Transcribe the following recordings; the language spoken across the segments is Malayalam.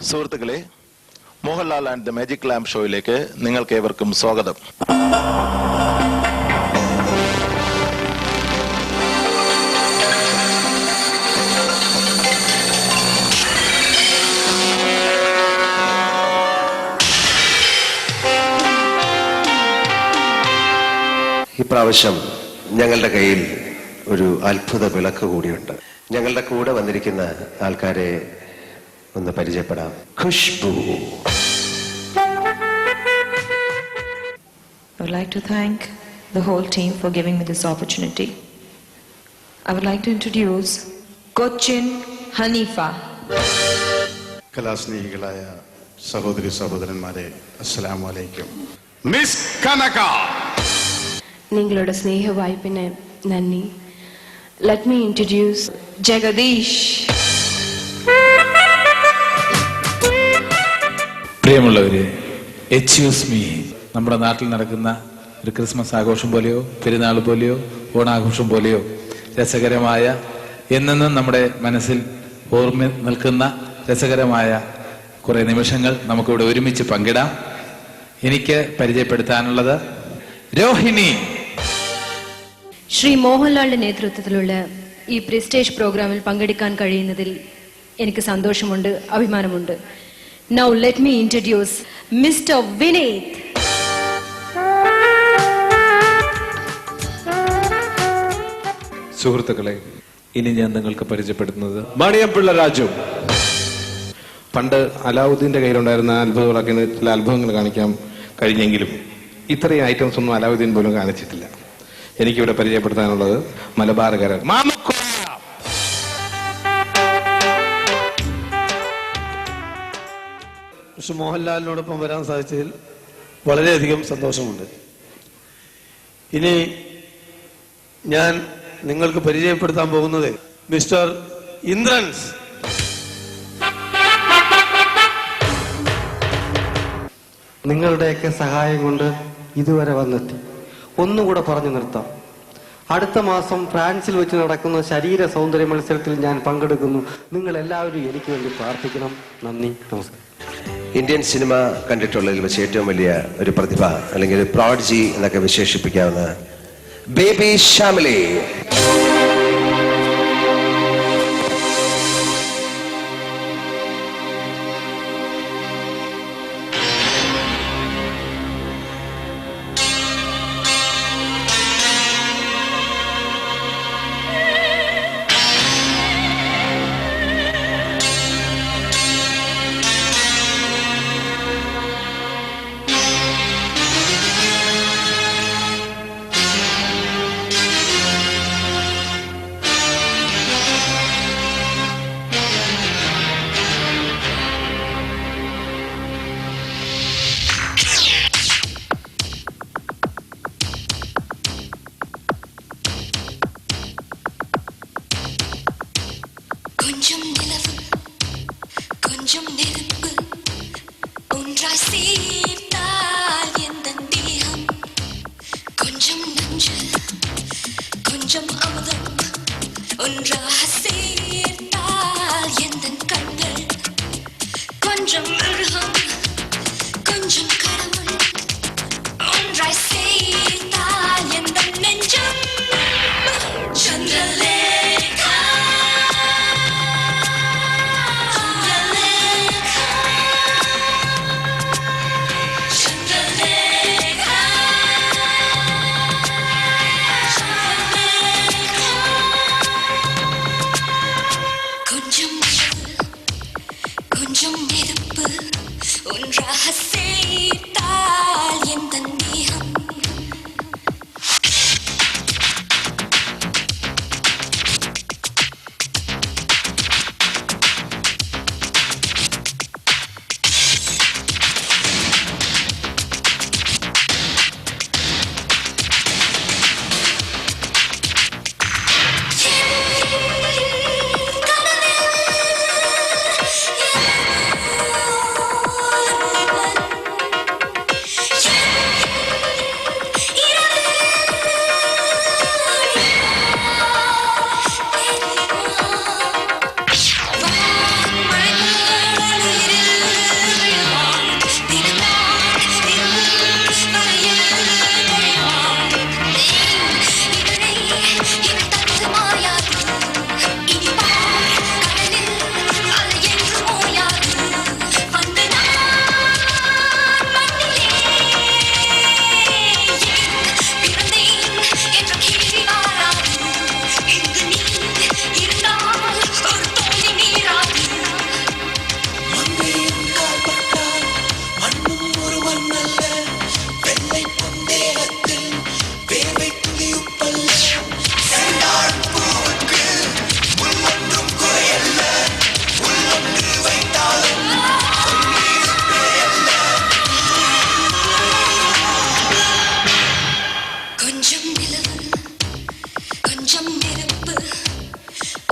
സുഹൃത്തുക്കളെ, Mohanlal and the magic lamp ഷോയിലേക്ക് നിങ്ങൾക്ക് ഏവർക്കും സ്വാഗതം. ഇപ്രാവശ്യം ഞങ്ങളുടെ കയ്യിൽ ഒരു അത്ഭുത വിളക്ക് കൂടിയുണ്ട്. ഞങ്ങളുടെ കൂടെ വന്നിരിക്കുന്ന ആൾക്കാരെ ഒന്ന് പരിചയപ്പെടാം. Khushbu. I would like to thank the whole team for giving me this opportunity. I would like to introduce Cochin Hanifa. കലാസ്നേഹികളായ സഹോദരി സഹോദരന്മാരെ, അസ്സലാമു അലൈക്കും. മിസ് കനക. നിങ്ങളുടെ സ്നേഹവായ്പിന് നന്ദി. Let me introduce Jagadish. പ്രിയമുള്ളവരെ, എക്സ്ക്യൂസ് മീ. നമ്മുടെ നാട്ടിൽ നടക്കുന്ന ഒരു ക്രിസ്മസ് ആഘോഷം പോലെയോ പെരുന്നാൾ പോലെയോ ഓണാഘോഷം പോലെയോ രസകരമായ എന്നെന്നും നമ്മുടെ മനസ്സിൽ ഓർമ്മ നിൽക്കുന്ന രസകരമായ കുറെ നിമിഷങ്ങൾ നമുക്കിവിടെ ഒരുമിച്ച് പങ്കിടാം. എനിക്ക് പരിചയപ്പെടുത്താനുള്ളത് രോഹിണി. ശ്രീ മോഹൻലാലിന്റെ നേതൃത്വത്തിലുള്ള ഈ പ്രസ്റ്റേജ് പ്രോഗ്രാമിൽ പങ്കെടുക്കാൻ കഴിയുന്നതിൽ എനിക്ക് സന്തോഷമുണ്ട്, അഭിമാനമുണ്ട്. Now let me introduce Mr. Vineet. സുഹൃത്തുക്കളെ, ഇനി ഞാൻ നിങ്ങൾക്ക് പരിചയപ്പെടുത്തുന്നത് മണിയമ്പിള്ള രാജു. പണ്ട് അലാവുദ്ദീന്റെ കയ്യിലുണ്ടായിരുന്ന അത്ഭുത വിളക്കിന് ചില അത്ഭുതങ്ങൾ കാണിക്കാൻ കഴിഞ്ഞെങ്കിലും ഇത്രയും ഐറ്റംസ് ഒന്നും അലാവുദ്ദീൻ പോലും കാണിച്ചിട്ടില്ല. എനിക്കിവിടെ പരിചയപ്പെടുത്താനുള്ളത് മലബാറുകാരൻ മിസ്റ്റർ മോഹൻലാലിനോടൊപ്പം വരാൻ സാധിച്ചതിൽ വളരെയധികം സന്തോഷമുണ്ട്. ഇനി ഞാൻ നിങ്ങൾക്ക് പരിചയപ്പെടുത്താൻ പോകുന്നത് മിസ്റ്റർ ഇന്ദ്രൻസ്. നിങ്ങളുടെയൊക്കെ സഹായം കൊണ്ട് ഇതുവരെ വന്നെത്തി. ഒന്നുകൂടെ പറഞ്ഞു നിർത്താം. അടുത്ത മാസം ഫ്രാൻസിൽ വെച്ച് നടക്കുന്ന ശരീര സൗന്ദര്യ മത്സരത്തിൽ ഞാൻ പങ്കെടുക്കുന്നു. നിങ്ങൾ എല്ലാവരും എനിക്ക് വേണ്ടി പ്രാർത്ഥിക്കണം. നന്ദി, നമസ്കാരം. ഇന്ത്യൻ സിനിമ കണ്ടിട്ടുള്ളതിൽ വെച്ച് ഏറ്റവും വലിയ ഒരു പ്രതിഭ അല്ലെങ്കിൽ ഒരു പ്രോഡ്ജി എന്നൊക്കെ വിശേഷിപ്പിക്കാവുന്ന ബേബി ശ്യാമിലി. கொஞ்சம் நிலவு கொஞ்சம் நெருப்பு ஒன்றாய் சேர்த்தால் எந்த தேகம், கொஞ்சம் நஞ்சு கொஞ்சம் அமுதம் ஒன்றாக சேர்த்தால் எந்த கண்கள், கொஞ்சம் மிருகம் கொஞ்சம் கடவுள் ஒன்றாய் சேர்த்தால் எந்த நெஞ்சம். சந்திரலே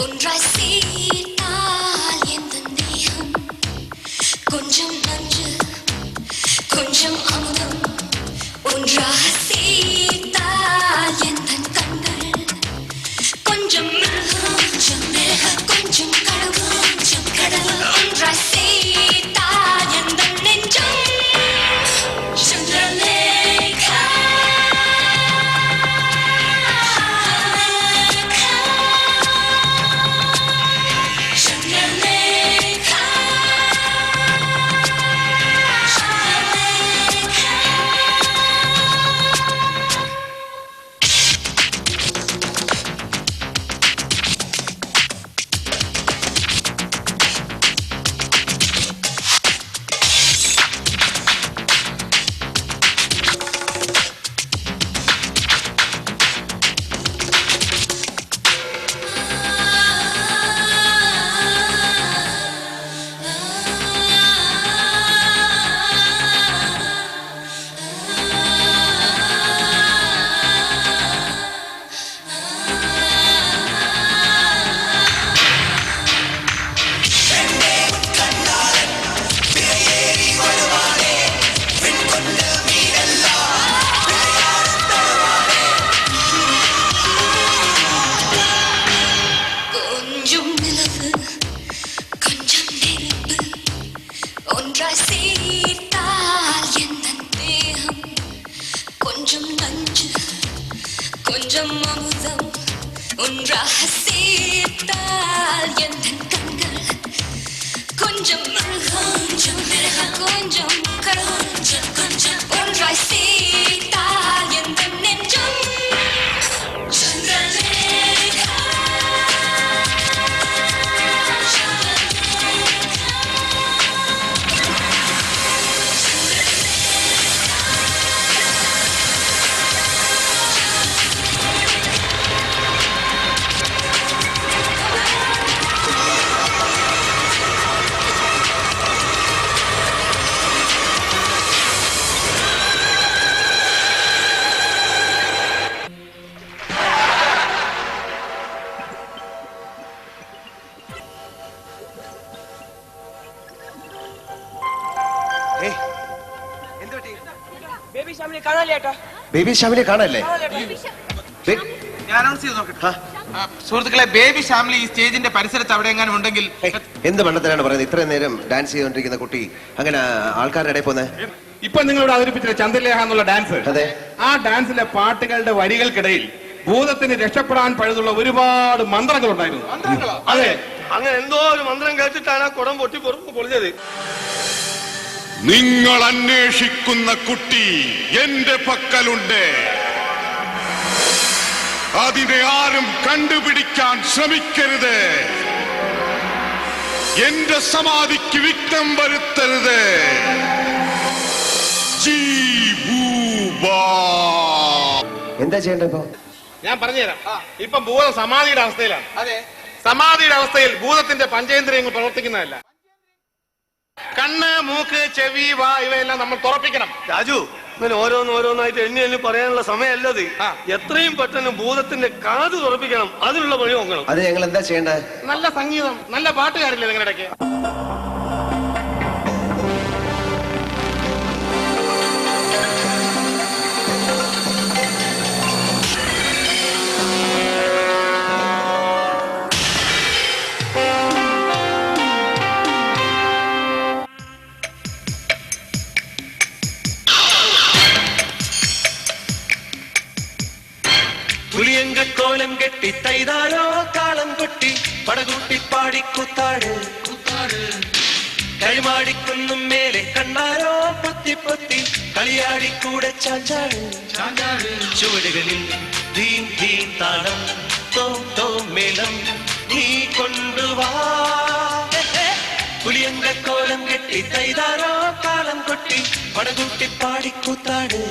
ஒன்றாய் சேர்த்தால் எந்தன் தேகம் கொஞ்சம் நஞ்சு கொஞ்சம் அமுதம் ஒன்றாக சேர்த்தால் எந்தன் கண்கள் கொஞ்சம் மிருகம் கொஞ்சம் மிருகம் கொஞ்சம் கடவு கொஞ்சம் கடவு ஒன்றாய் சேர்த்தால் எந்தன் நெஞ்சம் சந்திரலேகா ஒன்றாய் சேர்த்தால் எந்தன் தேகம் கொஞ்சம் நஞ்சு கொஞ்சம் அமுதம் ஒன்றாக சேர்த்தால் எந்தன் கண்கள் கொஞ்சம் மிருகம் கொஞ்சம் மிருகம் கொஞ்சம் கடவுள் கொஞ்சம் ஒன்றாய் சேர்த்தால் எந்தன் நெஞ்சம் சந்திரலேகா ബേബി ഷാമിലെ കാണല്ലേ? സുഹൃത്തുക്കളെ, ബേബി ഷാമിലി ഈ സ്റ്റേജിന്റെ പരിസരത്ത് അവിടെ എങ്ങാനും ഉണ്ടെങ്കിൽ. എന്ത് മണ്ണത്തിലാണ് പറയുന്നത്? ഇത്രയും നേരം ഡാൻസ് ചെയ്തുകൊണ്ടിരിക്കുന്ന കുട്ടി അങ്ങനെ ആൾക്കാരുടെ ഇടയിൽ പോന്നെ? ഇപ്പൊ നിങ്ങളോട് അവതരിപ്പിച്ച ചന്ദ്രലേഖ എന്നുള്ള ഡാൻസ്, അതെ, ആ ഡാൻസിലെ പാട്ടുകളുടെ വരികൾക്കിടയിൽ ഭൂതത്തിന് രക്ഷപ്പെടാൻ പഴുതുള്ള ഒരുപാട് മന്ത്രങ്ങൾ ഉണ്ടായിരുന്നു. അതെ, അങ്ങനെ എന്തോ ഒരു മന്ത്രം കേട്ടിട്ടാണ് ആ കുടം പൊട്ടി പൊളിഞ്ഞത്. നിങ്ങൾ അന്വേഷിക്കുന്ന കുട്ടി എന്റെ പക്കലുണ്ട്. അതിനെ ആരും കണ്ടുപിടിക്കാൻ ശ്രമിക്കരുത്. എന്റെ സമാധിക്ക് വിഘ്നം വരുത്തരുത്. എന്താ ചെയ്യണ്ടേ ഇപ്പൊ? ഞാൻ പറഞ്ഞുതരാം. ഇപ്പൊ ഭൂതം സമാധിയുടെ അവസ്ഥയിലാണ്. അതെ, സമാധിയുടെ അവസ്ഥയിൽ ഭൂതത്തിന്റെ പഞ്ചേന്ദ്രിയങ്ങൾ പ്രവർത്തിക്കുന്നതല്ല. കണ്ണ്, മൂക്ക്, ചെവി, വാ ഇവയെല്ലാം നമ്മൾ തുറപ്പിക്കണം. രാജു, ഇങ്ങനെ ഓരോന്നായിട്ട് എണ്ണി പറയാനുള്ള സമയമല്ലത്. എത്രയും പെട്ടെന്ന് ഭൂതത്തിന്റെ കാത് തുറപ്പിക്കണം. അതിനുള്ള വഴി നോക്കണം. അത് ഞങ്ങൾ എന്താ ചെയ്യണ്ടേ? നല്ല സംഗീതം, നല്ല പാട്ടുകാരില്ലേ നിങ്ങളുടെ ഇടയ്ക്ക്? പുലിയങ്കോലം കെട്ടി തൈതാരോ കാളം കൊട്ടി പടകൂട്ടി പാടിക്കൂത്താട് കളിമാടിക്കുന്നും മേലെ കണ്ണാരോ പൊത്തി പൊത്തി കളിയാടിക്കൂടെ ചാഞ്ചാട് ചുവടുകളിൽ ധീം ധീം താളം തോം തോം മേളം നീ കൊണ്ടുവാ. പുലിയങ്കോലം കെട്ടി തൈതാരോ കാളം കൊട്ടി പടകൂട്ടി പാടിക്കൂത്താട്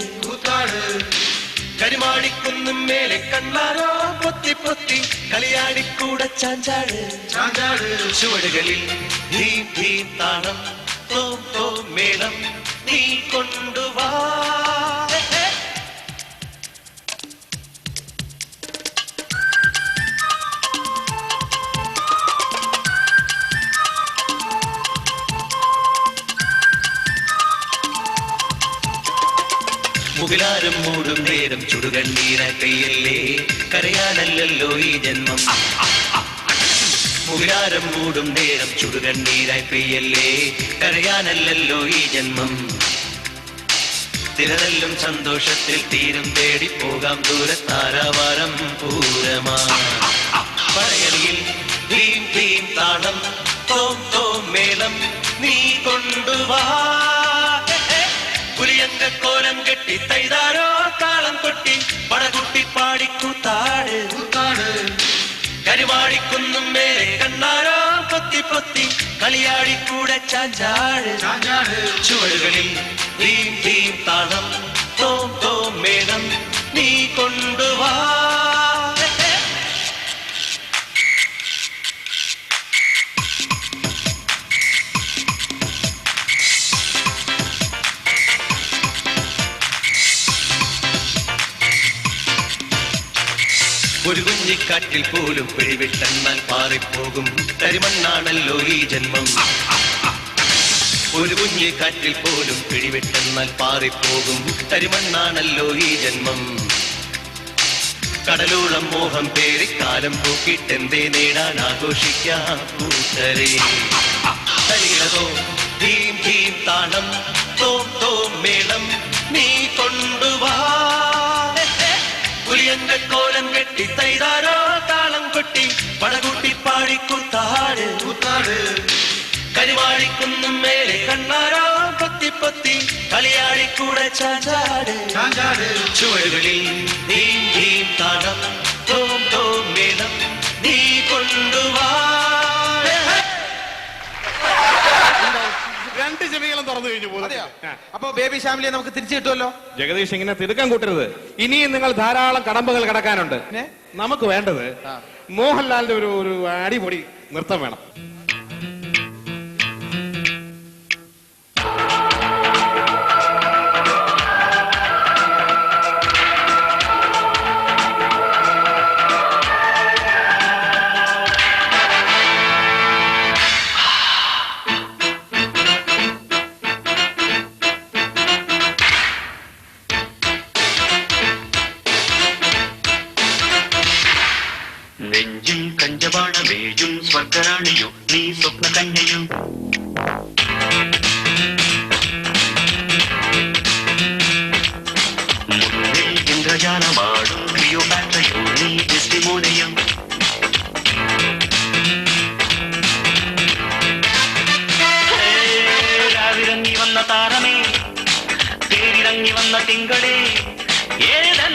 കരിമാടിക്കുന്നും മേലെ കണ്ണാരോ പൊത്തി പൊത്തി കളിയാടിക്കൂടെ ചാഞ്ചാട് ചുവടുകളിൽ ധീം ധീം താളം തോം തോം മേളം നീ കൊണ്ടുവാ. മുകിലാരം മൂടും നേരം ചുടുകണ്ണീരായി പെയ്യല്ലേ കരയാനല്ലല്ലോ ഈ ജന്മം മുകിലാരം മൂടും നേരം ചുടുകണ്ണീരായി പെയ്യല്ലേ കരയാനല്ലല്ലോ ഈ ജന്മം തിരതല്ലും സന്തോഷത്തിൽ തീരം തേടി പോകാം ദൂരത്താരാവാരം പൂരമാ പറയലിൽ ഭീം ഭീം താളം തോം തോം മേളം നീ കൊണ്ടുവാ പുലിയങ്ക കോലം കെട്ടി തൈതാരോ താളം കൊട്ടി പടകുട്ടി പാടിക്കൂത്താട് കരിവാടിക്കുന്നും മേലെ കണ്ണാരോ പൊത്തി പൊത്തി കളിയാടിക്കൂടെ ചാഞ്ചാട് ചുവടുകളിൽ ഭീം ഭീം താളം തോം തോം മേളം നീ കൊണ്ടുവാ ഒരു കുഞ്ഞിക്കാറ്റിൽ പോലും പിടിവിട്ടെന്നാൽ പാറിപ്പോകും തരിമണ്ണാണല്ലോ ഈ ജന്മം ഒരു കുഞ്ഞിക്കാറ്റിൽ പോലും പിടിവിട്ടെന്നാൽ പാറിപ്പോകും തരിമണ്ണാണല്ലോ ഈ ജന്മം കടലോളം മോഹം പേരി കാലം പോക്കിട്ടെന്തേ നേടാൻ ആഘോഷിക്കാം കൂട്ടരെ തലയിലതോ ഭീം ഭീം താളം തോം തോം മേളം നീ കൊണ്ടുവാ പുലിയങ്ക കോലം കെട്ടി തൈതാരോ താളം കൊട്ടി പടകൂട്ടി പാടിക്കൂത്താട് കരിവാടിക്കുന്നും മേലെ കണ്ണാരോ പൊത്തി പൊത്തി കളിയാടിക്കൂടെ ചാഞ്ചാട് ചുവടുകളിൽ ഭീം ഭീം താളം തോം തോം മേളം നീ കൊണ്ടുവാ രണ്ട് ചെവികളും തുറന്നു കഴിഞ്ഞു അപ്പൊ ബേബി ഷാമിലിയെ നമുക്ക് തിരിച്ചു കിട്ടുമല്ലോ. ജഗദീഷ് ഇങ്ങനെ തിടുക്കം കൂട്ടരുത്. ഇനിയും നിങ്ങൾ ധാരാളം കടമ്പകൾ കടക്കാനുണ്ട്. നമുക്ക് വേണ്ടത് മോഹൻലാലിന്റെ ഒരു അടിപൊളി നൃത്തം വേണം. നെഞ്ചും കഞ്ചപാണമേജും സ്വർഗരാണിയോ നീ സ്വപ്ന കന്യയോ മുന്നിൽ ഇന്ദ്രജാലമാടും ക്ലിയോപാട്രയോ നീ ഡെസ്റ്റിമോനയോ രാവിറങ്ങി വന്ന താരമേ തേരിറങ്ങി വന്ന തിങ്കളേ ഏതൻ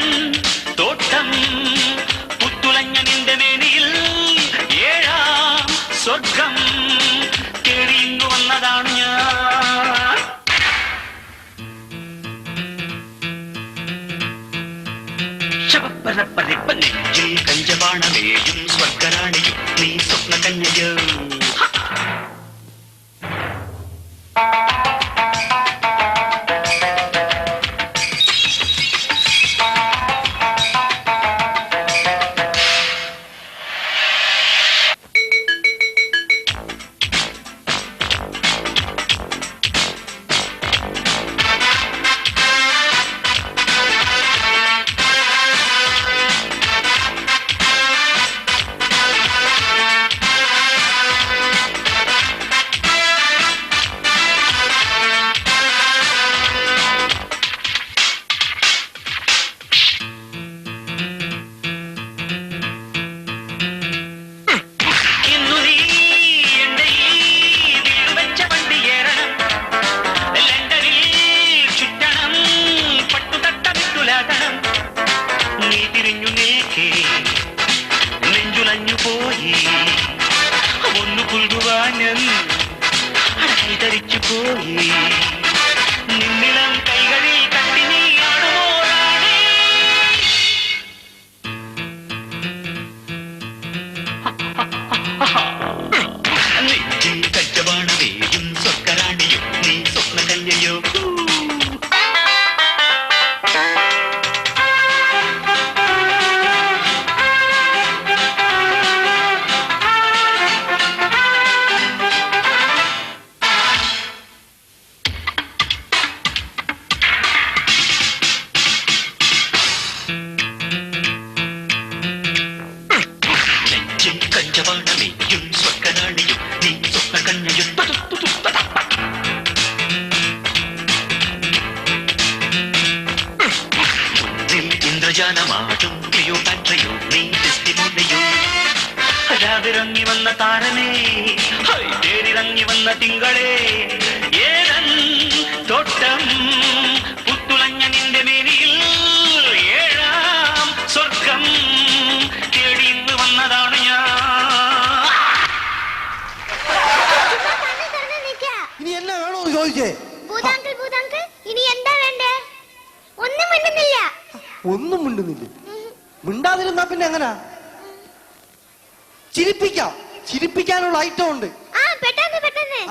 തോട്ടം പുത്തുളഞ്ഞ നിന്റെ മേനിയിൽ ഏഴാം സ്വർഗം തേടിയിങ്ങു വന്നതാണ് ഞാൻ. ശവപ്പരപ്പരിപ്പ നെഞ്ചിൽ കഞ്ചപാണമേയും സ്വർഗരാണിയും നീ സ്വപ്ന കന്യയോ പഞ്ചപാണമിയും സ്വർഗനാണിയും നീ സ്വപ്നകന്യയും ഇന്ദ്രജാനമാടും ക്ലിയോപാട്രയോ നീ ഡെസ്റ്റിമോണയോ രാവിറങ്ങി വന്ന താരമേ തേരിറങ്ങി വന്ന തിങ്കളേ ഏതൻ തോട്ടം പുത്തുളഞ്ഞ നിന്റെ മേനിയിൽ ഏഴാം സ്വർഗം തേടിന്ന് വന്നതാണ് ഞാൻ. ഇനി എന്നാ വേണോ ചോദിച്ചേ? ഇനി എന്താ വേണ്ടേ? ഒന്നും മിണ്ടുന്നില്ല. ഒന്നും മിണ്ടുന്നില്ല. മിണ്ടാതിരുന്നാ പിന്നെ എങ്ങനാ? ചിരിപ്പിക്കാം. ചിരിപ്പിക്കാനുള്ള ഐറ്റം ഉണ്ട്. പെട്ടെന്ന് പെട്ടെന്ന്.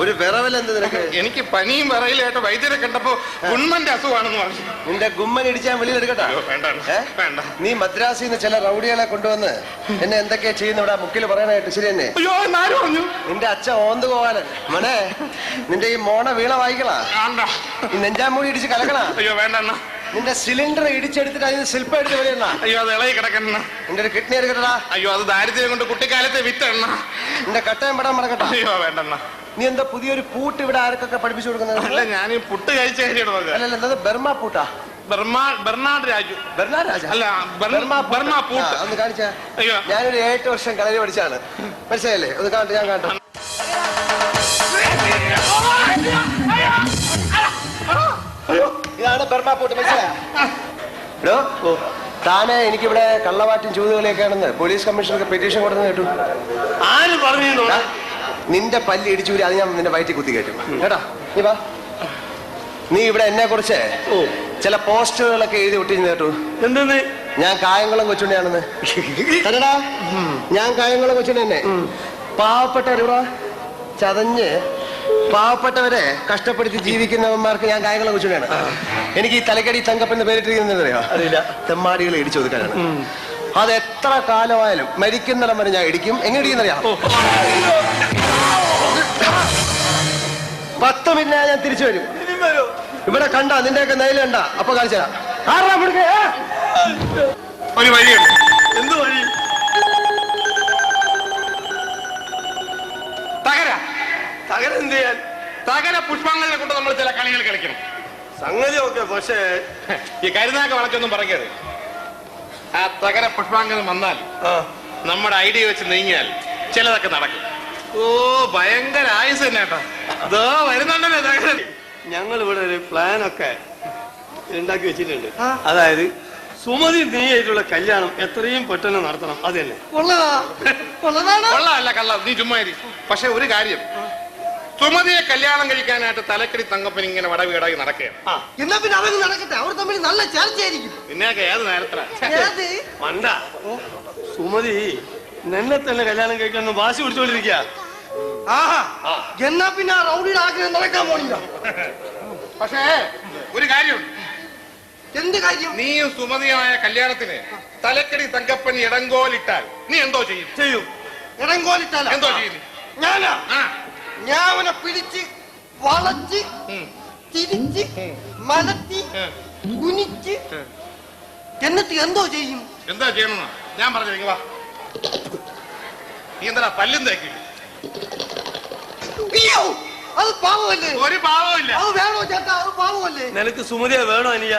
ഒരു വിറവലെന്ത് നിനക്ക്? എനിക്ക് പനിയും വിറയിലായിട്ട് വൈദ്യരെ കണ്ടപ്പോ ഗുൺമന്റെ അസുഖമാണെന്ന് പറഞ്ഞു. നിന്റെ ഗുമ്മൻ ഇടിച്ചാൻ വെളിയിലെടുക്കട്ടാ? വേണ്ട. നീ മദ്രാസിൽ നിന്ന് ചില റൗഡികളെ കൊണ്ടുവന്ന് എന്നെ എന്തൊക്കെയാ ചെയ്യുന്ന ഇവിടെ മുക്കിൽ പറയാനായിട്ട് ശരി തന്നെ? പറഞ്ഞു നിന്റെ അച്ഛൻ ഓന്ത് പോകാൻ മോനെ, നിന്റെ ഈ മോണ വീണ വായിക്കളാ, ഈ നെഞ്ചാമൂടി ഇടിച്ച് കലക്കണ. അയ്യോ വേണ്ട. നിന്റെ സിലിണ്ടർ ഇടിച്ചെടുത്തിട്ട് അതിന് ശില്പ എടുത്ത് വരെയെണ്ണ. അയ്യോ അത് ഇളകി കിടക്കണ. നിന്റെ ഒരു കിഡ്നി എടുക്കട്ടാ. അയ്യോ അത് ദാരിദ്ര്യം കൊണ്ട് കുട്ടിക്കാലത്തെ വിത്തെണ്ണ. നിന്റെ കട്ടയം പെടാൻ മറക്കട്ടാ. അയ്യോ വേണ്ടെണ്ണ. നീ എന്താ പുതിയൊരു പൂട്ട് ഇവിടെ ആർക്കൊക്കെ പഠിപ്പിച്ചു കൊടുക്കുന്നത്? അല്ല ഞാൻ ഈ പുട്ട് കഴിച്ച കാര്യമാണ്. അല്ല എന്താ ബർമ പൂട്ടാ? ബെർണാഡ് രാജു. ബെർണാഡ് രാജ അല്ല ബർമ പൂട്ട്. ഒന്ന് കാണിച്ചാ. അയ്യോ ഞാനൊരു 8 വർഷം കളരി പഠിച്ചാണ്. മനസ്സിലായില്ലേ? ഒന്ന് കാണട്ടെ, ഞാൻ കാണട്ടെ. ഇതാണ് ബർമ പൂട്ട്, മനസ്സിലായോ? താനെ എനിക്കിവിടെ കള്ളവാറ്റും ചൂതുകളിയൊക്കെയാണെന്ന് പോലീസ് കമ്മീഷണർക്ക് പെറ്റീഷൻ കൊടുത്തെന്ന് കേട്ടു. ആര് പറഞ്ഞു? നിന്റെ പല്ലി ഇടിച്ചൂരി അത് ഞാൻ നിന്റെ വയറ്റിൽ കുത്തി കയറ്റും കേട്ടാ. നീ വാ. നീ ഇവിടെ എന്നെ കുറിച്ച് ചില പോസ്റ്ററുകളൊക്കെ എഴുതി ഒട്ടിന്ന് കേട്ടു. എന്തെന്ന്? ഞാൻ കായംകുളം കൊച്ചുണ്ണിയാണെന്ന്. കണ്ടടാ, ഞാൻ കായംകുളം കൊച്ചുണ്ണി തന്നെ. പാവപ്പെട്ടവരിവിടെ ചതഞ്ഞ് പാവപ്പെട്ടവരെ കഷ്ടപ്പെടുത്തി ജീവിക്കുന്നവന്മാർക്ക് ഞാൻ കായംകുളം കൊച്ചുണ്ണിയാണ്. എനിക്ക് ഈ തലക്കടി തങ്കപ്പെന്ന് പേരിട്ടിരിക്കുന്നറിയോ? അറിയില്ല. തെമ്മാടികളെ ഇടിച്ചു ഒതുക്കാനാണ്. അത് എത്ര കാലമായാലും മരിക്കുന്നിടം വരെ ഞാൻ ഇടിക്കും. എങ്ങനെ ഇടിക്കുന്നറിയാം? 10 മിനിറ്റ് ഞാൻ തിരിച്ചു വരും. ഇവിടെ കണ്ട നിന്റെയൊക്കെ നെയിൽ കണ്ട അപ്പൊ കാണിച്ചു തരാം. ഒരു വഴിയുണ്ട്. എന്ത് വഴി? തകര എന്ത് ചെയ്യാൻ? തകര പുഷ്പങ്ങളെ കൊണ്ട് നമ്മൾ ചില കളികൾ കളിക്കണം. സംഗതി ഒക്കെ, പക്ഷേ ഈ കരുനാക്ക് വളച്ചൊന്നും പറയരുത്. ആ തകര പുഷ്പാങ്കനം വന്നാൽ നമ്മുടെ ഐഡിയ വെച്ച് നീങ്ങിയാൽ ചിലതൊക്കെ നടക്കും. ഓ ഭയങ്കര ആയുസ് തന്നെ കേട്ടോ. അതോ വരുന്നുണ്ടല്ലോ തകര. ഞങ്ങൾ ഇവിടെ ഒരു പ്ലാനൊക്കെ ഉണ്ടാക്കി വെച്ചിട്ടുണ്ട്. അതായത് സുമതി നീയായിട്ടുള്ള കല്യാണം എത്രയും പെട്ടെന്ന് നടത്തണം. അത് തന്നെ. കൊള്ളാമല്ല കള്ള, നീ ചുമ്മാ. പക്ഷെ ഒരു കാര്യം, സുമതിയെ കല്യാണം കഴിക്കാനായിട്ട് തലക്കടി തങ്കപ്പൻ ഇങ്ങനെ വടവീടായി നടക്കുകയാണ്. എന്നാ പിന്നെ അവര് നടക്കട്ടെ. അവർ തമ്മിൽ നല്ല ചർച്ചയായിരിക്കും. പിന്നെയൊക്കെ ഏത് നേരത്തിലാ മണ്ട. സുമതി നിന്നെ തന്നെ കല്യാണം കഴിക്കാൻ വാശി പിടിച്ചോണ്ടിരിക്കുക. എന്നാ പിന്നെ റൗഡിയുടെ ആഗ്രഹം നടക്കാൻ പോണില്ല. പക്ഷേ ഒരു കാര്യമുണ്ട്. എന്ത് കാര്യം? നീയും സുമതിയായ കല്യാണത്തിന് തലക്കടി തങ്കപ്പൻ ഇടങ്കോലിട്ടാൽ നീ എന്തോ ചെയ്യും? ഇടങ്കോലിട്ടാൽ എന്തോ ചെയ്യും? ഞാനാ ഞാൻ അവനെ പിടിച്ച് വളച്ച് തിരിച്ച് മലത്തി കുനിച്ച് എന്നിട്ട് എന്തോ ചെയ്യും? എന്താ ചെയ്യണമെന്നാ ഞാൻ പറഞ്ഞു. വാ, നീ എന്താ പല്ലും തേക്കില്ല? അത് പാവമല്ലേ? ഒരു പാവമില്ല. അത് വേണോ ചേട്ടാ? അത് പാവമല്ലേ? നിനക്ക് സുമതിയെ വേണോ അനിയ?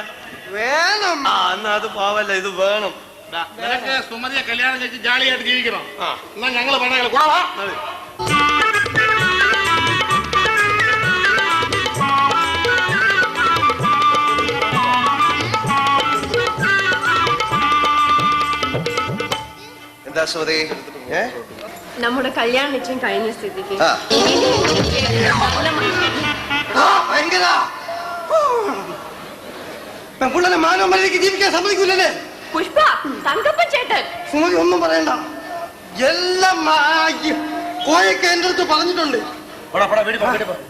വേണം. എന്നാ അത് പാവല്ല, ഇത് വേണം. നിനക്ക് സുമതിയെ കല്യാണം കഴിച്ച് ജാളിയായിട്ട് ജീവിക്കണം. എന്നാ ഞങ്ങള് പറഞ്ഞ കൂടാ. എന്താ സുമതി? നമ്മുടെ കല്യാണം നിശ്ചയം കഴിഞ്ഞ സ്ഥിതിക്ക് പെൺപിള്ളേരെ മാനവന്മാരേക്ക് ജീവിക്കാൻ സമ്മതിക്കൂലല്ലേ? പുഷ്പ, തങ്കപ്പൻ ചേട്ടൻ. സുമതി ഒന്നും പറയണ്ട, എല്ലാം കോയൊക്കെ എന്റെ അടുത്ത് പറഞ്ഞിട്ടുണ്ട്.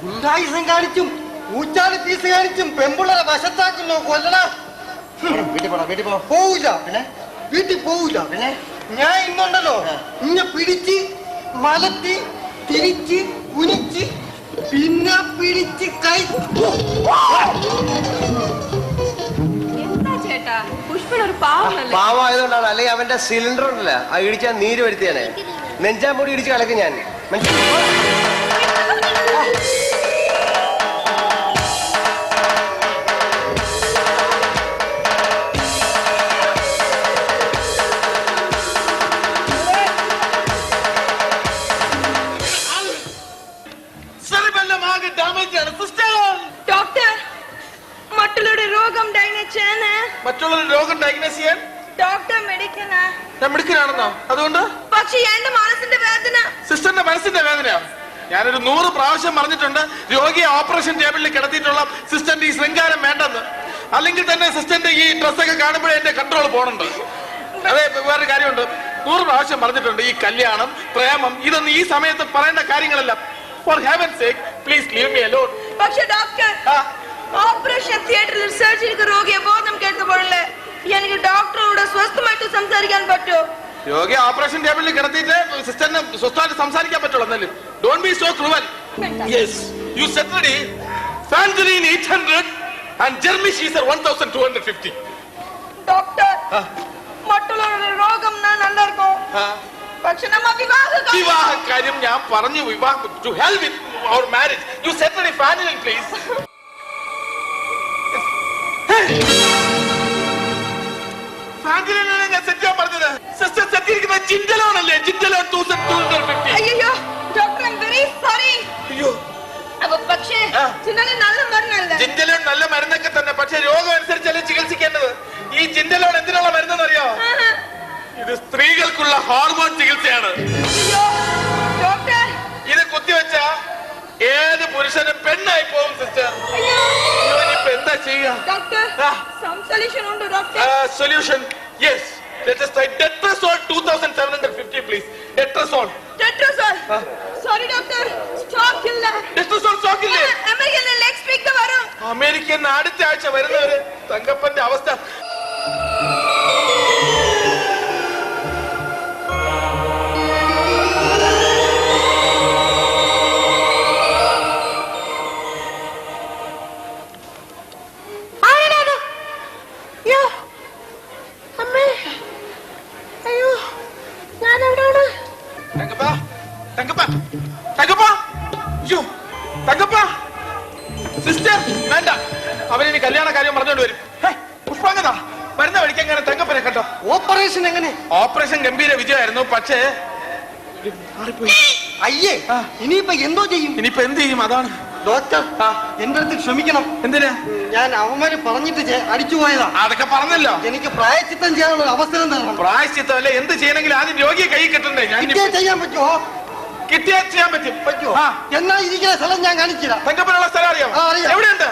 ഗുണ്ടായുസം കാണിച്ചും ഊച്ചാടി പീസ് കാണിച്ചും പെൺപിള്ളേരെ വശത്താക്കുന്നു. കൊല്ലടാ. പോവില്ല, പിന്നെ വീട്ടിൽ പോവില്ല. പിന്നെ ഞാൻ ഇന്നുണ്ടല്ലോ, ഇന്നെ പിടിച്ച് മലത്തി തിരിച്ച് കുനിച്ച് പിന്നെ പിടിച്ച് കൈ. എന്താ ചേട്ടാ, പുഷ്പൻ ഒരു പാവമല്ലേ? പാവമായതുകൊണ്ടാണ്, അല്ലെങ്കിൽ അവന്റെ സിലിണ്ടർ ഉണ്ടല്ല അത് ഇടിച്ചാൽ നീര് വരുത്തിയാണേ. നെഞ്ചാമ്പൂടി ഇടിച്ച് കളക്കും ഞാൻ. ഡോക്ടർ, മറ്റുള്ളവരുടെ രോഗം ഡയഗ്നോസ് ചെയ്യാന്. മറ്റുള്ളവരുടെ രോഗം ഡയഗ്നോസ് ചെയ്യാൻ ഡോക്ടർ മെഡിക്കലാ. ഞാൻ മെഡിക്കലാണെന്നോ? അതുകൊണ്ട് പക്ഷെ എന്റെ മനസ്സിന്റെ വേദന. സിസ്റ്ററിന്റെ മനസ്സിന്റെ വേദനയോ? ഞാനൊരു 100 പ്രാവശ്യം പറഞ്ഞിട്ടുണ്ട് രോഗിയെ ഓപ്പറേഷൻ ടേബിളിൽ കിടത്തിയിട്ടുള്ള സിസ്റ്ററിന്റെ ഈ ശൃംഗാരം വേണ്ടെന്ന്. അല്ലെങ്കിൽ തന്നെ സിസ്റ്ററിന്റെ ഈ ഡ്രസ്സൊക്കെ കാണുമ്പോഴേ എന്റെ കൺട്രോൾ പോകണുണ്ട്. അതെ, വേറൊരു കാര്യമുണ്ട്, 100 പ്രാവശ്യം പറഞ്ഞിട്ടുണ്ട്, ഈ കല്യാണം പ്രേമം ഇതൊന്നും ഈ സമയത്ത് പറയേണ്ട കാര്യങ്ങളല്ല. For heaven's sake please leave me alone. പക്ഷെ ഡോക്ടർ, ഓപ്പറേഷൻ തിയേറ്ററിൽ സർജറിക്ക് രോഗിയെ ബോധം കേൾക്കുമ്പോഴല്ലേ എനിക്ക് ഡോക്ടറോട് സ്വസ്ഥമായിട്ട് സംസാരിക്കാൻ പറ്റുമോ? രോഗി ഓപ്പറേഷൻ ടേബിളിൽ കിടത്തിയിട്ട് സിസ്റ്ററിന് സ്വസ്ഥമായിട്ട് സംസാരിക്കാൻ പറ്റുള്ളൂ. എന്നാലും don't be so cruel. Yes, you setted Fandalin 800 and ജെർമി ഷീസർ 1250. ഡോക്ടർ, മറ്റുള്ളവരുടെ രോഗം ഞാൻ അല്ലർക്കോ, പക്ഷെ നമ്മ വിവാഹ കാര്യം ഞാൻ പറഞ്ഞു. വിവാഹം to help with our marriage. You setted Fandalin please. ഫാൻഡലിനാണ് ഞാൻ സെറ്റ് ചെയ്യാൻ പറഞ്ഞത്. സിസ്റ്റർ സെറ്റിയിരിക്കുന്ന ജിൻഡലോൺ അല്ലേ? ജിൻഡലോൺ 2250. അയ്യോ doctor, I am very sorry. അയ്യോ, പക്ഷേ ജിൻഡലോൺ നല്ല മരുന്നല്ലേ? ജിൻഡലോൺ നല്ല മരുന്നൊക്കെ തന്നെ, പക്ഷെ രോഗം അനുസരിച്ചല്ലേ ചികിത്സിക്കേണ്ടത്. ഈ ജിൻഡലോൺ എന്തിനുള്ള മരുന്നെന്ന് അറിയോ? ഇത് സ്ത്രീകൾക്കുള്ള ഹോർമോൺ ചികിത്സയാണ്. ഇത് കുത്തിവെച്ച ഏത് പുരുഷനും പെണ്ണായി പോകും സിസ്റ്റർ. ഇവനിപ്പോ എന്താ ചെയ്യുക? Solution, yes. Let us try Tetrasol 2750 please. Tetrasol. Sorry doctor, stock illa. Tetrasol stock illa. American next week da varum. American അടുത്ത ആഴ്ച വരുന്നവര്. തങ്കപ്പന്റെ അവസ്ഥ. സിസ്റ്റർ വേണ്ട, അവരിനി കല്യാണ കാര്യം പറഞ്ഞോണ്ട് വരും. പുഷ്പാങ്കത വരുന്ന വഴിക്ക് എങ്ങനെ തങ്കപ്പനെ കേട്ടോ? ഓപ്പറേഷൻ എങ്ങനെ? ഓപ്പറേഷൻ ഗംഭീര വിജയമായിരുന്നു, പക്ഷേ അയ്യേ, ഇനിയിപ്പോ എന്തോ ചെയ്യും? ഇനിയിപ്പോ എന്ത് ചെയ്യും? അതാണ് ഡോക്ടർ, എന്റെ അടുത്ത് ക്ഷമിക്കണം. എന്തിനാ? ഞാൻ അവന്മാര് പറഞ്ഞിട്ട് അടിച്ചു പോയതാ. അതൊക്കെ പറഞ്ഞല്ലോ. എനിക്ക് പ്രായച്ചിത്തം ചെയ്യാനുള്ള അവസരം തരണം. പ്രായശ്ചിത്തം അല്ലേ? എന്ത് ചെയ്യണമെങ്കിലും ആദ്യം രോഗിയെ കൈ കെട്ടണ്ടേ? ഞാൻ ചെയ്യാൻ പറ്റുമോ? കിട്ടിയാൽ ചെയ്യാൻ പറ്റുമോ? എന്നാ ഇരിക്കുന്ന സ്ഥലം ഞാൻ കാണിച്ചില്ല. തങ്കപ്പനുള്ള സ്ഥലം അറിയാം? എവിടെയുണ്ട്?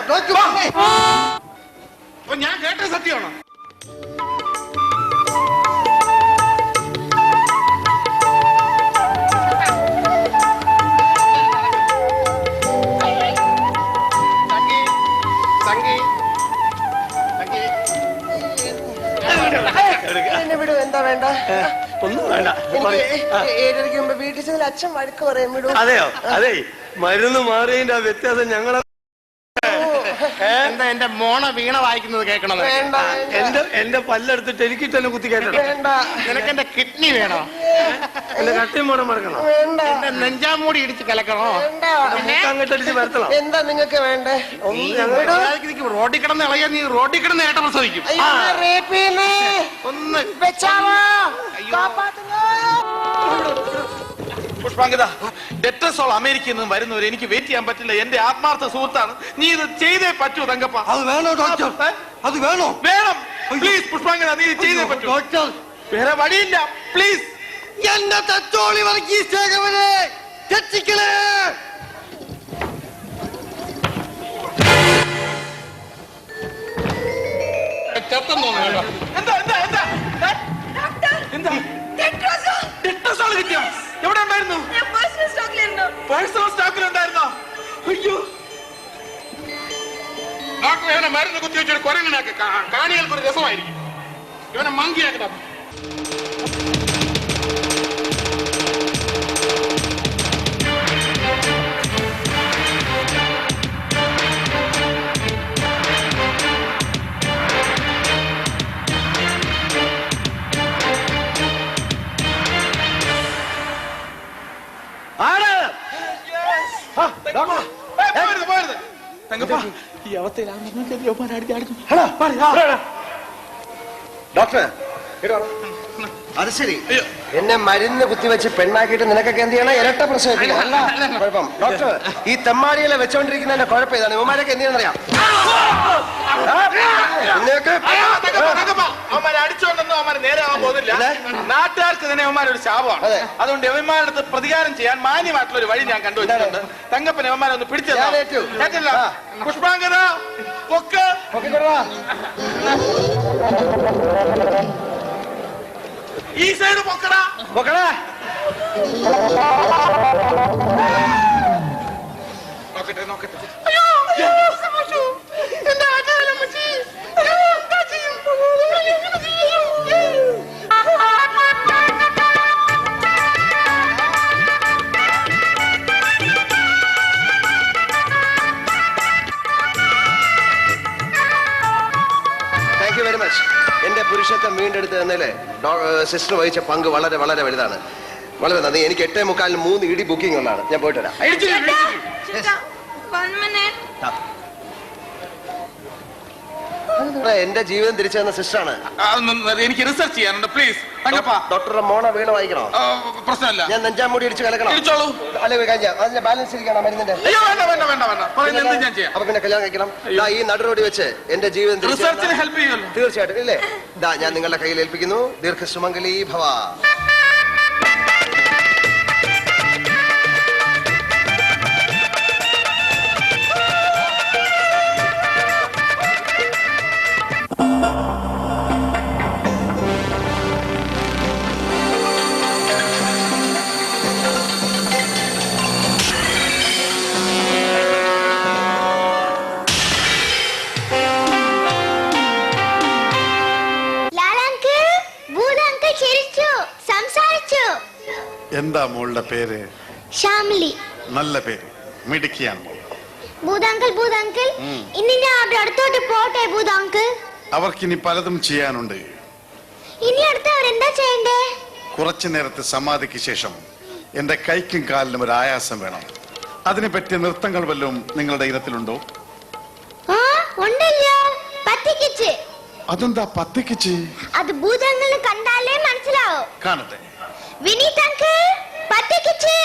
അപ്പൊ ഞാൻ കേട്ട സത്യമാണോ? എന്താ വേണ്ട? ഒന്നും വേണ്ട. വീട്ടിൽ ചെന്ന് അച്ഛൻ വഴക്ക് പറയും. അതെയോ? അതെ, മരുന്ന് മാറിയതിന്റെ ആ വ്യത്യാസം ഞങ്ങളെ. എന്താ എന്റെ മോണ വീണ വായിക്കുന്നത് കേൾക്കണം? എന്റെ പല്ലെടുത്തിട്ട് എനിക്ക് തന്നെ കുത്തി കയറ്റണം. നിനക്ക് എന്റെ കിഡ്നി വേണോ? എന്റെ കട്ടിയും മോണം മറക്കണോ? എന്റെ നെഞ്ചാമൂടി ഇടിച്ച് കലക്കണോ? അങ്ങോട്ടടിച്ച് വരത്തണം. എന്താ നിങ്ങക്ക് വേണ്ടേ? റോഡിൽ കിടന്ന് ഇളയാ നീ റോഡിൽ കിടന്ന് ഏട്ട പ്രസവിക്കും. ഒന്ന് പുഷ്പാങ്കിത, ടെട്രസോൾ അമേരിക്കയിൽ നിന്നും വരുന്നവർ എനിക്ക് വെയിറ്റ് ചെയ്യാൻ പറ്റില്ല. എന്റെ ആത്മാർത്ഥ സുഹൃത്താണ്. നീ ഇത് ചെയ്തേ പറ്റൂ തങ്കപ്പ. അത് വേണോ ഡോക്ടർ? അത് വേണോ? വേണം. പ്ലീസ് പുഷ്പാങ്കിത, നീ ഇത് ചെയ്തേ പറ്റൂ. ഡോക്ടർ, വേറെ വഴിയില്ല. പ്ലീസ്. എന്നെ തച്ചോളി വർഗീസേകവനെ രക്ഷിക്കണേ. ചത്തെന്ന് തോന്നുന്നു കേട്ടോ. എവിടെ ഉണ്ടായിരുന്നു? പേഴ്സണൽ സ്റ്റോക്കിലുണ്ടായിരുന്നോ? അയ്യോ ഡോക്ടർ ഇവനെ മരുന്ന് കുത്തി വെച്ചൊരു കുരങ്ങനാക്കി കാണികൾക്ക് ഒരു രസമായിരിക്കും. ഇവനെ മങ്കിയാക്കി. ഡോക്ടർ അത് ശരി, എന്നെ മരുന്ന് കുത്തിവെച്ച് പെണ്ണാക്കിയിട്ട് നിനക്കൊക്കെ എന്ത് ചെയ്യണം? ഇരട്ട പ്രസവം കുഴപ്പം. ഡോക്ടർ, ഈ തെമ്മാടികളെ വെച്ചോണ്ടിരിക്കുന്നതിന്റെ കുഴപ്പം ഇതാണ്. ഇവന്മാരൊക്കെ എന്ത് ചെയ്യണമെന്നറിയാം? അവന്മാരെ അടിച്ചോണ്ടൊന്നും അവന്മാരെ നേരെ ആവാൻ പോകുന്നില്ല. നാട്ടുകാർക്ക് തന്നെ അവന്മാരൊരു ശാപമാണ്. അതുകൊണ്ട് യവന്മാരുടെ അടുത്ത് പ്രതികാരം ചെയ്യാൻ മാന്യമായിട്ടുള്ള ഒരു വഴി ഞാൻ കണ്ടുവച്ചിട്ടുണ്ട്. തങ്കപ്പൻ യവന്മാരെ ഒന്ന് പിടിച്ചില്ല. പുഷ്പാങ്കത പൊക്ക് ഈ സൈഡ് പൊക്കടാ പൊക്കടാ. നോക്കട്ടെ നോക്കട്ടെ. Thank you very much. എന്റെ പുരുഷത്വം വീണ്ടെടുത്ത് തന്നതില് സിസ്റ്റർ വഹിച്ച പങ്ക് വളരെ വളരെ വലുതാണ്. വളരെ നന്ദി. എനിക്ക് 8:45 3 ഇടി ബുക്കിംഗ് ഉള്ളതാണ്. ഞാൻ പോയിട്ട് വരാം. എന്റെ ജീവിതം തിരിച്ചു തന്ന സിസ്റ്ററാണ്. എനിക്ക് റിസർച്ച് ചെയ്യാനുണ്ട്. പ്ലീസ് ഡോക്ടറുടെ മോണ വീണ് വായിക്കണോ? പ്രശ്നമല്ല. ഞാൻ നെഞ്ചാൻ മൂടി ഇടിച്ച് കിടക്കണം. അതിന്റെ ബാലൻസ് ഇരിക്കണം മരുന്നിന്റെ. അപ്പൊ പിന്നെ കല്യാണം കഴിക്കണം. ഈ നടുറോടി വെച്ച് എന്റെ ജീവിതം റിസർച്ചിന് ഹെൽപ്പ് ചെയ്യുമല്ലോ. തീർച്ചയായിട്ടും ഇല്ലേ? ഞാൻ നിങ്ങളുടെ കയ്യിൽ ഏൽപ്പിക്കുന്നു. ദീർഘസുമംഗലി ഭവ. എന്താ മോളുടെ പേര്? ശ്യാമിലി. നല്ല പേര്, മിടുക്കിയാണ്. ഭൂതാങ്കിൾ ഇനി ഞാൻ അവിടെ അടുത്തോട്ട് പോട്ടെ ഭൂതാങ്കിൾ? അവർക്കിനി പലതും ചെയ്യാനുണ്ട്. ഇനി അടുത്ത് അവരെന്താ ചെയ്യണ്ടേ? കുറച്ചു നേരത്തെ സമാധിക്ക് ശേഷം എന്റെ കൈക്കും കാലിനും ഒരു ആയാസം വേണം. അതിനെ പറ്റിയ നൃത്തങ്ങൾ വല്ലതും നിങ്ങളുടെ ഇനത്തിലുണ്ടോ? ഉണ്ടല്ലോ, പത്തിക്കിച്ച്. അതെന്താ പത്തിക്കിച്ച്? അത് ഭൂതങ്ങളെ കണ്ടാലേ മനസ്സിലാവും. കാണട്ടെ. വിനീത് അങ്കിൾ, പത്തിക്കിച്ച്.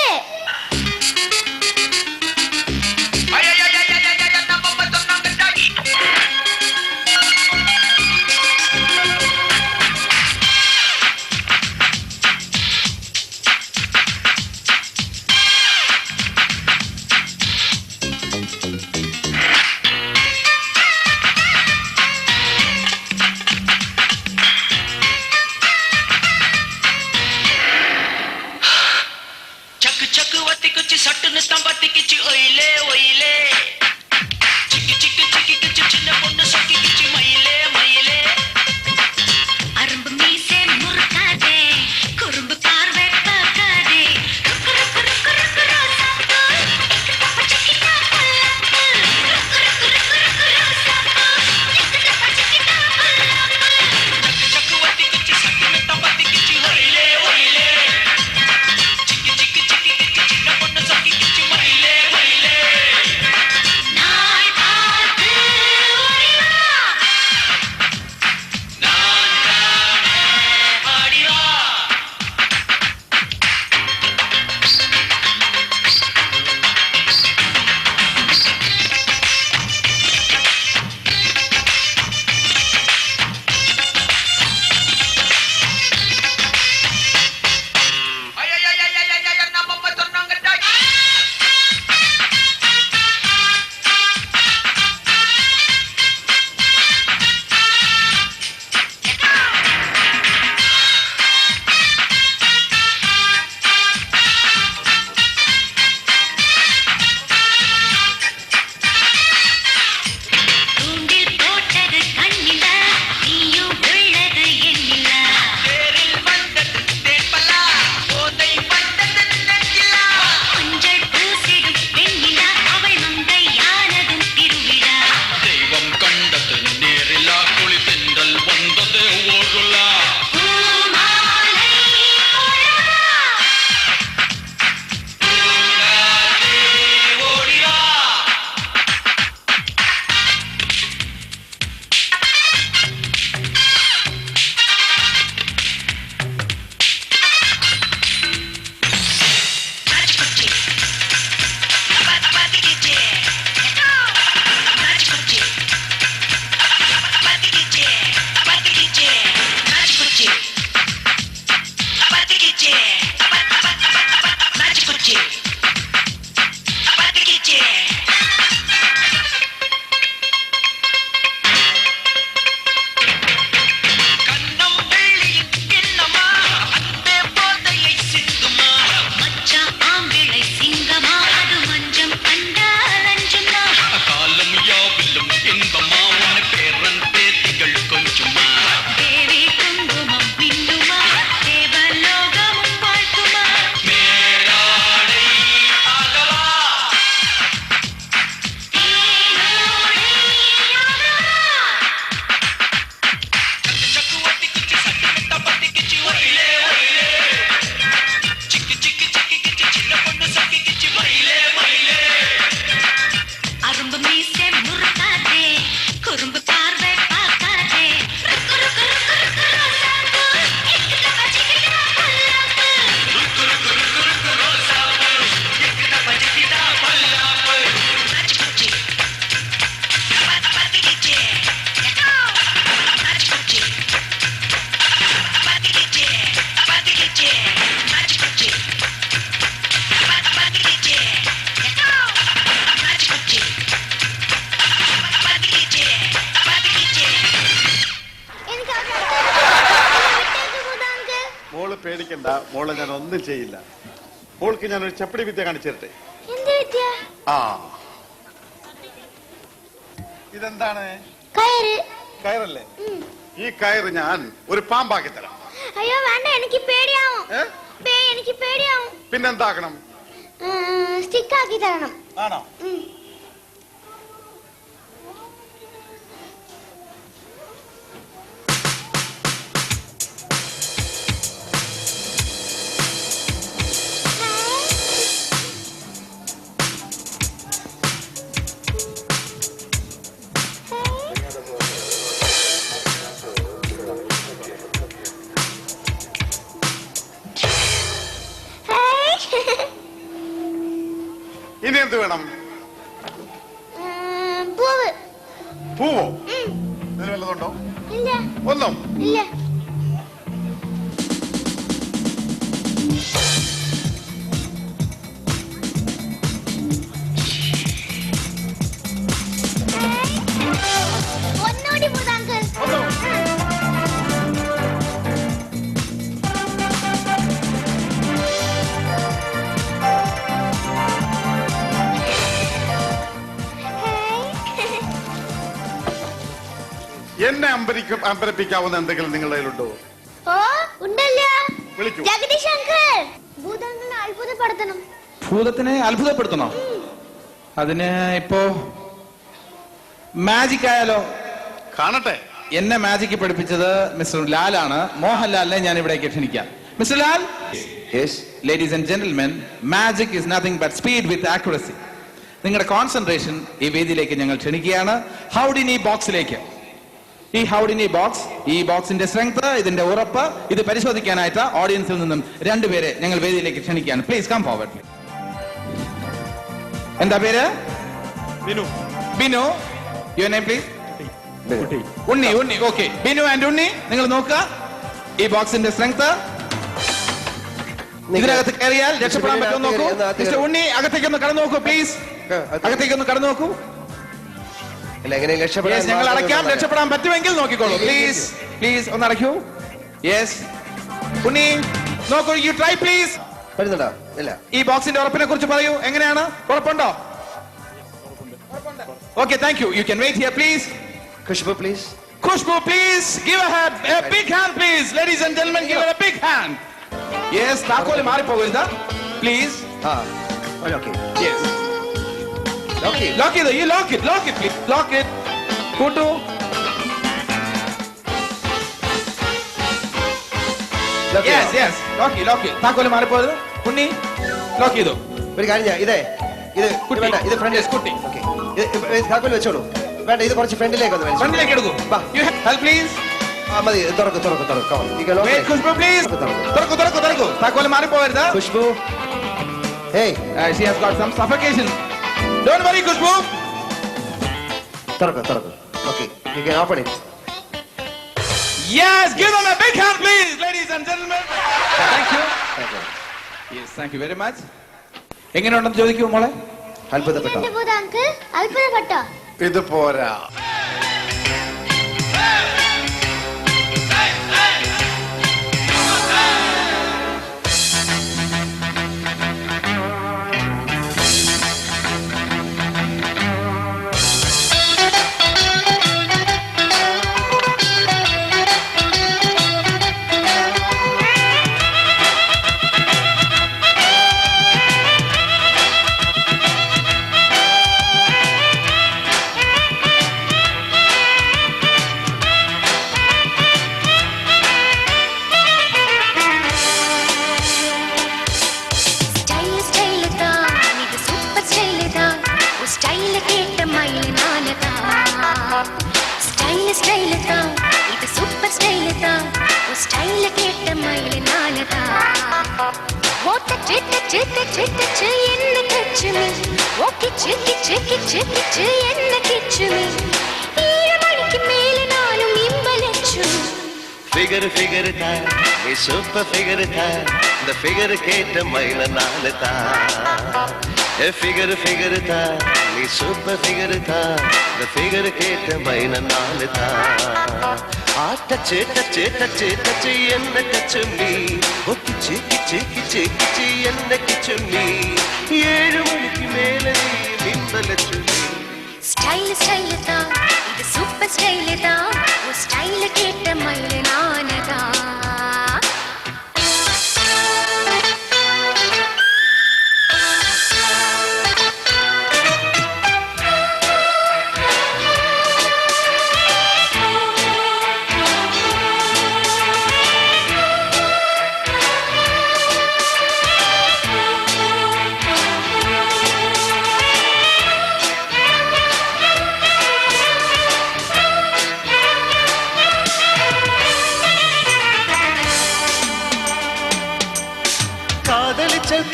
चक चक പേടിക്കണ്ട മോളെ, ഞാൻ ഒന്നും ചെയ്യില്ല. മോൾക്ക് ഞാനൊരു ചപ്പടി വിദ്യ കാണിച്ചു തരട്ടെ. എന്ത് വിദ്യ? ആ, ഇതെന്താണ്? കയറ്. കയറല്ലേ? ഈ കയറ് ഞാൻ ഒരു പാമ്പാക്കി തരാം. അയ്യോ വേണ്ട, എനിക്ക് പേടിയാവും. എനിക്ക് പേടിയാവും. പിന്നെന്താക്കണം? സ്റ്റിക്കാക്കി തരണം. ആണോ? ഇനി എന്ത് വേണം? പൂവ്. പൂവോ? ഇതിന് വല്ലതുണ്ടോ? ഇല്ല. ഒന്നും ഇല്ല. ഒന്നുകൂടി പൂവ് അങ്കിൾ. എന്നെ അമ്പരപ്പിക്കാവുന്ന എന്തെങ്കിലും നിങ്ങളുടെ കയ്യിലുണ്ടോ? ഓ ഉണ്ടല്ലോ. വിളിക്കൂ. ജഗദീഷ് അങ്കിൾ, ഭൂതങ്ങളെ അത്ഭുതപ്പെടുത്തണം. ഭൂതത്തിനെ അത്ഭുതപ്പെടുത്തണോ? അതിന് ഇപ്പോ മാജിക് ആയാലോ? കാണട്ടെ. എന്നെ മാജിക് പഠിപ്പിച്ചത് മിസ്റ്റർ ലാലാണ്. മോഹൻലാലിനെ ഞാൻ ഇവിടേക്ക് ക്ഷണിക്കാം. Mister Lal. Ladies and gentlemen, magic is nothing but speed with accuracy. നിങ്ങളുടെ കോൺസെൻട്രേഷൻ ഈ വേദിയിലേക്ക് ഞങ്ങൾ ക്ഷണിക്കുകയാണ്. ഹൗഡിനി ബോക്സിലേക്ക്. ഈ ഹൗഡിനി ബോക്സ്, ഈ ബോക്സിന്റെ സ്ട്രെങ്ത്, ഇതിന്റെ ഉറപ്പ്, ഇത് പരിശോധിക്കാനായിട്ട് ഓഡിയൻസിൽ നിന്നും രണ്ടുപേരെ ഞങ്ങൾ വേദിയിലേക്ക് ക്ഷണിക്കുകയാണ്. Please come forward. എന്താ പേര്? Binu. Binu. Your name please? Unni. Unni. Okay. Binu and Unni, നിങ്ങൾ നോക്കുക ഈ ബോക്സിന്റെ സ്ട്രെങ്ത്. ഇതിനകത്ത് കയറിയാൽ രക്ഷപ്പെടാൻ പറ്റുമോ നോക്കൂ. മിസ്റ്റർ ഉണ്ണി, അകത്തേക്കൊന്ന് കടന്നു നോക്കൂ പ്ലീസ്. അകത്തേക്കൊന്ന് കടന്നു നോക്കൂ. ഞങ്ങൾ അടയ്ക്കാം. രക്ഷപ്പെടാൻ പറ്റുമെങ്കിൽ നോക്കിക്കോളൂ. പ്ലീസ് പ്ലീസ് ഒന്ന് അടയ്ക്കൂ. യെസ്. ഉണ്ണി നോക്കൂ. You try please. ഈ ബോക്സിന്റെ ഉറപ്പിനെ കുറിച്ച് പറയൂ. എങ്ങനെയാണ്? ഉറപ്പുണ്ടോ? Okay, thank you. You can wait here please. Khushbu please. Khushbu please. Give a big hand please. Ladies and gentlemen, give a big hand. Yes. താക്കോല് മാറിപ്പോകരുത് please. Yes. Lock it. You lock it. Lock it, please. Lock it. Kutu. Yes, yes. Lock it. താക്കോല് മാറിപ്പോയത്. ഉണ്ണി ലോക്ക് ചെയ്തു. ഒരു കാര്യം ചെയ്യാം. ഇത് വേണ്ട, ഇത് ഫ്രണ്ട് കുട്ടി. താക്കോല് വെച്ചോളൂ. വേണ്ട, ഇത് കുറച്ച് ഫ്രണ്ടിലേക്ക് ഒന്ന് ഫ്രണ്ടിലേക്ക് എടുക്കൂ. Help please. മതി. തുറക്കൂ. ഖുഷ്ബു പ്ലീസ്. തുറക്കൂ. താക്കോല് മാറിപ്പോകരുത്. Khushbu. Hey. She has got some suffocation. Don't worry, Khushbu. തുറക്കൂ. Okay, you can open it. Yes, give them a big hand, please, ladies and gentlemen. Thank you. Yes, thank you very much. എങ്ങനെയുണ്ടെന്ന് ചോദിക്കൂ മോളെ. അത്ഭുതപ്പെട്ടോ? അത്ഭുതപ്പെട്ടോ? ഇത് പോരാ. Figure tha, ye super figure tha, the figure keta maila naale tha. Figure tha, ye super figure tha, the figure keta maila naale tha. Touch touch touch touch എന്നെ ടച്ച് മീ കിച്ച് കിച്ച് കിച്ച് കിച്ച് എന്നെ കിച്ച് മീ 7 മണിക്ക് മേലെ നീ മിന്നലച്ചുമീ ஸ்டைல் ஸ்டைல் தான் இது சூப்பர் ஸ்டைல் தான் ஓ ஸ்டைல் கேட்ட மயில நானதான்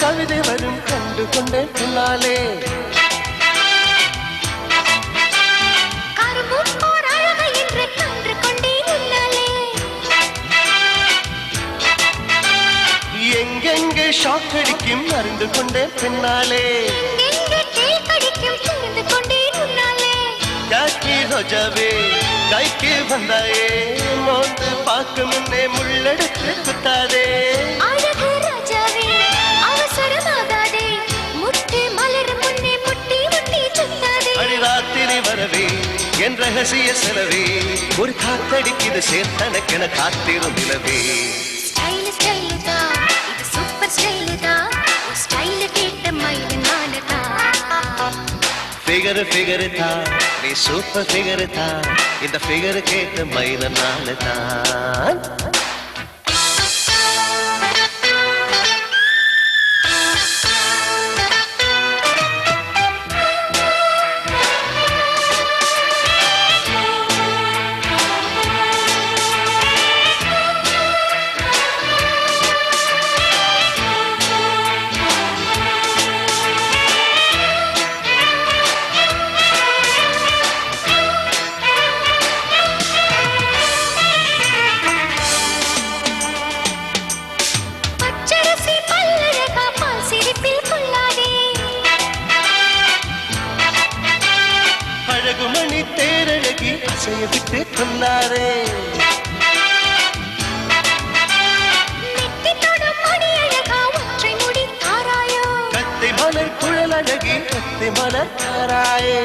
കവിത വരും കണ്ടുകൊണ്ടേ പിന്നാലെ എങ്കെങ്കെ ഷോക്കടിക്കും അറിഞ്ഞുകൊണ്ടേ പിന്നാലെ കാക്കി റോജാവേ കൈക്ക് വന്നായേ മോന്ത് പാക്ക് മുന്നേ മുള്ളെടുത്ത് കുത്താതെ ராத்திரி வரவே என் ரகசிய செலவே ஒரு காத்தடிக்குது சேர்த்தனக்கென காத்திரும் நிலவே ஸ்டைல் ஸ்டைல் தான் இது சூப்பர் ஸ்டைல் தான் ஸ்டைல் கேட்ட மயில நானதான் ஃபிகர் ஃபிகர் தான் நீ சூப்பர் ஃபிகர் தான் இந்த ஃபிகர் கேட்ட மயில நானதான் விட்டு கொண்டாரே கத்தை மலர் குழல் அழகி கத்தை மலர் தாராயே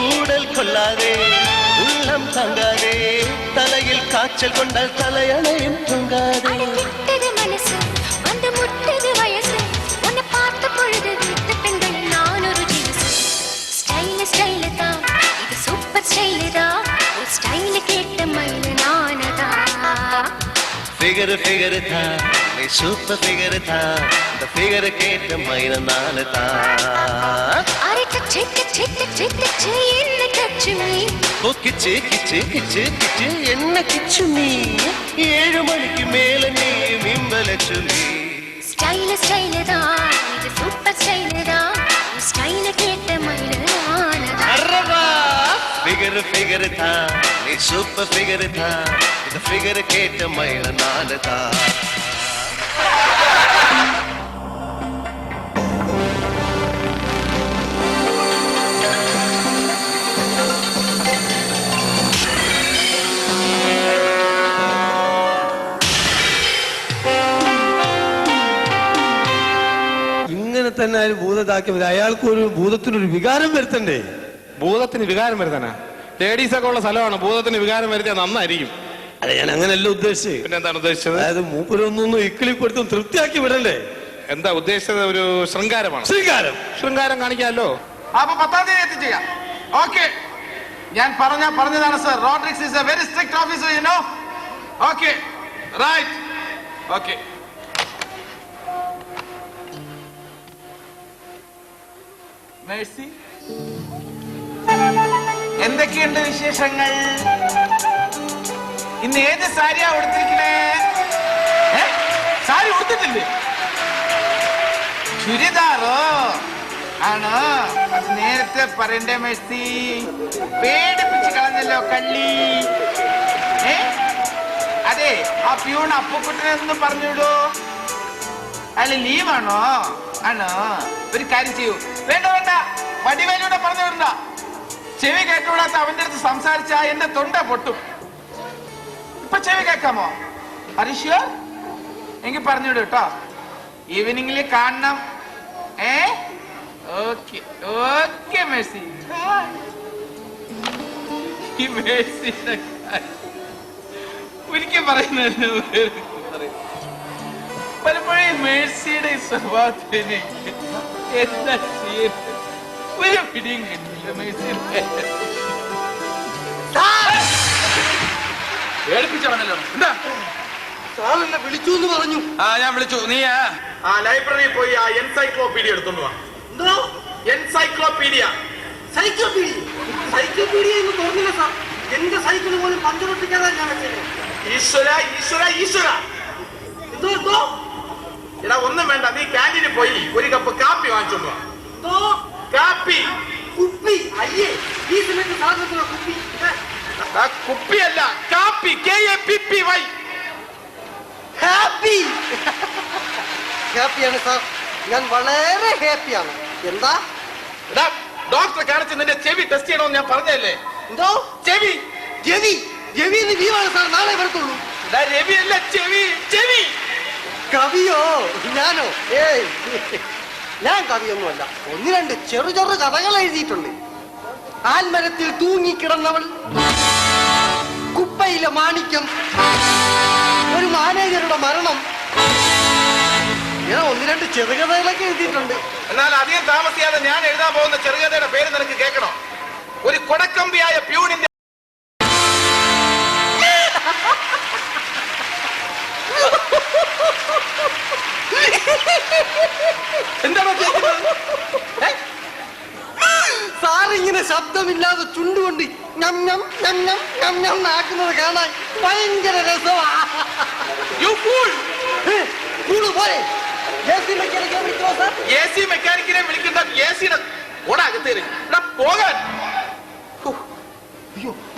கூடல் கொள்ளாதே உள்ளம் தங்காதே தலையில் காய்ச்சல் கொண்டால் தலையணையும் தூங்காதே மனசு வந்து முட்டது வயசு உன்னை பார்த்த பொழுது விட்ட பெண்கள் நான் ஒரு ஜீவசு ஸ்டைல் ஸ்டைல் தான் இது சூப்பர் ஸ்டைல் தான் ஸ்டைல் கேட்ட மயில நானதான் ஃபிகர் ஃபிகர் தான் நீ சூப்பர் ஃபிகர் தான் இந்த ஃபிகர் கேட்ட மயில நானதான் அரே டச்சு டச்சு டச்சு டச்சு என்ன டச்சு மீ ஓ கிச்சு கிச்சு கிச்சு கிச்சு என்ன கிச்சு மீ 7 மணிக்கு மேல நீ மிம்பலச்சுமீ ஸ்டைல் ஸ்டைல் தான் இது சூப்பர் ஸ்டைல் தான் ஸ்டைல் கேட்ட மயில நானதான் அரவா ஃபிகர் ஃபிகர் தான் நீ சூப்பர் ஃபிகர் தான் இந்த ஃபிகர் கேட்ட மயில நானதான் തന്നെ ഭൂതത്താക്കിയത് അയാൾക്ക് ഒരു ഭൂതത്തിനൊരു വികാരം വരുത്തണ്ടേ? ഭൂതത്തിന് വികാരം വരുത്താനാ? ലേഡീസ് ഒക്കെ ഉള്ള സ്ഥലമാണ്, ഭൂതത്തിന് വികാരം വരുത്തിയാൽ നന്നായിരിക്കും. അല്ല, ഞാൻ അങ്ങനെയല്ല ഉദ്ദേശിച്ചത്. പിന്നെ എന്താണ് ഉദ്ദേശിച്ചത്? അതായത് മൂപ്പരൊന്നും ഇക്കിളി കൊടുത്തും തൃപ്തിയാക്കി വിടണ്ടേ? എന്താ ഉദ്ദേശിച്ചത്? ഒരു ശൃംഗാരമാണ്. ശൃംഗാരം കാണിക്കാമല്ലോ. അപ്പൊ 10-ാം തീയതി എത്തിച്ചേക്കാം. ഓക്കെ, ഞാൻ പറഞ്ഞതാണ് sir. Rodrigues is a very strict officer, you know. Okay, right. Okay. Mercy, എന്തൊക്കെയുണ്ട് വിശേഷങ്ങൾ? ഇന്ന് ഏത് സാരിയാ ഉടുത്തിരിക്കണേ? സാരി ഉടുത്തിട്ടില്ലേ? ചുരിദാറോ ആണോ? അത് നേരത്തെ പറയണ്ടേ മേഴ്സി? പേടിപ്പിച്ച് കളഞ്ഞല്ലോ കള്ളി. അതെ, ആ പ്യൂൺ അപ്പുക്കുട്ടനെ ഒന്ന് പറഞ്ഞുവിടൂ. അയാൾ ലീവാണോ? ആണോ? ഒരു കാര്യം ചെയ്യൂ. വേണ്ട വേണ്ട, വടിവേലൂടെ പറഞ്ഞു വിടണ്ട. ചെവി കേട്ടുകൂടാത്ത അവന്റെ അടുത്ത് സംസാരിച്ചാ എന്റെ തൊണ്ട പൊട്ടും. ഇപ്പൊ ചെവി കേൾക്കാമോ? ഹരീഷ് എങ്കിൽ പറഞ്ഞുവിടും കേട്ടോ. ഈവനിങ്ങിൽ കാണണം. Okay okay. മേഴ്സി ഈ മേഴ്സിയുടെ ഒരിക്കൽ പറയുന്ന പലപ്പോഴും മേഴ്സിയുടെ സ്വഭാവത്തിന് എന്താ ചെയ്യുന്നത് ഒരു പിടിയും കിട്ടില്ല. മേഴ്സിയുടെ ഏൽപ്പിച്ചവനല്ലോ. എന്താ സാറെന്നെ വിളിച്ചു എന്ന് പറഞ്ഞു. ആ ഞാൻ വിളിച്ചു. നീ ആ ലൈബ്രറിയിൽ പോയി ആ എൻസൈക്ലോപീഡിയ എടുത്തോണ്ട് വാ. എന്തോ എൻസൈക്ലോപീഡിയ? സൈക്ലോപീഡിയ? സൈക്ലോപീഡിയ എന്ന് തോന്നില്ല സാർ. എന്റെ സൈക്കിൾ പോലും പഞ്ചറൊട്ടിക്കാതെ ഞാൻ വെച്ചത്. ഈശ്വര ഈശ്വര ഈശ്വര. എന്തോ എന്തോ എടാ ഒന്നും വേണ്ട, നീ ക്യാൻറ്റീനിൽ പോയി ഒരു കപ്പ് കാപ്പി വാങ്ങിച്ചോണ്ട് വാ. എന്തോ കാപ്പി? കുപ്പി? അയ്യേ, ഈ സമയത്ത് സാധനത്തിലുള്ള കുപ്പി. കുപ്പിയല്ല, കാപ്പി. KAPPY. ഹാപ്പി. ഹാപ്പിയാണ് സാർ, ഞാൻ വളരെ ഹാപ്പിയാണ്. എന്താ? എടാ ഡോക്ടറെ കാണിച്ച് നിന്റെ ചെവി ടെസ്റ്റ് ചെയ്യണമെന്ന് ഞാൻ പറഞ്ഞല്ലേ? എന്തോ ചെവി? രവി രവി എന്ന് ലീവാണ് സാർ, നാളെ വരത്തുള്ളൂ. രവി അല്ല, ചെവി ചെവി. കവിയോ? ഞാനോ? ഏയ്, ഞാൻ കവിയൊന്നുമല്ല. ഒന്ന് രണ്ട് ചെറു ചെറു കഥകൾ എഴുതിയിട്ടുണ്ട്. ആൽമരത്തിൽ തൂങ്ങിക്കിടന്നവൾ, കുപ്പയിലെ മാണിക്യം, ഒരു മാനേജറുടെ മരണം. ഞാൻ ഒന്ന് രണ്ട് ചെറുകഥകളൊക്കെ എഴുതിയിട്ടുണ്ട്. എന്നാൽ അധികം താമസിയാതെ ഞാൻ എഴുതാൻ പോകുന്ന ചെറുകഥയുടെ പേര് നിനക്ക് കേൾക്കണോ? ഒരു കൊടക്കമ്പിയായ പ്യൂണിന്റെ. എന്താണോ സാറിങ്ങനെ ശബ്ദമില്ലാതെ ചുണ്ടുകൊണ്ട് ഞം ഞം ഞം ഞം ഞം ഞം നാക്കുന്നത് കാണാൻ ഭയങ്കര രസമാണ്. പോരെ AC മെക്കാനിക്കിനെ വിളിക്കണോ സാർ? AC മെക്കാനിക്കിനെ വിളിക്കണ്ട, AC-യുടെ ഓടാകത്തേറി പോകാൻ.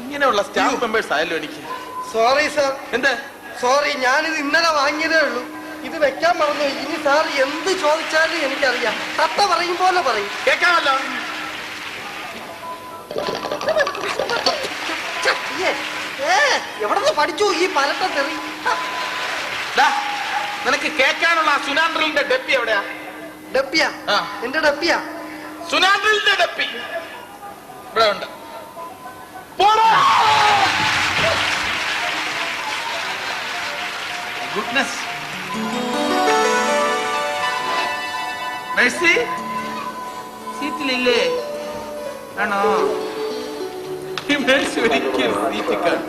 ഇങ്ങനെയുള്ള സ്റ്റാഫ് മെമ്പേഴ്സ് ആയല്ലോ എനിക്ക്. Sorry sir. എന്താ സോറി, ഞാനിത് ഇന്നലെ വാങ്ങിയതേ ഉള്ളൂ. ഇത് വെക്കാൻ മറന്നു. ഇനി സാർ എന്ത് ചോദിച്ചാലും എനിക്കറിയാം. തത്ത പറയും പോലെ പറയും. കേൾക്കാമല്ലോ. എവിടെ പഠിച്ചു ഈ പരട്ട തെറി? നിനക്ക് കേൾക്കാനുള്ള സുനാൻഡ്രലിന്റെ ഡെപ്പി എവിടെയാ? ഡെപ്പിയാ? എന്റെ ഡെപ്പിയാ? സുനാൻഡ്രലിന്റെ ഡെപ്പി ഇവിടെ ഉണ്ട്. ഗുഡ്നസ്. മേഴ്സി സീറ്റിലില്ലേ? ആണോ? മേഴ്സി ഒരിക്കലും സീറ്റ് കാണും.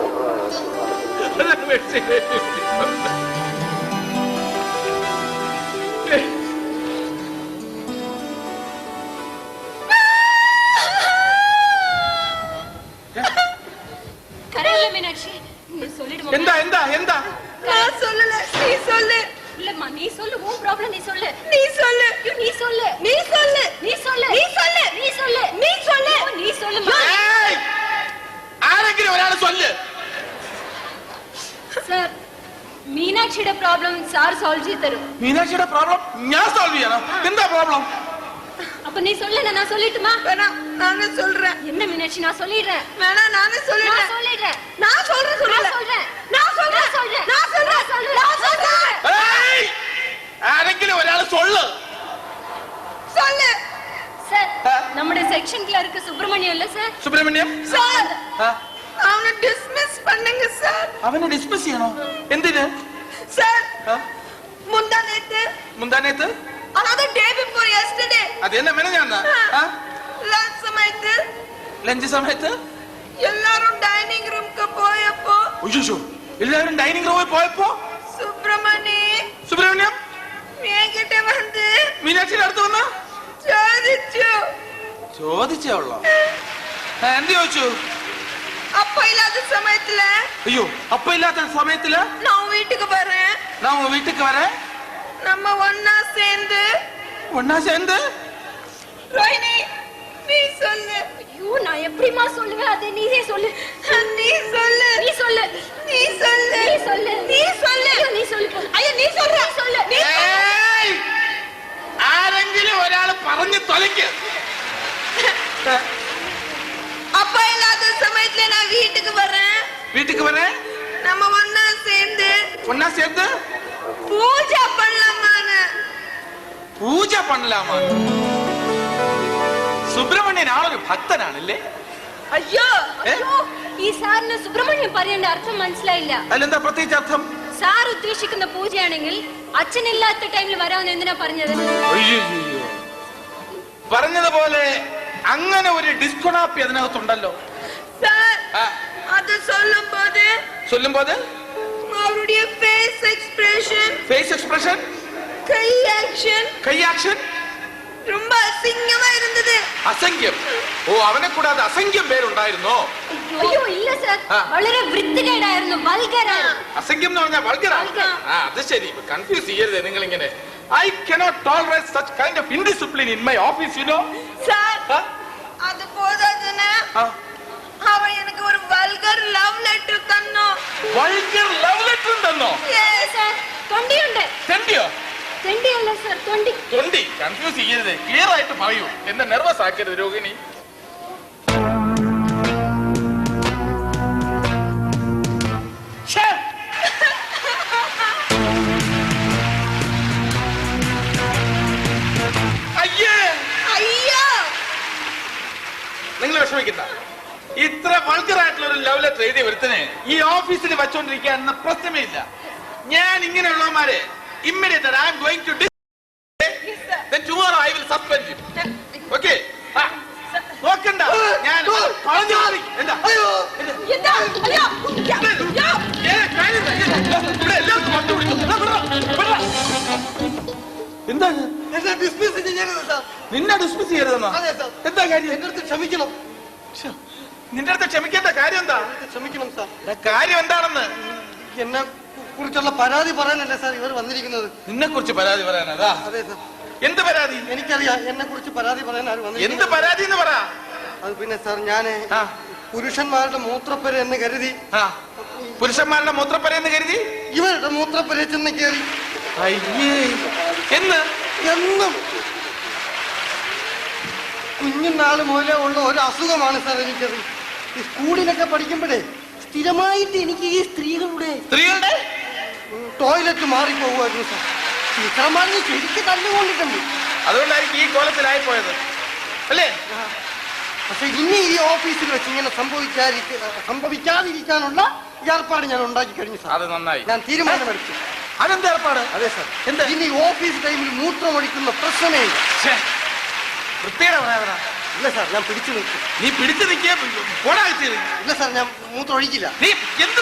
എന്താ എന്താ എന്താ? நான் சொல்லல, நீ சொல்லு. இல்லம்மா, நீ சொல்லு. உன் ப்ராப்ளம் நீ சொல்லு. நீ சொல்லு. நீ சொல்லு. நீ சொல்லு. நீ சொல்லு. நீ சொல்லு. நீ சொல்லு. நீ சொல்லு. நீ சொல்லுமா. ആരെങ്കിലും ഒരാൾ சொல்லு. സർ, മീനാക്ഷിയുടെ പ്രോബ്ലം സാർ സോൾവ് ചെയ്ത് തരും. മീനാക്ഷിയുടെ പ്രോബ്ലം ഞാൻ സോൾവ് ചെയ്യണം? എന്താ പ്രോബ്ലം? அப்ப நீ சொல்லு, நான் சொல்லட்டுமா? வேணாம், நானே சொல்றேன். என்ன மீனாட்சி, நான் சொல்லிடுறேன். வேணாம், நானே சொல்லிடுறேன். நான் சொல்லிடுறேன். நான் சொல்றேன். நான் சொல்றேன். நான் சொல்றேன். நான் சொல்றேன். நான் சொல்றேன். ഏയ്! ആരെങ്കിലും ഒരാൾ சொல்லு. சொல்லு. சார், നമ്മുടെ സെക്ഷൻ ക്ലർക്ക് സുബ്രഹ്മണ്യം അല്ലേ സാർ? സുബ്രഹ്മണ്യം சார், அவனை டிஸ்மிஸ் பண்ணுங்க சார். അവനെ ഡിസ്മിസ് ചെയ്യണോ? എന്തിന്? சார், മുന്താനേത്ത് അതായത് ഡേ ബിഫോർ യെസ്റ്റർഡേ. അതെന്നെ മെനഞ്ഞാന്നാ? ലഞ്ച് സമയത്ത് ലഞ്ച് സമയത്ത് എല്ലാരും ഡൈനിങ് റൂമിൽ പോയപ്പോ ഉയ്യോ, എല്ലാവരും ഡൈനിങ് റൂമിൽ പോയപ്പോ സുബ്രഹ്മണ്യം എൻകിட்ட വന്ന് മീനാക്ഷിയുടെ അടുത്ത് വന്ന് ചോദിച്ചോളോ? എന്ത് ചോദിച്ചു? அப்ப இல்லாத சமயத்துல അയ്യോ, അപ്പ ഇല്ലാത്ത സമയത്തില് நான் வீட்டுக்கு வரேன். நான் வீட்டுக்கு வரேன். நம்ம ஒன்னா சேர்ந்து ரோஹிணி, நீ சொல்லு. ஐயோ, நான் எப்படிமா சொல்லுவேன்? அதை நீயே சொல்லு. நீ சொல்லு. நீ சொல்லு. நீ சொல்லு. நீ சொல்லு. நீ சொல்லு. நீ சொல்லு. ஐயா, நீ சொல்ற. சொல்லு. நீ ആരെങ്കിലും പറഞ്ഞു തൊലയ്ക്ക്. அப்பா இல்லாத சமயத்துல நான் வீட்டுக்கு வரேன். வீட்டுக்கு வரேன். நம்ம ஒண்ணா சேர்ந்து பூஜை பண்ணலாமான்னு. പൂജ പണലാമാ? സുബ്രഹ്മണ്യൻ ആളൊരു ഭക്തനാണല്ലേ? അയ്യോ ഈ സാറിന് സുബ്രഹ്മണ്യം പറയേണ്ട അർത്ഥം മനസ്സിലായില്ല. അതിലെന്താ പ്രത്യേകിച്ച് അർത്ഥം? സാർ ഉദ്ദേശിക്കുന്ന പൂജയാണെങ്കിൽ അച്ഛനില്ലാത്ത ടൈമിൽ വരാമെന്ന് എന്തിനാ പറഞ്ഞത്? പറഞ്ഞതുപോലെ അങ്ങനെ ഒരു ഡിസ്കോണാപ്പി അതിനകത്തുണ്ടല്ലോ. അത് சொல்லும்போது அவருடைய ஃபேஸ் எக்ஸ்பிரஷன் கை ஆக்ஷன் ரொம்ப அசிங்கமா இருந்தது. അസംഖ്യം? ഓ, അവനെ കൂടാതെ അസംഖ്യം പേരുണ്ടായിരുന്നോ? അയ്യോ ഇല്ല സർ, വളരെ വൃത്തികേടായിരുന്നു, വൾഗറായിരുന്നു. അസംഖ്യം എന്ന് പറഞ്ഞാൽ വൾഗറാണ്. അത് ശരി, കൺഫ്യൂസ് ചെയ്യരുത് നിങ്ങൾ ഇങ്ങനെ. I cannot tolerate such kind of indiscipline in my office, you know. Sir, അത് പോരാതെ അവൻ എനിക്ക് ഒരു വൾഗർ ലവ് ലെറ്റർ തന്നു. വൾഗർ ലവ് ലെറ്റർ തന്നോ? സർ, തൊണ്ടിയുണ്ട്. തെണ്ടിയോ? തെണ്ടിയല്ല സർ, തൊണ്ടി. തൊണ്ടി? കൺഫ്യൂസ് ചെയ്യരുത്, ക്ലിയർ ആയിട്ട് പറയൂ, എന്നെ നെർവസ് ആക്കരുത് രോഹിണി. നിങ്ങൾ വിഷമിക്കണ്ട. ഇത്ര വൾഗറായിട്ടുള്ള ഒരു ലവ് ലെറ്റർ എഴുതി വരുത്തനെ ഈ ഓഫീസിൽ വെച്ചോണ്ടിരിക്കാൻ പ്രശ്നമേ ഇല്ല. ഞാൻ ഇങ്ങനെയുള്ളവന്മാരെ immediately I am going to then tomorrow I will suspend you. Okay? നോക്കണ്ട, ഞാൻ പറഞ്ഞു എന്താ എന്താണ് നിന്നെ ഡിസ്മിസ് ചെയ്യരുതെന്നോ? എന്താ കാര്യം? എന്റെ അടുത്ത് ക്ഷമിക്കണം. നിന്റെ അടുത്ത് ക്ഷമിക്കേണ്ട കാര്യം എന്താ? ക്ഷമിക്കണം സാർ. കാര്യം എന്താണെന്ന് എന്നെ കുറിച്ചുള്ള പരാതി പറയാനല്ലേ സാർ ഇവർ വന്നിരിക്കുന്നത്? നിന്നെ കുറിച്ച് പരാതി പറയാനതാ? അതെ സാർ. എന്ത് പരാതി? എനിക്കറിയാം എന്നെ കുറിച്ച് പരാതി പറയാൻ ആര് വന്നിരിക്കുന്നത്. എന്ത് പരാതി എന്ന് പറ. അത് പിന്നെ സാർ, ഞാന് പുരുഷന്മാരുടെ മൂത്രപ്പര എന്ന് കരുതി പുരുഷന്മാരുടെ മൂത്രപ്പര എന്ന് കരുതി ഇവരുടെ മൂത്രപ്പര ചെന്ന് കയറി. എന്നും കുഞ്ഞുനാള് മുതലേ ഉള്ള ഒരു അസുഖമാണ് സാർ എനിക്കത്. ഈ സ്കൂളിലൊക്കെ പഠിക്കുമ്പോഴേ സ്ഥിരമായിട്ട് എനിക്ക് ഈ സ്ത്രീകളുടെ ടോയ്ലറ്റ് മാറിപ്പോകുമായിരുന്നു സാർ. ടീച്ചർമാരെ ശരിക്കും തല്ലുകൊണ്ടിട്ടുണ്ട്. അതുകൊണ്ടായിരിക്കും ഈ കോലത്തിലായി പോയത് അല്ലേ? പക്ഷെ ഇനി ഈ ഓഫീസിൽ വെച്ച് ഇങ്ങനെ സംഭവിക്കാതിരിക്കാനുള്ള ഏർപ്പാട് ഞാൻ ഉണ്ടാക്കി കഴിഞ്ഞു സാർ. അത് നന്നായി. ഞാൻ തീരുമാനമെടുത്തു. അതെന്താ ഏർപ്പാട്? അതെ സാർ. എന്താ ഇനി ഓഫീസ് ടൈമിൽ മൂത്രമൊഴിക്കുന്ന പ്രശ്നമേ ഇല്ല. ഇല്ല സാർ, ഞാൻ പിടിച്ചു നിൽക്കും. നീ പിടിച്ചു നിൽക്കുക. ഇല്ല സാർ, ഞാൻ മൂത്രം ഒഴിക്കില്ല. നീ എന്ത്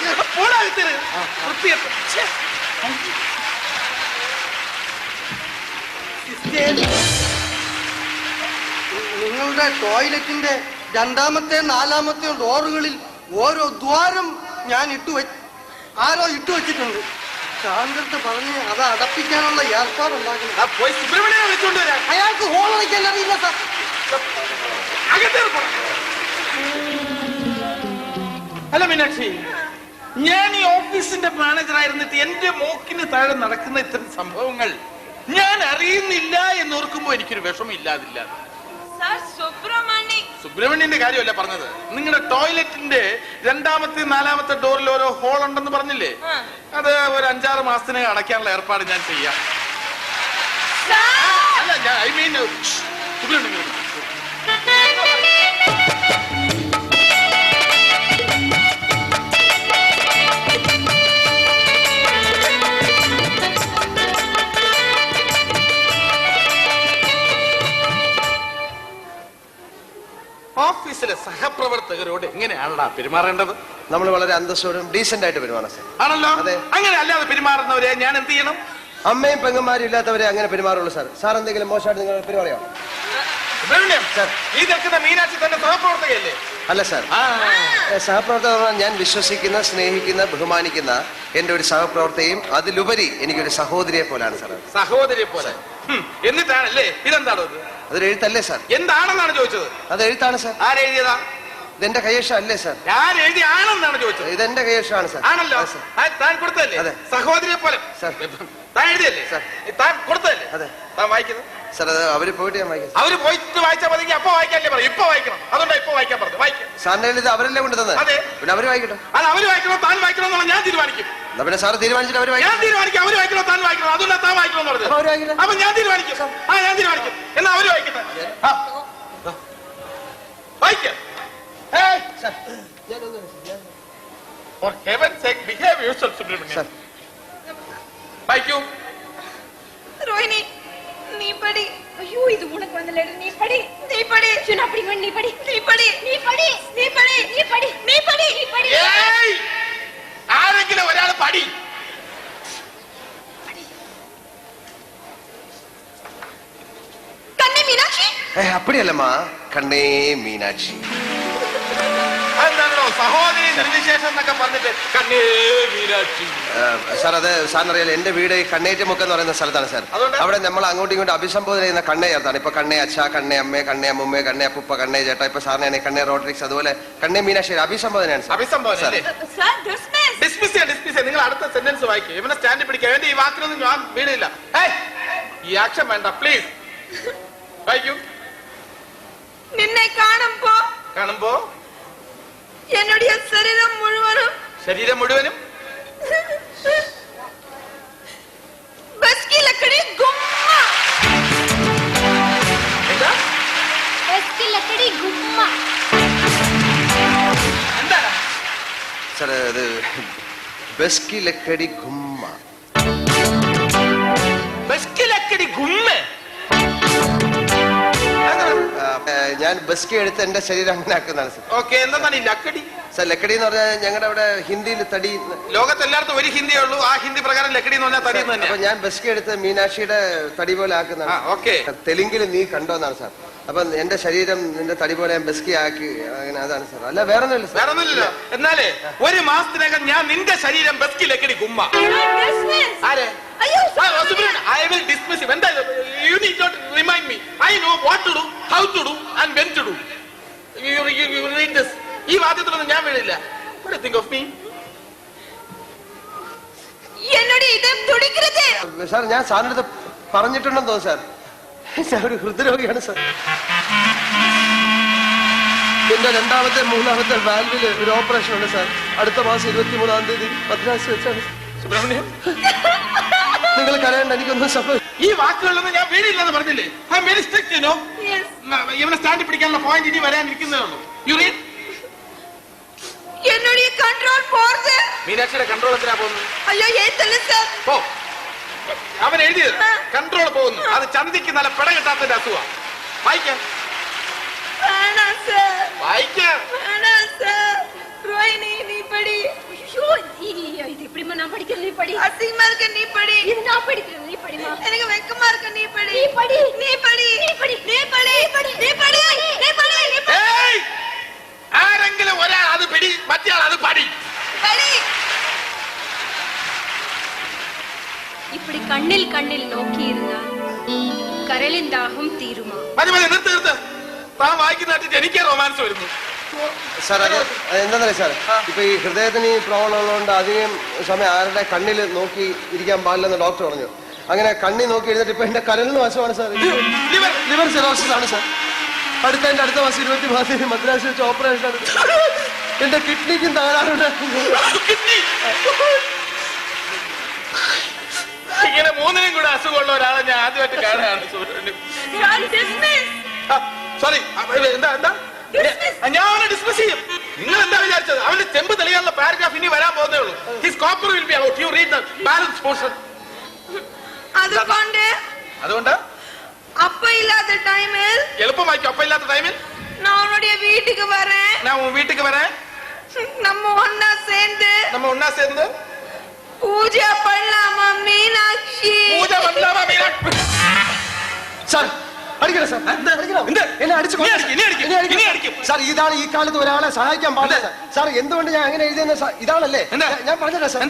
നിങ്ങളുടെ ടോയ്ലറ്റിന്റെ 2ാമത്തെയും 4ാമത്തെയും ഡോറുകളിൽ ഓരോ ദ്വാരം ഞാൻ ആരോ ഇട്ടു വെച്ചിട്ടുണ്ട്. ശാന്തത്ത് പറഞ്ഞ് അത് അടപ്പിക്കാനുള്ള ഏർപ്പാടുണ്ടാക്കണം. അയാൾക്ക് ഹോൾ അടയ്ക്കാൻ അറിയില്ല സാർ. അല്ല മീനാക്ഷി, ഞാൻ ഈ ഓഫീസിന്റെ മാനേജർ ആയിരുന്നിട്ട് എന്റെ മൂക്കിന് താഴെ നടക്കുന്ന ഇത്തരം സംഭവങ്ങൾ ഞാൻ അറിയുന്നില്ല എന്നോർക്കുമ്പോ എനിക്കൊരു വിഷമം ഇല്ലാതില്ല. സുബ്രഹ്മണ്യന്റെ കാര്യമല്ല പറഞ്ഞത്. നിങ്ങളുടെ ടോയ്ലറ്റിന്റെ 2ാമത്തെ 4ാമത്തെ ഡോറിൽ ഓരോ ഹോൾ ഉണ്ടെന്ന് പറഞ്ഞില്ലേ? അത് ഒരു 5-6 മാസത്തിനകം അടയ്ക്കാനുള്ള ഏർപ്പാട് ഞാൻ ചെയ്യാം. അല്ല, ഐ മീൻ സുബ്രഹ്മണ്യൻ ഓഫീസിലെ സഹപ്രവർത്തകരോട് എങ്ങനെയാണല്ലോ പെരുമാറേണ്ടത്? നമ്മൾ വളരെ അന്തസ്സോടും ഡീസന്റ് ആയിട്ട് പെരുമാറണം സാർ. ആണല്ലോ. അങ്ങനെ അല്ലാതെ പെരുമാറുന്നവരെ ഞാൻ എന്ത് ചെയ്യണം? അമ്മയും പെങ്ങന്മാരും ഇല്ലാത്തവരെ അങ്ങനെ പെരുമാറുള്ളൂ സാർ. സാർ എന്തെങ്കിലും മോശമായിട്ട് നിങ്ങൾ പെരുമാറിയോ? ഈ നിൽക്കുന്ന മീനാക്ഷി തന്നെ സഹപ്രവർത്തകയല്ലേ? അല്ല സാർ, സഹപ്രവർത്തകർ ഞാൻ വിശ്വസിക്കുന്ന, സ്നേഹിക്കുന്ന, ബഹുമാനിക്കുന്ന എന്റെ ഒരു സഹപ്രവർത്തകയും അതിലുപരി എനിക്കൊരു സഹോദരിയെ പോലാണ് സാർ. സഹോദരിയെ പോലെ എന്നിട്ടാണല്ലേ? ഇതെന്താണോ? അതൊരു എഴുത്തല്ലേ സാർ? എന്താണെന്നാണ് ചോദിച്ചത്. അത് എഴുത്താണ് സാർ. ആരെഴുതിയതാ? ഇതെന്റെ കൈയക്ഷരം അല്ലേ സാർ? ആരെഴുതിയാണെന്നാണ് ചോദിച്ചത്. ഇതെന്റെ കൈയക്ഷരമാണ് സാർ. ആണല്ലോ. താൻ കൊടുത്തല്ലേ? സഹോദരിയെ പോലെ. താൻ എഴുതിയല്ലേ താൻ കൊടുത്തതല്ലേ അതെ. താൻ വായിക്കുന്നത് സാർ അത് അവര് പോയിട്ട് ഞാൻ വായിക്കാം. അവര് പോയിട്ട് വായിച്ചാൽ മതി. അപ്പൊ വായിക്കാനല്ലേ പറയും, ഇപ്പൊ വായിക്കണം. അതുകൊണ്ടാ ഇപ്പൊ വായിക്കാൻ പറഞ്ഞു. വായിക്കും. സാറിന്റെ കയ്യിൽ ഇത് അവരല്ലേ കൊണ്ടു തന്നെ. അതെ. പിന്നെ അവര് വായിക്കട്ടെ. അത് അവര് വായിക്കണോ താൻ വായിക്കണോ എന്നുള്ള ഞാൻ തീരുമാനിക്കും. എന്നാ പിന്നെ സാറ് തീരുമാനിച്ചിട്ട് അവര് ഞാൻ വായിക്കും. തീരുമാനിക്കും അവര് വായിക്കണോ താൻ വായിക്കണോ. അതുകൊണ്ടാ താൻ വായിക്കണോ എന്ന് അപ്പൊ അവര് പറഞ്ഞത്. വായിക്കട്ടെ. അപ്പൊ ഞാൻ തീരുമാനിക്കും. ഞാൻ തീരുമാനിക്കും. എന്നാ അവര് വായിക്കട്ടെ. വായിക്കാം. For heaven's sake, behave yourself, Subramanian. വായിക്കൂ. ரோஹிணி நீ படி. ஐயோ இது உனக்கு வந்த லெட்டர். நீ படி. நீ படி. சுனா அப்படி பண்ணு. நீ படி. நீ படி. நீ படி. நீ படி. நீ படி. நீ படி. நீ படி. ഏയ്! ആരെങ്കിലും ഒരാൾ പടി. கண்ணே மீனாட்சி. അപ്പടിയല്ലമ്മ, കണ്ണേ മീനാക്ഷി. അതെന്താണോ സഹോദരി നിർവിശേഷം എന്നൊക്കെ പറഞ്ഞിട്ട് കണ്ണേ മീനാക്ഷി. സാർ അത് സാറിനറിയാലോ, എന്റെ വീട് കണ്ണേറ്റുമുക്ക് എന്ന് പറയുന്ന സ്ഥലത്താണ് സാർ. അതുകൊണ്ട്? അവിടെ നമ്മൾ അങ്ങോട്ടും ഇങ്ങോട്ടും അഭിസംബോധന ചെയ്യുന്ന കണ്ണേ ചേർത്താണ്. ഇപ്പൊ കണ്ണേ അച്ഛ, കണ്ണേ അമ്മേ, കണ്ണേ അമ്മുമ്മേ, കണ്ണേ അപ്പുപ്പ, കണ്ണേ ചേട്ടാ. ഇപ്പൊ സാറിനെ കണ്ണേ റോഡ്രിക്സ്, അതുപോലെ കണ്ണേ മീനാക്ഷി അഭിസംബോധനയാണ് സാർ. അഭിസംബോധന അല്ലേ? Sir dismiss. ഡിസ്മിസ് ചെയ്യാം. നിങ്ങൾ അടുത്ത സെന്റൻസ് വായിക്കും. ഇവനെ സ്റ്റാൻഡിൽ പിടിക്കുക. എന്റെ ഈ വാക്കിനൊന്നും ഞാൻ വീണില്ല. ഈ ആക്ഷൻ വേണ്ട പ്ലീസ്. വായിക്കൂ. നിന്നെ കാണുമ്പോ என்னுடைய சரீரம் முழுவதும் ശരീരം മുഴുവനും बस की लकड़ी गुम्मा. എന്താ बस की लकड़ी गुम्मा. എന്താണ് സാർ അത് ബസ്കി ലക്കടി ഗുമ്മ. ബസ്കി ലക്കടി ഗുമ്മ. ഞാൻ ബസ്കി എടുത്ത് എന്റെ ശരീരം അങ്ങനെ ആക്കുന്നതാണ് സാർ. ഓക്കെ, എന്താണ് ഈ ലക്കടി? സാർ ലക്കടി എന്ന് പറഞ്ഞാൽ ഞങ്ങളുടെ അവിടെ ഹിന്ദിയിൽ തടി. ലോകത്തെല്ലായിടത്തും ഒരു ഹിന്ദിയേ ഉള്ളൂ. ആ ഹിന്ദി പ്രകാരം ലക്കടി എന്ന് പറഞ്ഞാൽ തടി എന്ന് അപ്പൊ തന്നെയാ. ഞാൻ ബസ്കി എടുത്ത് മീനാക്ഷിയുടെ തടി പോലെ ആക്കുന്നതാണ്. ഓക്കെ. തെലുങ്കിൽ നീ കണ്ടോന്നാണ് സാർ. അപ്പൊ എന്റെ ശരീരം നിന്റെ തടി പോലെ ഞാൻ ബസ്കി ആക്കി, അങ്ങനെ അതാണ് സാർ. അല്ല വേറെ ഒന്നുമില്ല സാർ. വേറൊന്നുമില്ലല്ലോ. എന്നാലേ ഒരു മാസത്തിനകം ഞാൻ നിന്റെ ശരീരം ബസ്കി ലക്കടി ഗുമ്മ. Dismiss. ആരെ? അയ്യോ I will dismiss him. എന്താ you need not remind me. I know what to do, how to do and when to do. You read this. ഈ വാദ്യത്തിലൊന്നും ഞാൻ വീഴില്ല. What do you think of me? என்னுடைய இதயம் துடிக்கிறது. സാർ ഞാൻ സാറിന്റെ അടുത്ത് പറഞ്ഞിട്ടുണ്ടെന്ന് തോന്നുന്നു സാർ. ഞാൻ ഒരു ഹൃദയരോഗിയാണ് സാർ. എന്റെ രണ്ടാമത്തെ മൂന്നാമത്തെ വാൽവില് ഒരു ഓപ്പറേഷൻ ഉണ്ട് സാർ. അടുത്ത മാസം 23-ാം തീയതി മദ്രാസ് വെച്ചാണ്. സുബ്രഹ്മണ്യം, നിങ്ങൾ കരയണ്ട, എനിക്കൊന്നും സംഭവിച്ചു. ഈ വാക്കുകളിലൊന്നും ഞാൻ വീഴില്ലെന്ന് പറഞ്ഞില്ലേ? I am very strict, you know. Yes. ഇവനെ സ്റ്റാൻഡിൽ പിടിക്കാനുള്ള പോയിന്റ് ഇനി വരാനിരിക്കുന്നേ ഉള്ളൂ. You read. என்னுடைய கண்ட்ரோல் போறது. മീനാക്ഷിയുടെ കൺട്രോൾ എത്രയാ പോകുന്നത്? ஐயோ ஏத்தல சார். പോ. അവൻ എഴുതിയത് കൺട്രോൾ പോകുന്നു. അത് ചന്തിക്ക് നല്ല പിട കിട്ടാത്തതിന്റെ അസുഖം. വായിക്കാം. வேணாம் சார். വായിക്കാം. வேணாம் சார். ரோஹிணி நீ படி. ஐயோ இது எப்படிமா நான் படிக்கிறது. நீ படி. அசிங்கமா இருக்க நீ படி. இது நான் படிக்கிறது. நீ படிமா. எனக்கு வெக்கமா இருக்க நீ படி. நீ படி. நீ படி. நீ படி. நீ படி. நீ படி. நீ படி. நீ படி. நீ படி. ഏയ്! ആരെങ്കിലും ഒരാൾ അത് പിടി, മറ്റേ ആൾ അത് പടി. படி. இப்படி கண்ணில் கண்ணில் நோக்கி இருந்தால் കരളിൻ ദാഹം തീരുമാ. മതി മതി, നിർത്ത്. താൻ വായിക്കുന്നതായിട്ട് എനിക്ക് റൊമാൻസ് വരുന്നു. സാർ അത് എന്താണെന്നറിയാം സാർ, ഇപ്പൊ ഈ ഹൃദയത്തിന് ഈ പ്രോബ്ലം ഉള്ളതുകൊണ്ട് അധികം സമയം ആരുടെ കണ്ണിൽ നോക്കി ഇരിക്കാൻ പാടില്ലെന്ന് ഡോക്ടർ പറഞ്ഞു. അങ്ങനെ കണ്ണി നോക്കി എഴുതിട്ട് ഇപ്പൊ എന്റെ കരളിന് വശമാണ് സാർ. ലിവർ സിറോസിസ് ആണ് സാർ. അടുത്ത മാസം 23-ാം തീയതി മദ്രാസ് വെച്ച് ഓപ്പറേഷൻ ആണ്. എന്റെ കിഡ്നിക്കും തകരാറുണ്ട്. ഇങ്ങനെ മൂന്നിനും കൂടെ അസുഖമുള്ള ഒരാളെ ഞാൻ ആദ്യമായിട്ട് കാണുകയാണ്. സോറി, എന്താ ഞാൻ അവനെ ഡിസ്മിസ് ചെയ്യും. നിങ്ങൾ എന്താ വിചാരിച്ചത്? അവന്റെ ചെമ്പ് തെളിയാനുള്ള പാരഗ്രാഫ് ഇനി വരാൻ പോകുന്നേ ഉള്ളൂ. His copper will be out. You read the balance portion. അതുകൊണ്ട് அப்ப இல்லாத டைமில் എളുപ്പമായിരിക്കും. അപ്പൊ ഇല്ലാത്ത ടൈമിൽ நான் உன்னுடைய வீட்டுக்கு வரேன். ഞാൻ വീട്ടിക്ക് വരാൻ. நம்ம ஒன்னா சேர்ந்து பூஜை பண்ணலாமா மீனாட்சி? പൂജ பண்ணலாமா மீனாட்சி? സാർ അടിക്കണം സാർ. എന്നെ അടിച്ചു സാർ. ഇതാണ് ഈ കാലത്ത് ഒരാളെ സഹായിക്കാൻ പാടില്ല സാർ. എന്തുകൊണ്ട് ഞാൻ അങ്ങനെ എഴുതിയെന്ന് ഇതാണല്ലേ ഞാൻ പറഞ്ഞില്ല സാർ.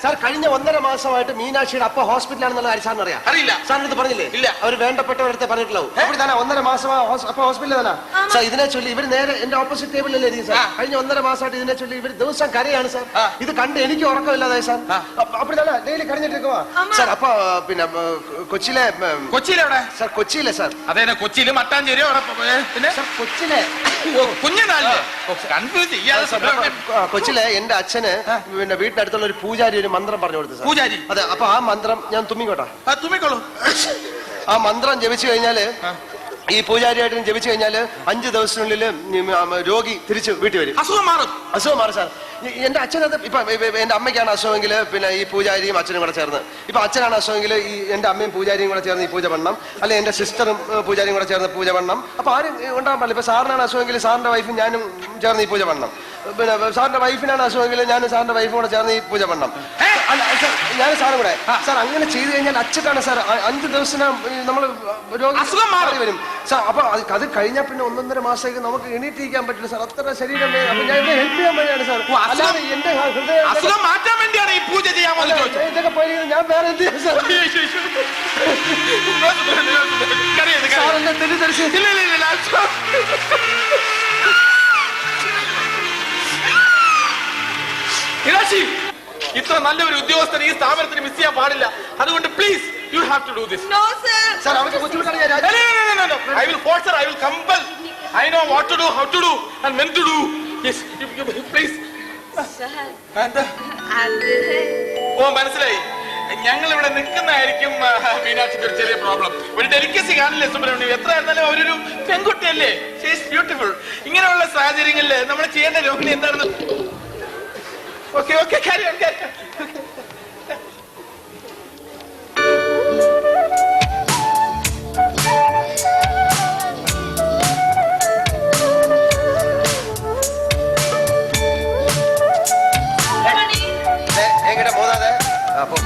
സാർ കഴിഞ്ഞ 1.5 മാസമായിട്ട് മീനാക്ഷിയുടെ അപ്പ ഹോസ്പിറ്റലാണെന്നുള്ള കാര്യം സാറിന് അറിയാം? അറിയില്ല. സാറിനടുത്ത് പറഞ്ഞില്ലേ? ഇല്ല. അവർ വേണ്ടപ്പെട്ടവരടുത്ത് പറഞ്ഞിട്ടുള്ളൂ. അവിടെ തന്നെ 1.5 മാസം അപ്പ ഹോസ്പിറ്റലിൽ തന്നെ. സാർ ഇതിനെ ചൊല്ലി ഇവർ നേരെ എന്റെ ഓപ്പോസിറ്റ് ടേബിളിലല്ലേ ഇരിക്കും സാർ. കഴിഞ്ഞ 1.5 മാസമായിട്ട് ഇതിനെ ചൊല്ലി ഇവർ ദിവസം കരയാണ് സാർ. ഇത് കണ്ട് എനിക്ക് ഉറക്കമില്ലാതായി സാർ. അപ്പടി തന്നെ ഡെയിലി കരഞ്ഞിട്ടിരിക്കുവാ സാർ. അപ്പൊ പിന്നെ കൊച്ചിയിലെവിടെ സാർ? കൊച്ചിയിലെ സാർ. അതെ, കൊച്ചിയില് മട്ടാഞ്ചേരിയോ പിന്നെ കൊച്ചിയിലെ കുഞ്ഞനാളിലെ കൺഫ്യൂസ് ചെയ്യാതെ കൊച്ചിലെ എന്റെ അച്ഛന് പിന്നെ വീട്ടിനടുത്തുള്ള ഒരു പൂജാരി ഒരു മന്ത്രം പറഞ്ഞു കൊടുത്തു സാർ. പൂജാരി? അതെ. അപ്പൊ ആ മന്ത്രം ഞാൻ തുമ്മിക്കോട്ടെ? തുമ്മിക്കോളൂ. ആ മന്ത്രം ജപിച്ചു കഴിഞ്ഞാല്, ഈ പൂജാരിയായിട്ട് ജപിച്ചു കഴിഞ്ഞാല് 5 ദിവസത്തിനുള്ളിൽ രോഗി തിരിച്ച് വീട്ടിൽ വരും. അസുഖം മാറും. അസുഖം മാറും സാർ. എന്റെ അച്ഛനത് ഇപ്പൊ എന്റെ അമ്മയ്ക്കാണ് അസുഖമെങ്കിൽ പിന്നെ ഈ പൂജാരിയും അച്ഛനും കൂടെ ചേർന്ന്, ഇപ്പൊ അച്ഛനാണ് അസുഖമെങ്കിൽ ഈ എന്റെ അമ്മയും പൂജാരിയും കൂടെ ചേർന്ന് ഈ പൂജ പണം, അല്ലെ എന്റെ സിസ്റ്ററും പൂജാരിയും കൂടെ ചേർന്ന് പൂജ പണം. അപ്പൊ ആരും ഉണ്ടാകാൻ പാടില്ല. ഇപ്പൊ സാറിനാണ് അസുഖമെങ്കിൽ സാറിന്റെ വൈഫും ഞാനും ചേർന്ന് ഈ പൂജ പണം. പിന്നെ സാറിന്റെ വൈഫിനാണ് അസുഖമെങ്കിൽ ഞാനും സാറിന്റെ വൈഫും കൂടെ ചേർന്ന് ഈ പൂജ പണം. അല്ല സാർ, ഞാൻ സാറും കൂടെ. സാർ അങ്ങനെ ചെയ്ത് കഴിഞ്ഞാൽ അച്ഛനാണ് സാർ 5 ദിവസത്തിനും നമ്മൾ രോഗി അസുഖം മാറി വരും സാർ. അപ്പൊ അത് കഴിഞ്ഞാൽ പിന്നെ 1.5 മാസത്തേക്ക് നമുക്ക് എണീറ്റിരിക്കാൻ പറ്റില്ല സാർ. അത്ര ശരീരം. അപ്പൊ ഞാൻ ഇവിടെ ഹെൽപ്പ് ചെയ്യാൻ വേണ്ടിയാണ് സാർ. അല്ലാതെ എന്റെ അസുഖം മാറ്റാൻ വേണ്ടിയാണ് ഈ പൂജ ചെയ്യാൻ ഇതൊക്കെ പോയി ഞാൻ വേറെ എന്ത് ചെയ്യാം സാർ? സാർ എന്നെ തെറ്റിദ്ധരിച്ച് ഇത്ര നല്ലൊരു ഉദ്യോഗസ്ഥൻ ഈ സ്ഥാപനത്തിന് മിസ് ചെയ്യാൻ പാടില്ല. അതുകൊണ്ട് please you have to do this. No, sir. Sir അവർക്ക് ബുദ്ധിമുട്ടാണ്. I will force her. I will compel. I know what to do, how to do, and when to do. Yes, please. ഓ, മനസ്സിലായി. ഞങ്ങൾ ഇവിടെ നിൽക്കുന്നതായിരിക്കും മീനാക്ഷിക്ക് ഒരു ചെറിയ പ്രോബ്ലം. ഒരു ഡെലിക്കസി കാണില്ലേ സുബ്രഹ്മണ്യം? എത്ര ആയിരുന്നാലും അവരൊരു പെൺകുട്ടിയല്ലേ. She is beautiful. ഇങ്ങനെയുള്ള സാഹചര്യങ്ങളിൽ നമ്മൾ ചെയ്യേണ്ട ജോലി എന്താണെന്ന്. Okay okay, carry on. எங்கிட்ட போதாத அப்போ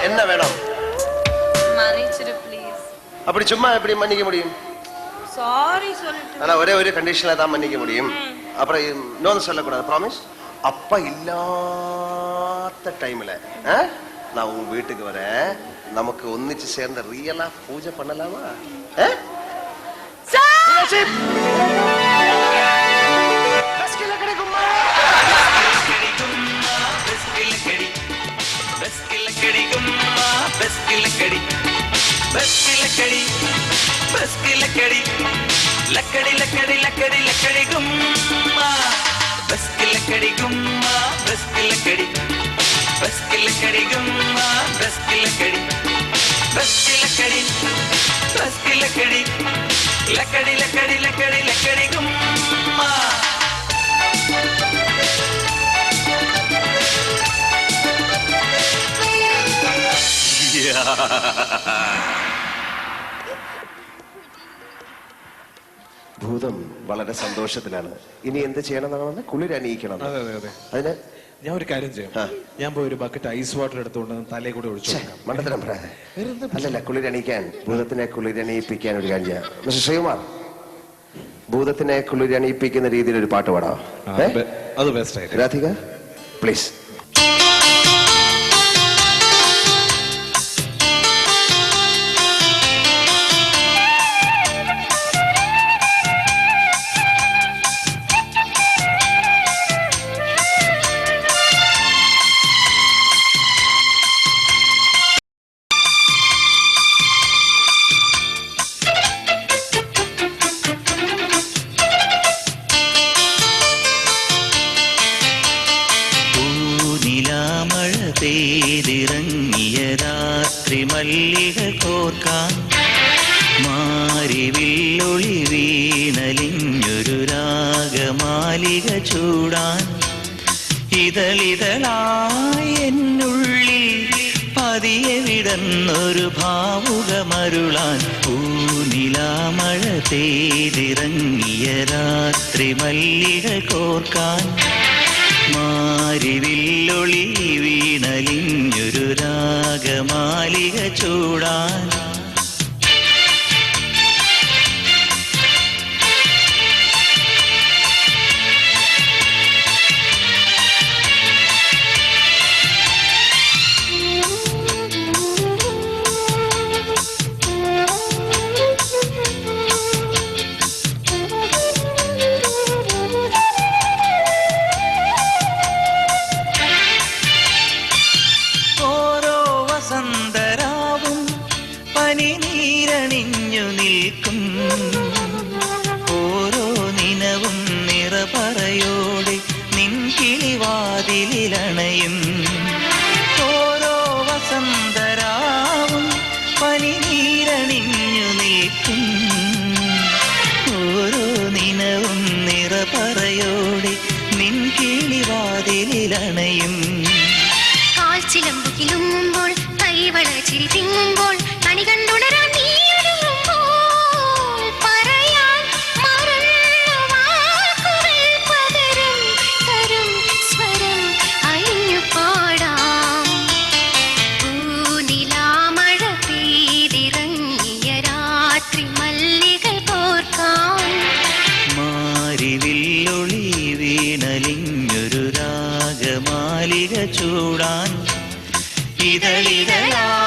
என்ன வேணும்? மன்னிச்சிடு ப்ளீஸ். அப்படி சும்மா எப்படி மன்னிக்க முடியும்? சாரி சொல்லிட்டு. ஆனா ஒரே ஒரு கண்டிஷன்ல தான் மன்னிக்க முடியும். அப்புறம் நோன்னு சொல்லக்கூடாது. ப்ராமிஸ்? அப்பா இல்லாத டைம்ல நான் உங்க வீட்டுக்கு வரேன். நமக்கு ஒന്നിச்சு சேர்ந்த ரியலா பூஜை பண்ணலாமா? लकड़ी लकड़ी लकड़ी लकड़ी गुम्मा बस की लकड़ी गुम्मा बस की लकड़ी बस की लकड़ी गुम्मा बस की लकड़ी बस की लकड़ी बस की लकड़ी लकड़ी लकड़ी लकड़ी लकड़ी गुम्मा ഭൂതം വളരെ സന്തോഷത്തിലാണ്. ഇനി എന്ത് ചെയ്യണമെന്നാണ്? കുളിരണിയിക്കണം. അതിന് ഞാൻ ഒരു കാര്യം ചെയ്യാം. ഞാൻ പോയി ഒരു ബക്കറ്റ് ഐസ് വാട്ടർ എടുത്തുകൊണ്ട് തലയിൽ കൂടെ ഒഴിച്ചു. മണ്ടത്തരം പറയാതെ. അല്ലല്ല, കുളിരണിയിക്കാൻ, ഭൂതത്തിനെ കുളിരണിയിപ്പിക്കാൻ ഒരു കാര്യം ചെയ്യാം. മിസ്റ്റർ ശ്രീകുമാർ, ഭൂതത്തിനെ കുളിരണിയിപ്പിക്കുന്ന രീതിയിൽ ഒരു പാട്ട് പാടാം. അത് ബെസ്റ്റ് ആയിട്ട്. രാധിക പ്ലീസ്. പെയ്തിറങ്ങിയ രാത്രി മല്ലിക കോർക്കാൻ മാരിവില്ലൊളി വീണലിഞ്ഞൊരു രാഗമാലിക ചൂടാൻ ഇതളിതളായി എന്നുള്ളിൽ പതിയെ വിടന്നൊരു ഭാവുകമരുളാൻ പൂനിലാമഴ പെയ്തിറങ്ങിയ രാത്രി മല്ലിക കോർക്കാൻ മാരിവില്ലൊളി വീണലിഞ്ഞൊരു രാഗമാലിക ചൂടാൻ വാതിലിലണയും. ഓരോ വസന്തരാവും പനിനീരണിഞ്ഞു നിൽക്കും. ഓരോ നിനവും നിറപറയോടെ നിൻ കിളിവാതിലിലണയും. കാൽച്ചിലമ്പു കിലുങ്ങുമ്പോൾ കൈവള ചിരി തിങ്ങുമ്പോൾ കണി കണ്ടുണരാൻ നീ ഒരുങ്ങുമ്പോൾ പറയാൻ മറന്ന വാക്കുകൾ പകരം തരും സ്വരം അലിഞ്ഞു പാടാം. പൂനിലാമഴ പെയ്തിറങ്ങിയ രാത്രി മല്ലികൾ കോർക്കാം. മാരിവില്ലൊളി വീണലിഞ്ഞൊരു രാഗമാലിക ചൂടാൻ. ഇതളിതളായിന്നുള്ളിൽ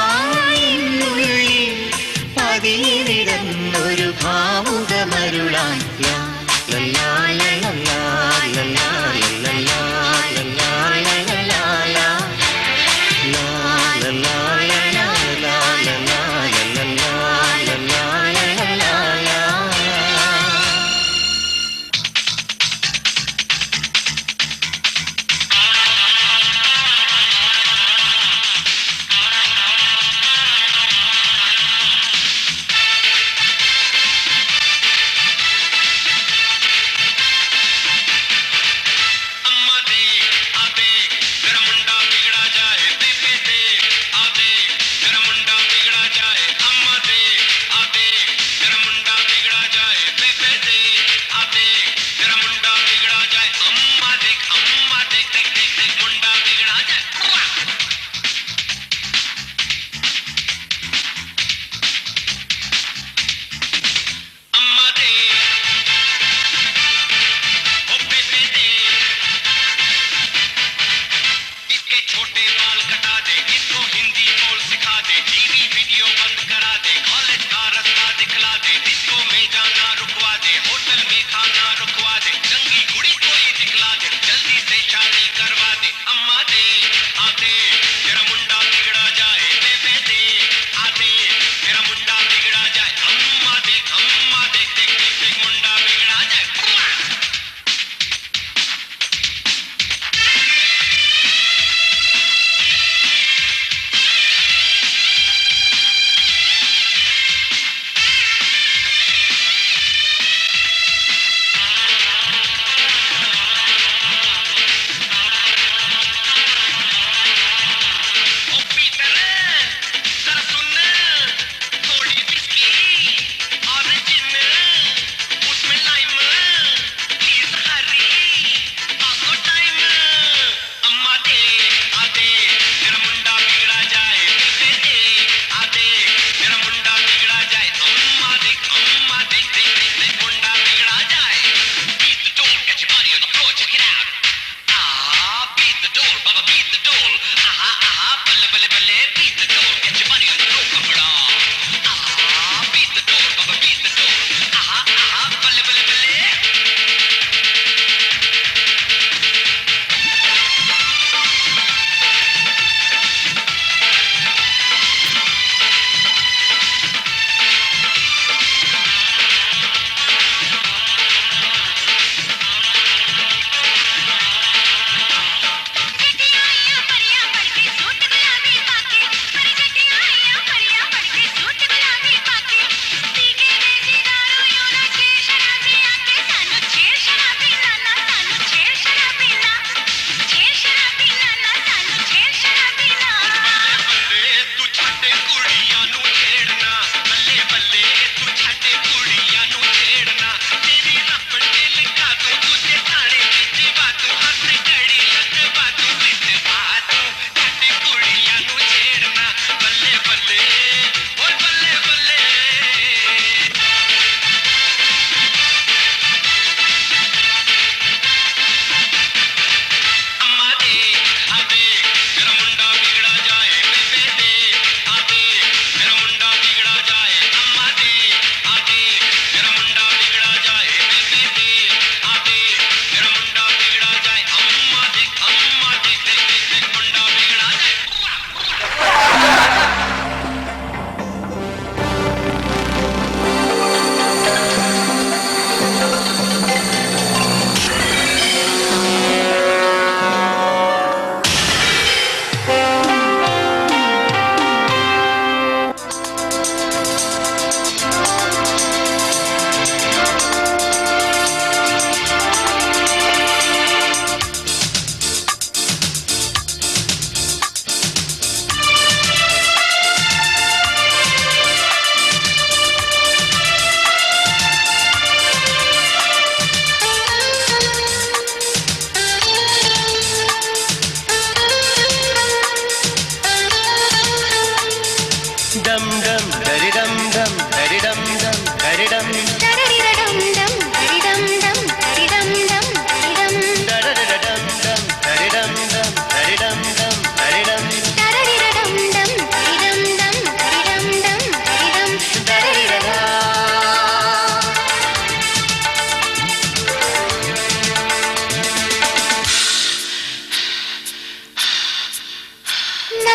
പതിയിരിടന്നൊരു ഭാവുകമരുളാൻ. ലാ ലല്ലാ ലല്ലല്ലാ ലല്ലാ ലല്ലല്ലാ ലല്ലാ ലല്ലല്ലാ ലാ ലല്ലാ ലല്ലാ ലല്ലാ ലല്ലല്ലാ ലല്ലാ ലല്ലല്ലാ ലാ.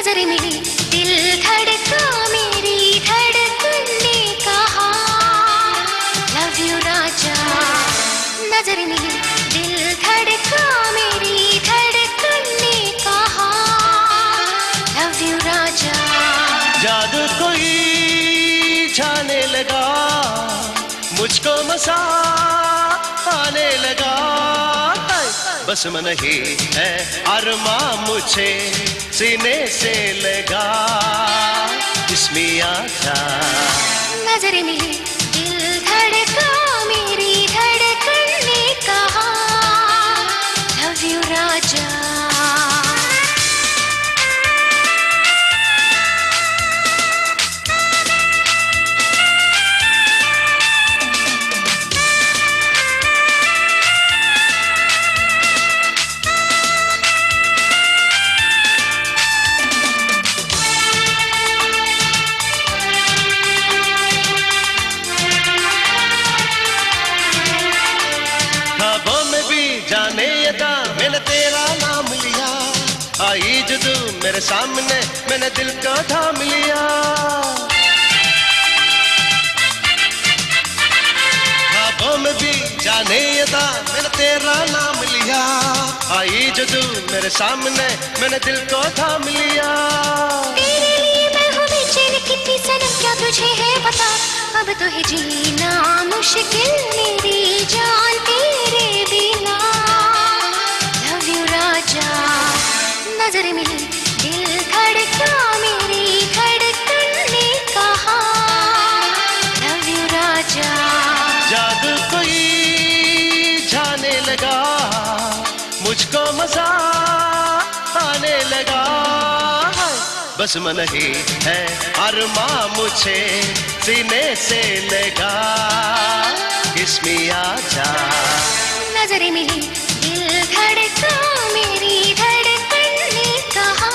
नजर मिली दिल धड़का मेरी धड़कन ने कहा लव यू राजा नजर मिली दिल धड़का मेरी धड़कन ने कहा लव यू राजा जादू कोई जाने लगा मुझको मसा आने लगा बस मन ही है अरमा मुझे सीने से लगा इसमें आजा नजर मिली दिल धड़का मेरी धड़कन ने कहा लव यू राजा मैंने तेरा नाम लिया आई जो तू मेरे सामने मैंने दिल को थाम लिया ख्वाबों में भी जाने था मैंने तेरा नाम लिया आई जो तू मेरे सामने मैंने दिल को थाम लिया तेरे लिए मैं हूँ बेचैन कितनी सनम क्या तुझे है पता अब तो है जीना मुश्किल मेरी जान तेरे बिना नजर मिली दिल धड़का मेरी धड़कन ने कहा लव यू राजा जादू कोई जाने लगा मुझको मजा आने लगा बस मन ही है अरमा मुझे सीने से लगा इसमें आजा नजर मिली दिल धड़का मेरी धड़कन ने कहा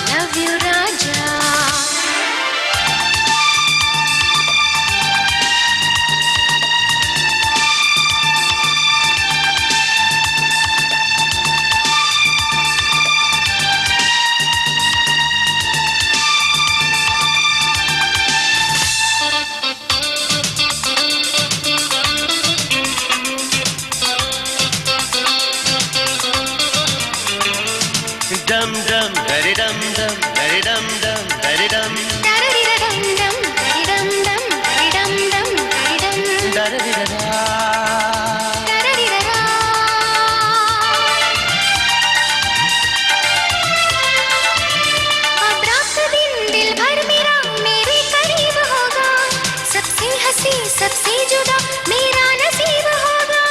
love you Raja dum dum dari dum dum dari dum dum dari dum dari dum dum dari dum dum dari dum dum dari dum dari da dari da अब रात दिन दिल भर मेरा मेरे करीब होगा सबसे हंसी सबसे जुदा मेरा नसीब होगा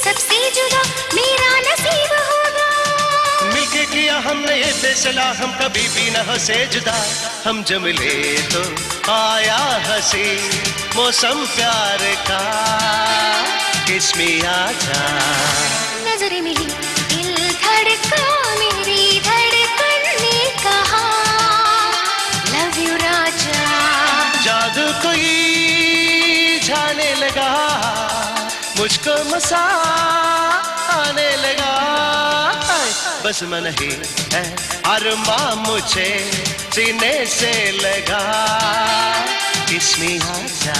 सबसे जुदा मेरा नसीब होगा मिलके किया हमने ये फैसला हम कभी भी न हंसे जुदा हम जब मिले तो आया हंसी मौसम प्यार का किसमें आजा नजर मिली दिल धड़का मेरी धड़कन ने कहा लव यू राजा जादू कोई जाने लगा मुझको मसा आने लगा बस मन ही है अरमा मुझे सीने से लगा इसमें आजा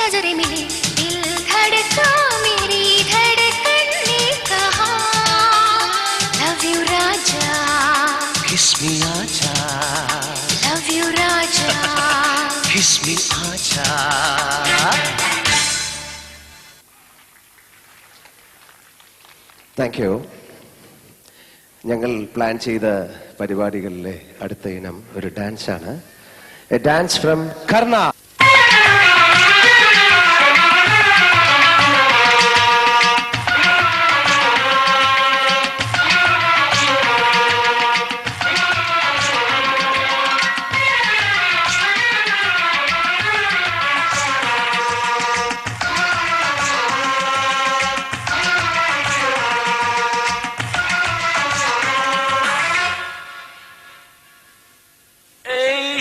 नजर मिली दिल धड़का मेरी धड़कन ने कहा लव यू राजा इसमें आजा लव यू राजा इसमें आजा താങ്ക് യു ഞങ്ങൾ പ്ലാൻ ചെയ്ത പരിപാടികളിലെ അടുത്ത ഇനം ഒരു ഡാൻസാണ് എ ഡാൻസ് ഫ്രം കർണ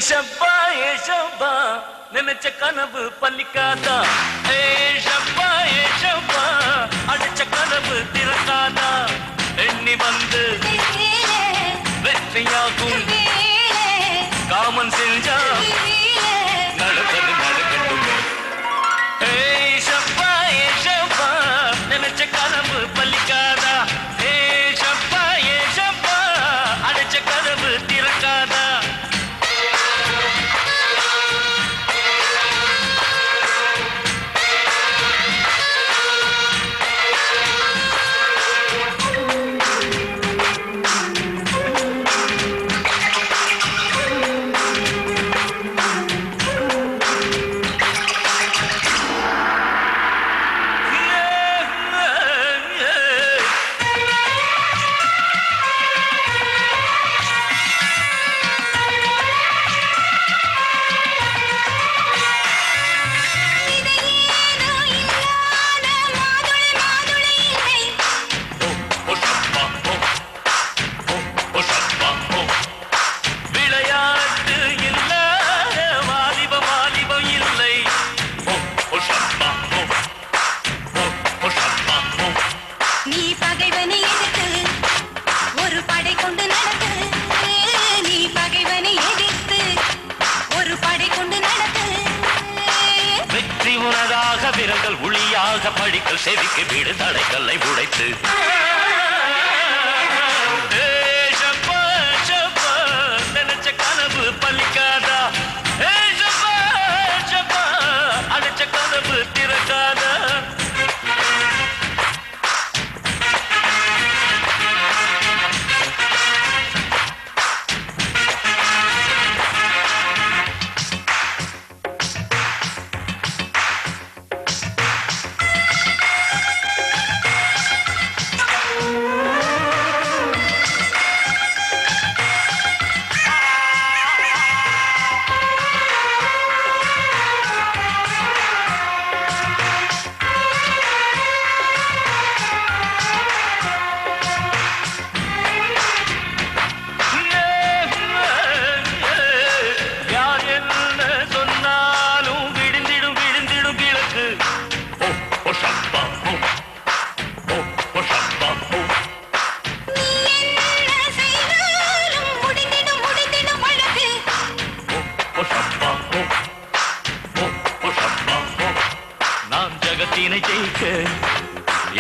शब्बा ये शब्बा நினைச்ச கனவு பலிக்காதா ஏஷப்பா ஏஷப்பா அடிச்ச கனவு திறக்காதா எண்ணி வந்து வெற்றியாகும் காமன் செஞ்சா நடப்பது நடக்கட்டுமே ஏஷப்பா ஏஷப்பா நினைச்ச கனவு பலிக்காதா ஏஷப்பா ஏஷப்பா அடிச்ச கனவு திறக்காதா படிக்கல் செவிக்கு வீடு தடைக்கல்லை உடைத்து நினைச்ச கனவு பலிக்காதா அடைச்ச கனவு திறக்காதா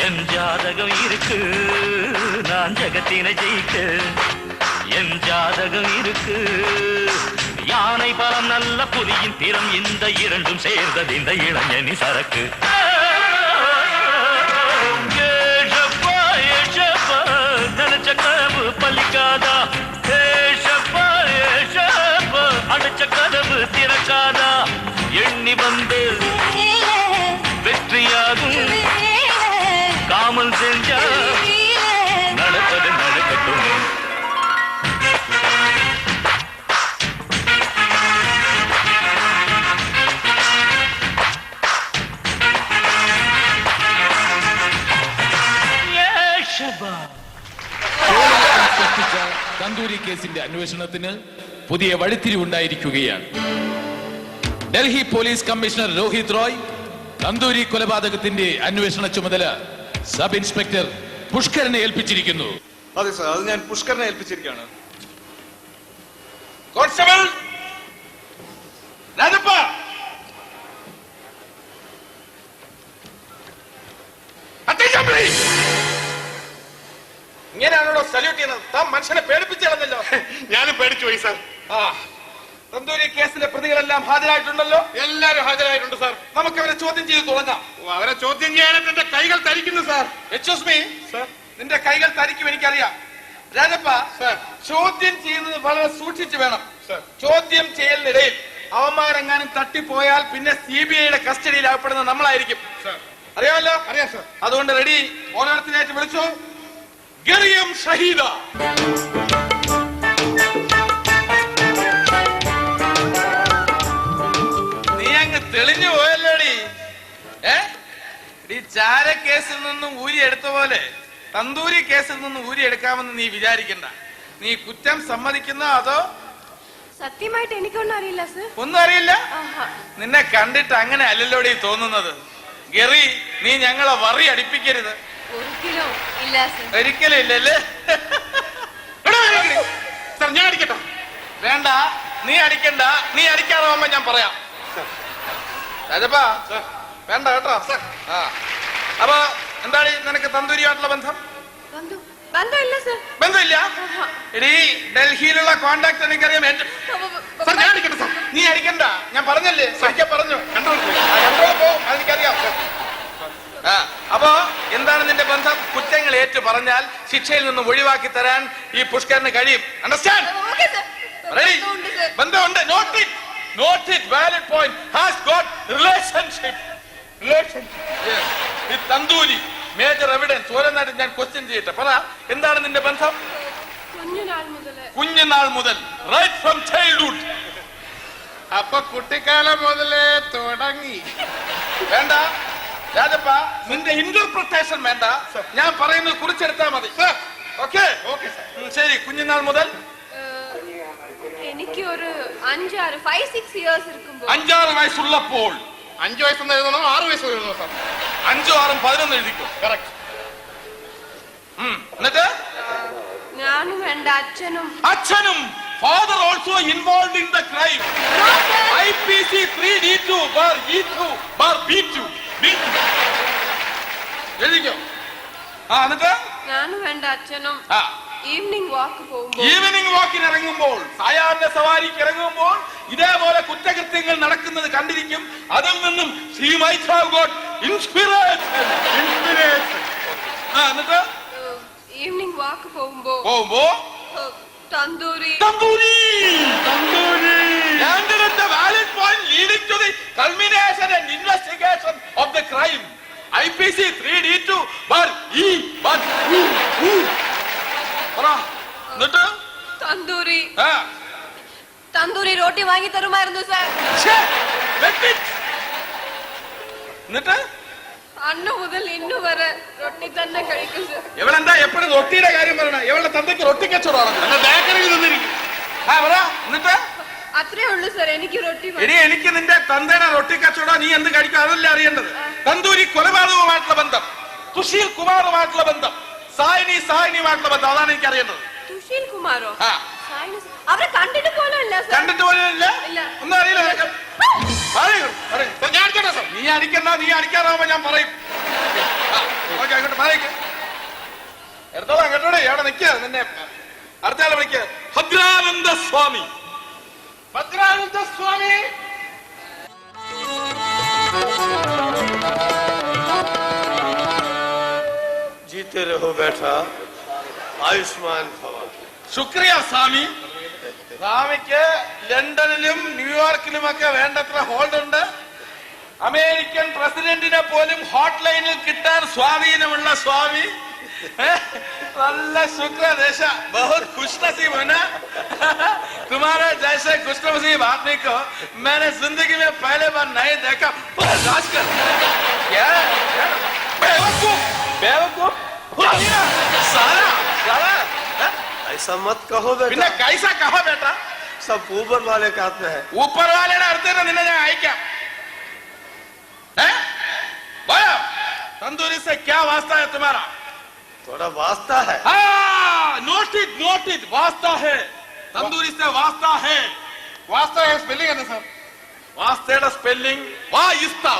என் ஜாதகம் இருக்கு நான் ஜகத்தினை ஜெயிக்க என் ஜாதகம் இருக்கு யானை பலம் நல்ல புலியின் திறம் இந்த இரண்டும் சேர்ந்தது இந்த இளைஞனி சரக்கு நினைச்ச கனவு பலிக்காதா அடைச்ச கனவு திறக்காதா எண்ணி வந்து வெற்றியாகும் காமல் செஞ்சா நடப்பது நடக்கட்டுமே തന്തൂരി കേസിന്റെ അന്വേഷണത്തിന് പുതിയ വഴിത്തിരിവുണ്ടായിരിക്കുകയാണ്. ഡൽഹി പോലീസ് കമ്മീഷണർ രോഹിത് റോയ് തന്തൂരി കൊലപാതകത്തിന്റെ അന്വേഷണ ചുമതല സബ് ഇൻസ്പെക്ടർ പുഷ്കരനെ ഏൽപ്പിച്ചിരിക്കുന്നു. അതെ സാർ, അത് ഞാൻ പുഷ്കരനെ ഏൽപ്പിച്ചിരിക്കുകയാണ്. കോൺസ്റ്റബിൾ രാജപ്പ, ഇങ്ങനെയാണോ സല്യൂട്ട് ചെയ്യുന്നത്? താൻ മനുഷ്യനെ പേടിപ്പിച്ചു കളഞ്ഞല്ലോ. ഞാനും പേടിച്ചു പോയി സാർ. തന്തൂരി കേസിലെ പ്രതികളെല്ലാം ഹാജരായിട്ടുണ്ടല്ലോ? എല്ലാരും ഹാജരായിട്ടുണ്ട് സാർ. നമുക്ക് അവരെ ചോദ്യം ചെയ്ത് തുടങ്ങാം. അവരെ ചോദ്യം ചെയ്യാനായിട്ട് എന്റെ കൈകൾ തരിക്കുന്നു സാർ. എക്സ്ക്യൂസ് മീ സാർ, നിന്റെ കൈകൾ തരിക്കും എനിക്കറിയാം. രാജപ്പ സാർ, ചോദ്യം ചെയ്യുന്നത് വളരെ സൂക്ഷിച്ചു വേണം. ചോദ്യം ചെയ്യലിനിടയിൽ അവന്മാരെങ്ങാനും തട്ടിപ്പോയാൽ പിന്നെ CBIയുടെ കസ്റ്റഡിയിൽ അകപ്പെടുന്നത് നമ്മളായിരിക്കും. അറിയാമല്ലോ? അറിയാം സാർ. അതുകൊണ്ട് റെഡി, ഓരോരുത്തരായിട്ട് വിളിച്ചോ. ഗറിയം ഷഹീദ. നീ അങ്ങ് തെളിഞ്ഞു പോയല്ലോടി. ചാര കേസിൽ നിന്നും ഊരി എടുത്ത പോലെ തന്തൂരി കേസിൽ നിന്നും ഊരി എടുക്കാമെന്ന് നീ വിചാരിക്കണ്ട. നീ കുറ്റം സമ്മതിക്കുന്നോ അതോ സത്യമായിട്ട് എനിക്കൊന്നും അറിയില്ല സർ. ഒന്നും അറിയില്ല? നിന്നെ കണ്ടിട്ട് അങ്ങനെ അല്ലല്ലോടി തോന്നുന്നത്. ഗറി, നീ ഞങ്ങളെ വറി അടിപ്പിക്കരുത്. ഒരിക്കലും ഇല്ല സർ. ഒരിക്കലും ഇല്ലല്ലേ? സർ, ഞാൻ അടിക്കട്ടെ? വേണ്ട, നീ അടിക്കണ്ട. നീ അടിക്കാറാവുമ്പോ ഞാൻ പറയാം. രാജപ്പാ, വേണ്ട കേട്ടോ. ആ, അപ്പൊ എന്താണ് നിനക്ക് തന്തൂരിയായിട്ടുള്ള ബന്ധം? ബന്ധമില്ല സർ. ബന്ധമില്ല? എടീ, ഡൽഹിയിലുള്ള കോണ്ടാക്ട് എനിക്കറിയാം. സർ, ഞാൻ അടിക്കട്ടെ? സർ, നീ അടിക്കണ്ട. ഞാൻ പറഞ്ഞല്ലേ, സഹിക്കാൻ പറഞ്ഞു. കൺട്രോൾ പോകും, അതെനിക്കറിയാം. അപ്പോ എന്താണ് നിന്റെ ബന്ധം? കുറ്റങ്ങൾ ഏറ്റു പറഞ്ഞാൽ ശിക്ഷയിൽ നിന്നും ഒഴിവാക്കി തരാൻ ഈ പുഷ്കരന് കഴിയും. അണ്ടർസ്റ്റാൻഡ്? ബന്ധമുണ്ട്. Note it. Note it, valid point. Has got relationship. Yes. With Tandoori. Major evidence. ഓരോന്നായിട്ട് ഞാൻ ക്വസ്റ്റ്യൻ ചെയ്യട്ടെ. പറ, എന്താണ് നിന്റെ ബന്ധം? കുഞ്ഞുനാൾ മുതൽ. Right from childhood. അപ്പൊ കുട്ടിക്കാലം മുതലേ തുടങ്ങി. വേണ്ട രാജപ്പ, നിന്റെ ഇന്റർപ്രിട്ടേഷൻ വേണ്ട. ഞാൻ പറയുന്നത് കുറിച്ചെടുത്താൽ മതി. ഓക്കെ? ശരി. കുഞ്ഞുനാൾ മുതൽ എനിക്ക് ഒരു 5-6 ഇയേഴ്സ് ഇരിക്കുമ്പോൾ. 5-6 വയസ്സുള്ളപ്പോൾ. 5 വയസ്സെന്ന് എഴുതണോ 6 വയസ്സ് എഴുതണോ? സാർ, 5, 6, 11 എഴുതിക്കോ. കറക്റ്റ്. എന്നിട്ട് ഞാനും എന്റെ അച്ഛനും father also involved in the crime. No, sir. IPC 3D2 bar E2 bar B2 എഴുതിക്കോ. എന്നിട്ട് ഞാനും എന്റെ അച്ഛനും ഈവനിംഗ് വാക്കിന് ഇറങ്ങുമ്പോൾ, സായാഹ്ന സവാരിക്ക് ഇറങ്ങുമ്പോൾ ഇതേപോലെ കുറ്റകൃത്യങ്ങൾ നടക്കുന്നത് കണ്ടിരിക്കും. അതിൽ നിന്നും she might have got inspiration. എന്നിട്ട് ഈവനിംഗ് വാക്ക് പോകുമ്പോ tandoori. And at the valid point leading to the culmination and investigation of the crime. IPC 3D2 bar E bar എന്നിട്ട് തന്തൂരി റോട്ടി വാങ്ങി തരുമായിരുന്നു സാർ. എന്നിട്ട് അന്ന് മുതൽ ഇന്നു വരെ റൊട്ടി തന്നെ കഴിക്കും സാർ. ഇവളെന്താ എപ്പോഴും റൊട്ടിയുടെ കാര്യം പറയണ? ഇവളുടെ തന്തയ്ക്ക് റൊട്ടി കച്ചവടമാണ്. ബേക്കറിയിൽ നിന്നിരിക്കും. എന്നിട്ട് അത്രേ ഉള്ളൂ സാർ. എനിക്ക് റൊട്ടി ഇനി എനിക്ക് നിന്റെ തന്തയുടെ റൊട്ടി കച്ചവടം നീ എന്ത് കഴിക്കും അതല്ല അറിയേണ്ടത്. തന്തൂരി കൊലപാതകവുമായിട്ടുള്ള ബന്ധം, സുശീൽ കുമാറുമായിട്ടുള്ള ബന്ധം, സായിനിയുമായിട്ടുള്ള ബന്ധം, അതാണ് എനിക്ക് അറിയേണ്ടത്. സുശീൽ കുമാറോ? അവരെ കണ്ടിട്ട് പോലും ഇല്ല. ഒന്നും അറിയില്ല. നീ അടിക്കണ്ട. നീ അടിക്കാറാവുമ്പോ ഞാൻ പറയും. അങ്ങോട്ട് പറയും. എടുത്തോളാം കേട്ടോടെ. എവിടെ നിൽക്കുക? നിന്നെ അടുത്തയാളെ വിളിക്കുക. ഭദ്രാനന്ദ സ്വാമി. जीते रहो बेटा, आयुष्मान भव. ശുക്രിയ സ്വാമി. സ്വാമിക്ക് ലണ്ടനിലും ന്യൂയോർക്കിലുമൊക്കെ വേണ്ടത്ര ഹോൾഡ് ഉണ്ട്. അമേരിക്കൻ പ്രസിഡന്റിനെ പോലും ഹോട്ട്ലൈനിൽ കിട്ടാൻ സ്വാധീനമുള്ള സ്വാമി. നല്ല ശുക്ര ദേശ. बहुत खुशनसीब है ना. तुम्हारे जैसे खुशनसीब आदमी को मैंने जिंदगी में पहले बार नहीं देखा. राजकर क्या बेवकूफ साला ऐसा मत कहो बेटा. कैसा कहो बेटा? सब ऊपर वाले के हाथ में है. ऊपर वाले അടുത്ത് നിന്നെ ഞാൻ അയക്കാം. तंदूरी से क्या वास्ता है तुम्हारा? थोड़ा वास्ता है. नोट इट वास्ता है. तंदूरी से वास्ता है. वास्ता है स्पेलिंग है ना सर? वास्तेയുടെ स्पेलिंग वास्ता.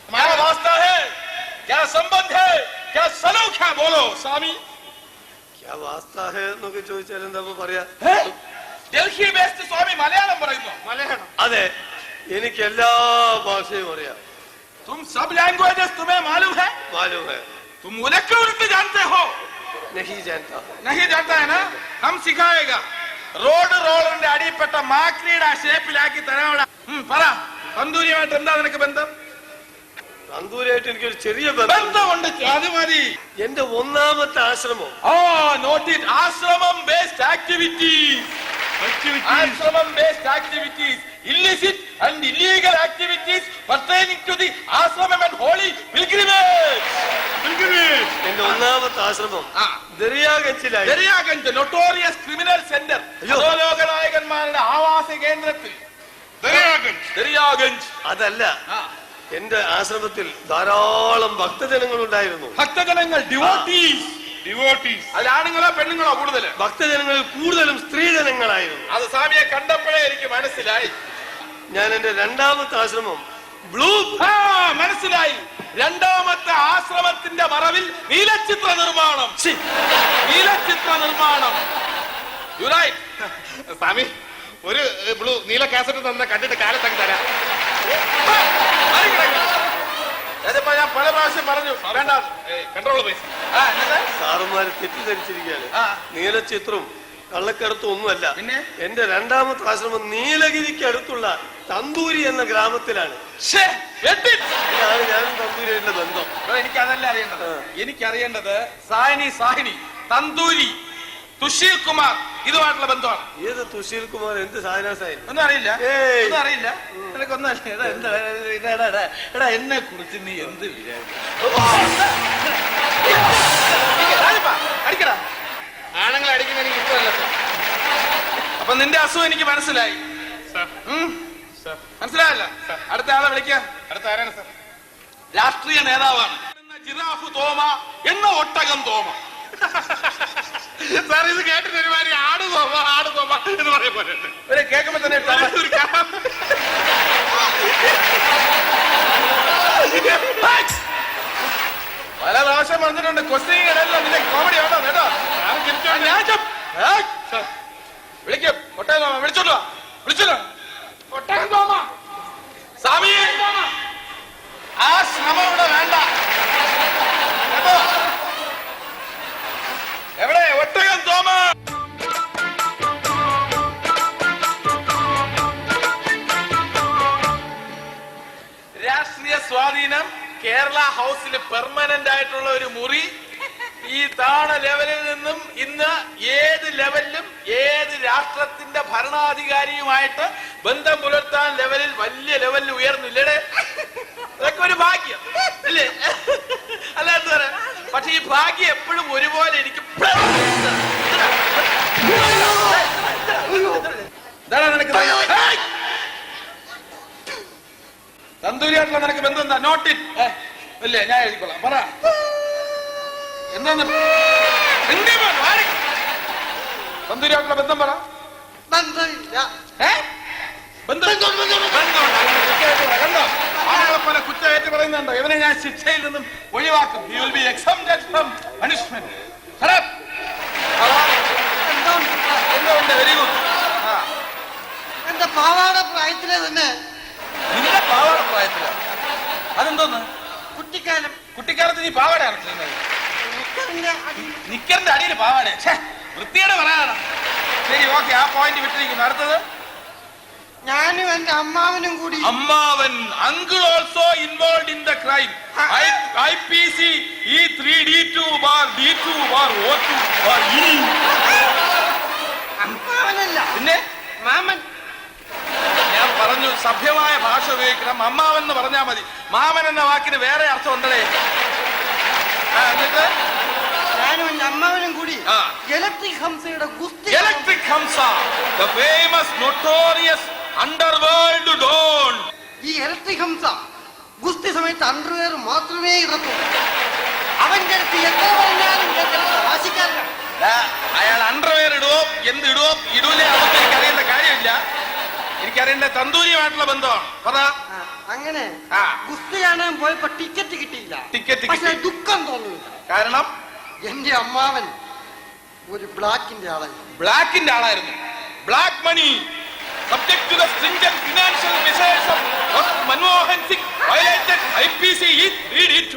तुम्हारा वास्ता है? क्या संबंध है? क्या सलूक है? बोलो स्वामी. क्या वास्ता है എന്നൊക്കെ ചോദിച്ചാൽ എന്താ പറയാ? ഡൽഹി ബേസ്ഡ് സ്വാമി മലയാളം പറയുന്നു. മലയാളം? അതെ, എനിക്ക് എല്ലാ ഭാഷയും അറിയാം. तुम सब लैंग्वेजेस तुम्हें मालूम है? मालूम है. तुम उर्दू जानते हो? नहीं जानता. नहीं जानता है ना? हम सिखाएगा. റോഡ് റോളറിന്റെ അടിപ്പെട്ട മാക്രിയുടെ ആ ഷേപ്പിലാക്കി തരാനുള്ള. പറ, തന്തൂരിയുമായിട്ട് എന്താ നിനക്ക് ബന്ധം? തന്തൂരിയായിട്ട് എനിക്കൊരു ചെറിയ ബന്ധമുണ്ട്. അത് മതി. എന്റെ ഒന്നാമത്തെ ആശ്രമം. Note it. ആശ്രമം based activities. Ashramam based activities, illicit and illegal activities pertaining to the ashramam and holy pilgrimage. എന്റെ ഒന്നാമത്തെ ആശ്രമം ദരിയാഗഞ്ചിലായി. ദരിയാഗഞ്ച് നൊട്ടോറിയസ് ക്രിമിനൽ സെന്റർ, ലോകനായകന്മാരുടെ ആവാസ കേന്ദ്രത്തിൽ. ദരിയാഗഞ്ച് അതല്ല, എന്റെ ആശ്രമത്തിൽ ധാരാളം ഭക്തജനങ്ങൾ ഉണ്ടായിരുന്നു. ഭക്തജനങ്ങൾ, ഡിവോട്ടീസ്. അതിൽ ആണുങ്ങളോ പെണ്ണുങ്ങളോ കൂടുതൽ? ഭക്തജനങ്ങളിൽ കൂടുതലും സ്ത്രീജനങ്ങളായിരുന്നു. അത് സ്വാമിയെ കണ്ടപ്പോഴേ എനിക്ക് മനസ്സിലായി. ഞാൻ എന്റെ രണ്ടാമത്തെ ആശ്രമം ബ്ലൂ, മനസ്സിലായി. രണ്ടാമത്തെ ആശ്രമത്തിന്റെ മറവിൽ നീലച്ചിത്ര നിർമ്മാണം. സ്വാമി, ഒരു ബ്ലൂ നീല കാസറ്റ് തന്നെ കണ്ടിട്ട് കാലത്തങ്ങ് തരാം. അതിപ്പോ ഞാൻ പല പ്രാവശ്യം പറഞ്ഞു, വേണ്ട, കൺട്രോൾ പൈസ. സാറുമാര് തെറ്റിദ്ധരിച്ചിരിക്കുകയാണ്. നീലച്ചിത്രം കള്ളക്കടത്തും ഒന്നുമല്ല. പിന്നെ എന്റെ രണ്ടാമത്തെ ആശ്രമം നീലഗിരിക്ക് അടുത്തുള്ള തന്തൂരി എന്ന ഗ്രാമത്തിലാണ്. ഇതാണ് ഞാനും തന്തൂരിയുടെ ബന്ധം. എനിക്കതല്ല അറിയേണ്ടത്. എനിക്കറിയേണ്ടത് സാഹിനി, തന്തൂരി, തുഷീർ കുമാർ ഇതുമായിട്ടുള്ള ബന്ധമാണ്. ഏത് തുഷീർ കുമാർ? എന്ത് സാധന സാഹിനി? ഒന്നും അറിയില്ല. നിനക്കൊന്നും എടാ, എന്നെ കുറിച്ച് നീ എന്ത് അടിക്കടാ. ആണുങ്ങൾ അടിക്കുന്ന എനിക്ക് ഇഷ്ടമല്ല സാർ. അപ്പൊ നിന്റെ അസുഖം എനിക്ക് മനസ്സിലായി. മനസ്സിലായല്ല? അടുത്ത ആളെ വിളിക്കാം. അടുത്ത ആരാണ് സാർ? രാഷ്ട്രീയ നേതാവാണ്. ജിറാഫ് തോമ എന്ന ഒട്ടകം തോമ. സാർ, ഇത് കേട്ടിട്ട് ഒരുമാതിരി ആട് തോമ എന്ന് പറയും പോലെ ഒരു കേൾക്കുമ്പോ തന്നെ പല പ്രാവശ്യം വന്നിട്ടുണ്ട്. ക്വസ്റ്റ്യൻ ഇടല്ലോ, നിന്റെ കോമഡി ആണോ കേട്ടോ? വിളിക്കും. ഒട്ടകം തോമ വിളിച്ചോളൂ. ഒട്ടകം തോമ സ്വാമി, ആ ശ്രമം ഇവിടെ വേണ്ട കേട്ടോ. എവിടെ ഒട്ടകം തോമ? രാഷ്ട്രീയ സ്വാധീനം. കേരള ഹൗസിൽ പെർമനന്റ് ആയിട്ടുള്ള ഒരു മുറി. ഈ താണ ലെവലിൽ നിന്നും ഇന്ന് ഏത് ലെവലിലും ഏത് രാഷ്ട്രത്തിന്റെ ഭരണാധികാരിയുമായിട്ട് ബന്ധം പുലർത്താൻ വലിയ ലെവലിൽ ഉയർന്നില്ലേ? അതൊക്കെ ഒരു ഭാഗ്യം അല്ലേ? അല്ലാത്ത പറയാം. പക്ഷെ ഈ ഭാഗ്യം എപ്പോഴും ഒരുപോലെ എനിക്ക് തന്തൂരിയായിട്ടുള്ള നിനക്ക് ബന്ധം എന്താ? നോട്ടിൻ ഇല്ലേ? ഞാൻ എഴുതിക്കൊള്ളാം. പറ എന്താന്ന്? തന്തൂരിയായിട്ടുള്ള ബന്ധം പറ. കണ്ടോ? ആളുകളെ പോലെ കുറ്റമായിട്ട് പറയുന്നുണ്ടോ? ഇവനെ ഞാൻ ശിക്ഷയിൽ നിന്നും ഒഴിവാക്കും. He will be exempted from punishment. എന്തുകൊണ്ട്? Very good. എന്റെ പാവാട പ്രായത്തിലെ തന്നെ. നിന്റെ പാവാട പ്രായത്തില? അതെന്തോന്ന്? കുട്ടിക്കാലത്ത് നീ പാവാടയാണ് ചെയ്യുന്നത്? നിക്കറിന്റെ അടിയിൽ പാവാട? വൃത്തിയുടെ പറയാനാണ്. ശരി, ഓക്കെ, ആ പോയിന്റ് വിട്ടിരിക്കുന്നു. അടുത്തത് ഞാനും എന്റെ അമ്മാവനും കൂടി. അമ്മാവൻ, uncle also involve in the crime. IPC E3D2/D2/O2/E. അമ്മാവനല്ല, പിന്നെ മാമൻ. ഞാൻ പറഞ്ഞു സഭ്യമായ ഭാഷ ഉപയോഗിക്കണം. അമ്മാവൻ എന്ന് പറഞ്ഞാൽ മതി. മാമൻ എന്ന വാക്കിന് വേറെ അർത്ഥം ഉണ്ടല്ലേ? എന്നിട്ട് ഞാനും എന്റെ അമ്മാവനും കൂടി ഇലക്ട്രിക് ഹംസയുടെ ഗുസ്തി. Electric Hamsa, the famous notorious underworld don. ഈ ഇലക്ട്രിക് ഹംസ ഗുസ്തി സമയത്ത് അണ്ടർവെയർ മാത്രമേ ഇടത്തുള്ളൂ. അവന്റെ അടുത്ത് എത്ര പറഞ്ഞാലും വാശിക്കാരനാണ്. അയാൾ അണ്ടർവെയർ ഇടുവോ എന്തിടുവോ ഇടൂലേ അതൊക്കെ എനിക്കറിയേണ്ട കാര്യമില്ല. എനിക്കറിയേണ്ട തന്തൂരിയുമായിട്ടുള്ള ബന്ധമാണ്. പറ. അങ്ങനെ ഗുസ്തി കാണാൻ പോയപ്പോ ടിക്കറ്റ് കിട്ടിയില്ല. പക്ഷെ ദുഃഖം തോന്നുന്നില്ല. കാരണം എന്റെ അമ്മാവൻ ഒരു ബ്ലാക്കിന്റെ ആളായിരുന്നു. Black money, subject to the stringent financial measures of Manmohan Singh, violated IPC E3D2.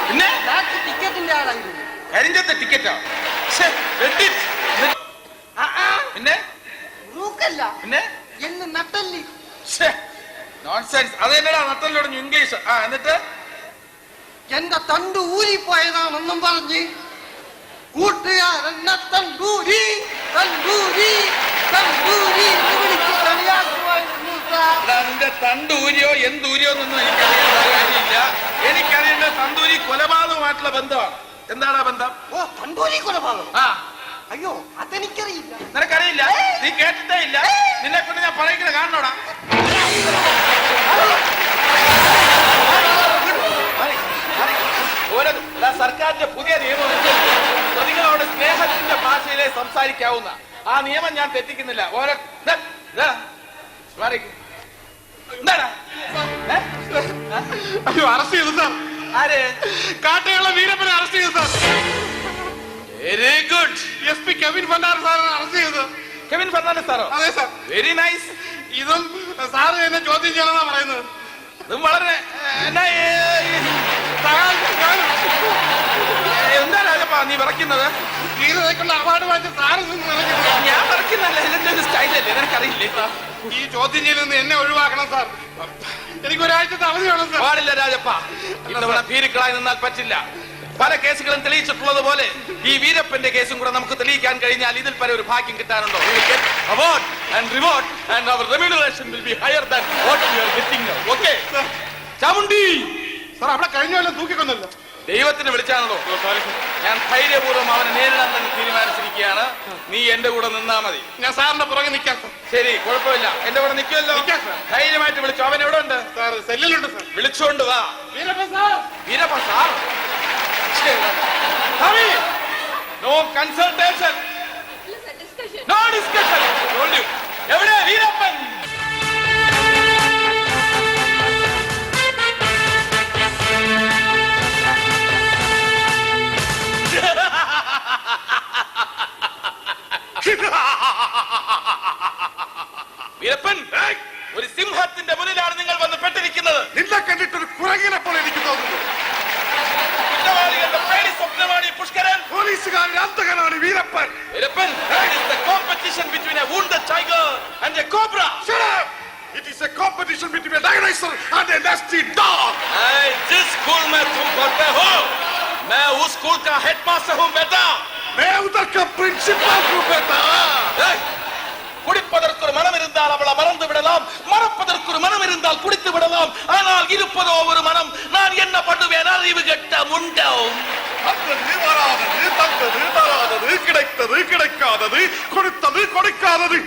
പിന്നെ ബ്ലാക്ക് ടിക്കറ്റിന്റെ ആളായിരുന്നു. കരിഞ്ചത്തെ ടിക്കറ്റാ? പിന്നെ പിന്നെ എന്ന് നട്ടല്ലി. നോൺസെൻസ്. അതെന്നടാ നട്ടല്ലോട് ഇംഗ്ലീഷ്. എന്നിട്ട് എന്റെ തണ്ടു ഊരിപ്പോയതാണെന്നും പറഞ്ഞ് കൂട്ടുകാരൻ തണ്ടൂരി തണ്ടൂരി തണ്ടൂരി വിളിച്ച് കളിയാക്കുമായിരുന്നു. നിന്റെ തണ്ടൂരിയോ എന്തൂരിയോ എന്നൊന്നും എനിക്കറിയേണ്ട കാര്യമില്ല. എനിക്കറിയേണ്ട തന്തൂരി കൊലപാതകം രഹസ്യമായിട്ടുള്ള ബന്ധമാണ്. എന്താണ് ആ ബന്ധം? ഓ തണ്ടൂരി കൊലപാതകം. ആ അയ്യോ അതെനിക്കറിയില്ല. നിനക്കറിയില്ല? നീ കേട്ടിട്ടേ ഇല്ല? നിന്നെ കൊണ്ട് ഞാൻ പറയുന്നത് കാണണോടാ. സർക്കാരിന്റെ പുതിയ നിയമം പ്രതികളോട് സ്നേഹത്തിന്റെ ഭാഷയിലെ സംസാരിക്കാവുന്ന ആ നിയമം ഞാൻ തെറ്റിക്കുന്നില്ല. അയ്യോ അറസ്റ്റ് ചെയ്തു സാർ. ആര്? കാട്ടയുള്ള വീരപ്പനെ അറസ്റ്റ് ചെയ്തു sir. Very good. SP Kevin Fernandez സാറാണ് അറസ്റ്റ് ചെയ്തത്. കെവിൻ ഫെർണാണ്ടസ് സാറോ? അതെ സാർ. Very nice. ഇതും സാറ് എന്നെ ചോദ്യം ചെയ്യണമെന്നാ പറയുന്നത്. ഇതും വളരെ എന്താ രാജപ്പാ നീ വിറയ്ക്കുന്നത്? കൊണ്ട് അവാർഡ് വാങ്ങിച്ച സാറ് ഞാൻ വിറയ്ക്കുന്നല്ല, ഇതിന്റെ ഒരു സ്റ്റൈലല്ലേ, നിനക്കറിയില്ലേ? ഈ ചോദ്യം ചെയ്തെന്ന് എന്നെ ഒഴിവാക്കണം സാർ. എനിക്ക് ഒരാഴ്ചത്തെ അവധി വേണം സാർ. പാടില്ല രാജപ്പാ, ഇത്തവണ ഭീരുക്കളായി നിന്നാൽ പറ്റില്ല. പല കേസുകളും തെളിയിച്ചിട്ടുള്ളത് പോലെ ഈ വീരപ്പന്റെ കേസും കൂടെ നമുക്ക് തെളിയിക്കാൻ കഴിഞ്ഞാൽ ഇതിൽ പല ഒരു ഭാഗ്യം കിട്ടാനുണ്ടോ? Award and reward and our remuneration will be higher than what you are getting now. Okay Chamundi sir അവിടെ കഴിഞ്ഞ കൊല്ലം തൂക്കിക്കൊന്നല്ലോ. ദൈവത്തിന് വിളിച്ചാണല്ലോ. ഞാൻ ധൈര്യപൂർവ്വം അവനെ നേരിടാൻ തന്നെ തീരുമാനിച്ചിരിക്കുകയാണ്. നീ എന്റെ കൂടെ നിന്നാ മതി. ഞാൻ സാറിന്റെ പുറകെ നിൽക്കാം. ശരി, കുഴപ്പമില്ല. എന്റെ കൂടെ നിൽക്കുമല്ലോ. ധൈര്യമായിട്ട് വിളിച്ചു. അവൻ എവിടെ ഉണ്ട്? സാർ സെല്ലിലുണ്ട് സാർ. വിളിച്ചോണ്ട് വാ. Veerappan sir. Veerappan sir. No consultation, no discussion. എവിടെ വീരപ്പൻ? വീരപ്പൻ, ഒരു സിംഹത്തിന്റെ മുന്നിലാണ് നിങ്ങൾ വന്ന് പെട്ടിരിക്കുന്നത്. നിന്നെ കണ്ടിട്ടൊരു കുരങ്ങിനെ പോലെ എനിക്ക് തോന്നുന്നു. കുറ്റവാളികളുടെ പേടി സ്വപ്നമാണ് ഈ പുഷ്കരൻ. പോലീസുകാരുടെ അന്തകനാണ് Veerappan. Veerappan, it is the competition between a wounded tiger and a cobra. Shut up! It is a competition between a dinosaur and a nasty dog. Hey, जिस स्कूल में तुम पढ़ते हो, मैं उस स्कूल का हेडमास्टर हूँ बेटा. मैं उधर का प्रिंसिपल हूँ बेटा. குடிப்பதற்கொரு மனம் இருந்தால் அவளை மறந்து விடலாம், மறப்பதற்கொரு மனம் இருந்தால் குடித்து விடலாம். ஆனால் இருப்பதோ ஒரு மனம். நான் என்ன பண்ணுவேன்? அறிவு கெட்ட முண்டம். தந்தது தராதது, கிடைத்தது கிடைக்காதது, கொடுத்தது கொடுக்காதது.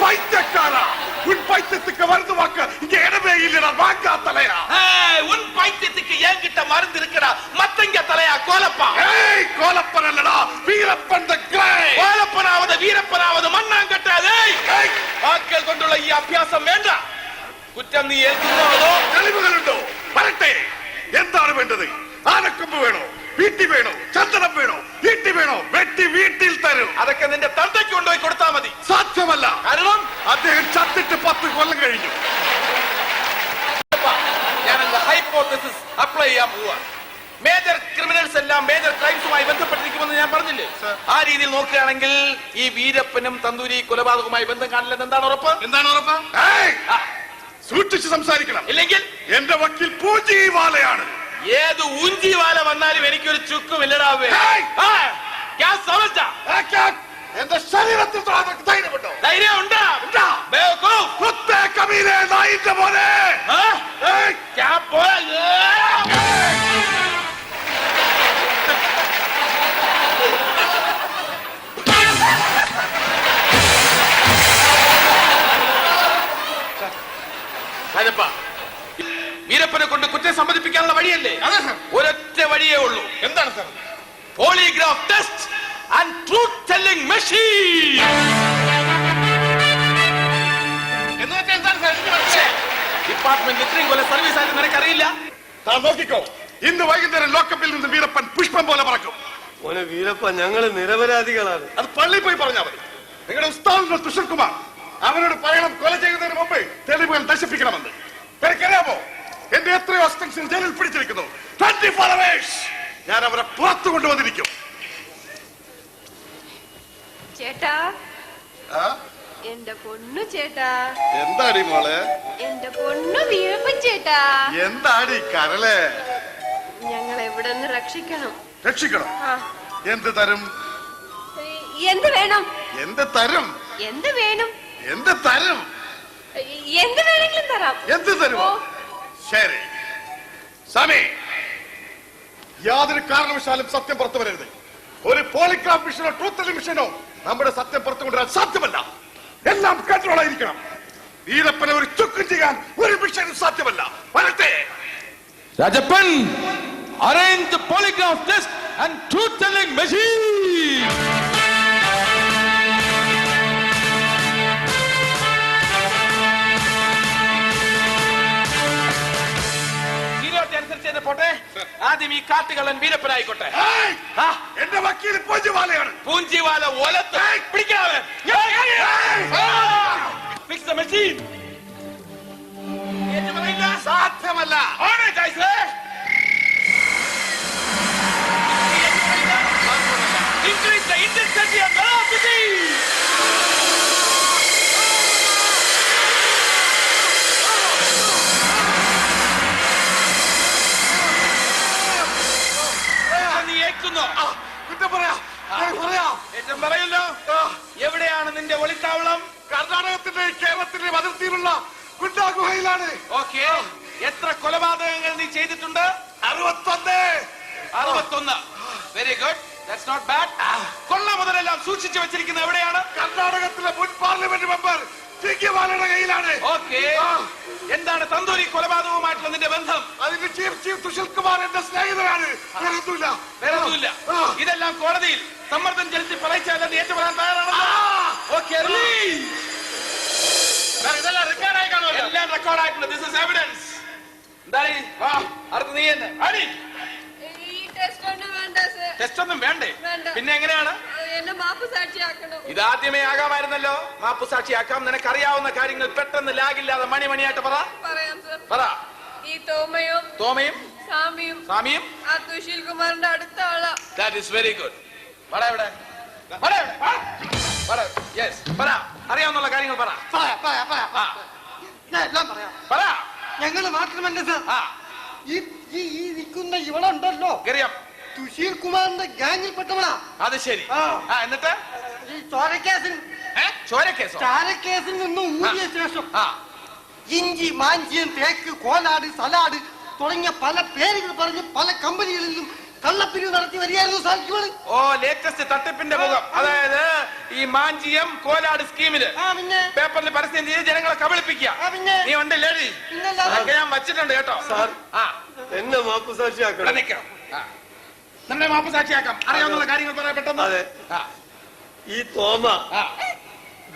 பைத்தியக்காரா, உன் பைத்தியத்துக்கு மருந்து வாக்க இங்க இடமே இல்லையா? வாங்கா தலையா. உன் பைத்தியத்துக்கு என்கிட்ட மருந்து இருக்கடா. மத்தங்க தலையா கோலப்பா. கோலப்பன் அல்லடா, வீரப்பன் தி கிரேட். கோலப்பனாவது வீரப்பனாவது മണ്ണാങ്കട്ടാതെ വാക്കുകൾ കൊണ്ടുള്ള ഈ അഭ്യാസം വേണ്ട. കുറ്റം നീ ഏൽക്കുന്നതോ? തെളിവുകളുണ്ടോ? വരട്ടെ. എന്താണ് വേണ്ടത്? ആനക്കൊമ്പ് വേണോ? വീട്ടി വേണോ? ചന്ദനം വേണോ? വീട്ടി വേണോ? വെട്ടി വീട്ടിൽ തരും. അതൊക്കെ നിന്റെ തന്തയ്ക്ക് കൊണ്ടുപോയി കൊടുത്താൽ മതി. സാധ്യമല്ല. കാരണം അദ്ദേഹം ചത്തിട്ട് 10 കൊല്ലം കഴിഞ്ഞു. ഞാൻ എന്റെ ഹൈപ്പോത്തസിസ് അപ്ലൈ ചെയ്യാൻ പോവാ. മേജർ ക്രിമിനൽസ് എല്ലാം മേജർ ക്രൈംസുമായി ബന്ധപ്പെട്ടിരിക്കുമെന്ന് ഞാൻ പറഞ്ഞില്ലേ? ആ രീതിയിൽ നോക്കുകയാണെങ്കിൽ ഈ വീരപ്പനും തന്തൂരി കൊലപാതകവുമായി ബന്ധം കാണില്ലെന്ന് എന്താണ് ഉറപ്പ്? എന്താണ് ഉറപ്പ്? സൂക്ഷിച്ച് സംസാരിക്കണം. ഇല്ലെങ്കിൽ എന്റെ വക്കീൽ പൂഞ്ചിവാലയാണ്. ഏത് ഊഞ്ചിവാല വന്നാലും എനിക്കൊരു ചുക്കുമില്ലടാവേ. എന്റെ ശരീരത്തിൽ ധൈര്യമുണ്ടോ? ധൈര്യം ഉണ്ടാ. നായിന്റെ പോലെ വീരപ്പനെ കൊണ്ട് കുറ്റം സമ്മതിപ്പിക്കാനുള്ള വഴിയല്ലേ? ഒരൊറ്റ വഴിയേ ഉള്ളൂ. എന്താണ് sir? Polygraph test and truth telling machine. Department ഇത്രയും കൊല്ലം സർവീസ് ആയിട്ട് നിനക്കറിയില്ല? താൻ നോക്കിക്കോ, ഇന്ന് വൈകുന്നേരം ലോക്കപ്പിൽ നിന്ന് വീരപ്പൻ പുഷ്പം പോലെ പറക്കും. മോനെ വീരപ്പൻ, ഞങ്ങള് നിരപരാധികളാണ്. അത് പള്ളിയിൽ പോയി പറഞ്ഞാൽ മതി. നിങ്ങളുടെ ഉസ്താദ് തുഷർ കുമാർ അവരോട് പറയണം, കൊല ചെയ്യുന്നതിന് മുമ്പ് തെളിവുകൾ നശിപ്പിക്കണമെന്ന്. എനിക്കറിയാമോ, എന്റെ എത്രയോ അസ്റ്റൻസിൽ ജയിലിൽ പിടിച്ചിരിക്കുന്നു. 24 hours ഞാൻ അവരെ പുറത്തു കൊണ്ടുവന്നിരിക്കും. ചേട്ടാ, എന്റെ പൊന്നു ചേട്ടാ. എന്താടി മോളെ? എന്റെ പൊന്നു വീരപ്പൻ ചേട്ടാ. എന്താടി കരളെ? ഞങ്ങൾ എവിടെ നിന്ന് രക്ഷിക്കണം? രക്ഷിക്കണം? എന്ത് തരും? എന്ത് വേണം? എന്ത് തരും? എന്ത് വേണം? എന്ത് തരും? എന്ത് വേണമെങ്കിലും തരാം. എന്ത് തരുമോ? ശരി, സമി യാതൊരു കാരണവശാലും സത്യം പുറത്തു വരരുത്. ഒരു പോളിഗ്രാഫ് മിഷനോ ട്രൂത്ത് ടെല്ലിംഗ് മിഷനോ നമ്മുടെ സത്യം പുറത്തു കൊണ്ടുവരാൻ സാധ്യമല്ല. എല്ലാം കൺട്രോൾ ആയിരിക്കണം. വീരപ്പനെ ഒരു ചുക്കും ചെയ്യാൻ ഒരു മിഷനും സാധ്യമല്ല. വരട്ടെ. Rajapan, arrange the polygraph test and truth-telling machine. പോട്ടെ, ആദ്യം ഈ കാട്ടുകളൻ വീരപ്പനായിക്കോട്ടെ. എന്റെ വക്കീൽ പൂഞ്ചിവാലയാണ്. പൂഞ്ചിവാല ഒലത്ത് പിടിക്കാതെ ഫിക്സ് ദ മെഷീൻ. സാധ്യമല്ല. Increase the intensity and velocity. പറയല്ലോ. എവിടെയാണ് നിന്റെ ഒളിത്താവളം? കർണാടകത്തിന്റെ കേരളത്തിന്റെ അതിർത്തിയിലുള്ള ഗുണ്ടാ ഗുഹയിലാണ്. ഓക്കെ. എത്ര കൊലപാതകങ്ങൾ നീ ചെയ്തിട്ടുണ്ട്? 61. Very good. That's not bad. കൊള്ള മുതലെല്ലാം സൂക്ഷിച്ചു വെച്ചിരിക്കുന്ന എവിടെയാണ്? കർണാടകത്തിലെ മുൻ പാർലമെന്റ് മെമ്പർ ജിഗ്യവാലയുടെ കയ്യിലാണ്. ഓക്കെ. എന്താണ് തന്തൂരി കൊലപാതകവുമായിട്ടുള്ള നിന്റെ ബന്ധം? അതിന്റെ ചീഫ് സുശീൽ കുമാർ എന്റെ സ്നേഹിതനാണ്. വേറൊന്നുമില്ല. ഇതെല്ലാം കോടതിയിൽ സമ്മർദ്ദം ചെലുത്തി പറയിച്ചാൽ അത് ഏറ്റുപറയാൻ തയ്യാറാണല്ലോ. ഓക്കെ. ഇതെല്ലാം റെക്കോർഡായി കാണുമല്ലോ. എല്ലാം റെക്കോർഡായിട്ടുണ്ട്. This is evidence. എന്തായി? അടുത്ത് നീ തന്നെ അടി. ടെസ്റ്റ് ഒന്നും വേണ്ടേ? പിന്നെ എങ്ങനെയാണ്? ഇതാദ്യമേ ആകാമായിരുന്നല്ലോ. മാപ്പ് സാക്ഷിയാക്കാം. നിനക്കറിയാവുന്ന കാര്യങ്ങൾ പെട്ടെന്ന് ലാഗില്ലാതെ മണിമണിയായിട്ട് പറ. ഈ തോമയും സാമിയും സുശീൽ കുമാറിന്റെ അടുത്ത ആളാ. That is very good. അറിയാവുന്ന കാര്യങ്ങൾ പറ. ഞങ്ങള് മാത്രമല്ല സാർ, ഈ നിൽക്കുന്ന ഇവളുണ്ടല്ലോ, സുശീൽ കുമാറിന്റെ ഗാങ്ങിൽപ്പെട്ടവളാ. അത് ശരി. എന്നിട്ട് ഈ ചോരക്കേസിൽ നിന്നും ഊരിയ ശേഷം ഇഞ്ചി, മാഞ്ചിയം, തേക്ക്, കോലാട്, സലാഡ് തുടങ്ങിയ പല പേരുകൾ പറഞ്ഞ് പല കമ്പനികളിലും കള്ളപ്പിരിവ് നടത്തി വരികയായിരുന്നു സാർ ഇവള്. ഓ, ലേറ്റസ്റ്റ് തട്ടിപ്പിന്റെ മുഖം. അതായത് ഈ മാഞ്ചിയം കോലാട് സ്കീമില് പേപ്പറിൽ പരസ്യം ചെയ്ത് ജനങ്ങളെ കബളിപ്പിക്കുക. നീ ഉണ്ടല്ലേ? ഞാൻ വച്ചിട്ടുണ്ട് കേട്ടോ സാർ. എന്നെ മാപ്പ് സാക്ഷിയാക്കണം. നമ്മളെ മാപ്പ് സാക്ഷിയാക്കാം. അറിയാവുന്ന കാര്യങ്ങൾ പറയാൻ പെട്ടെന്ന്. ഈ തോമ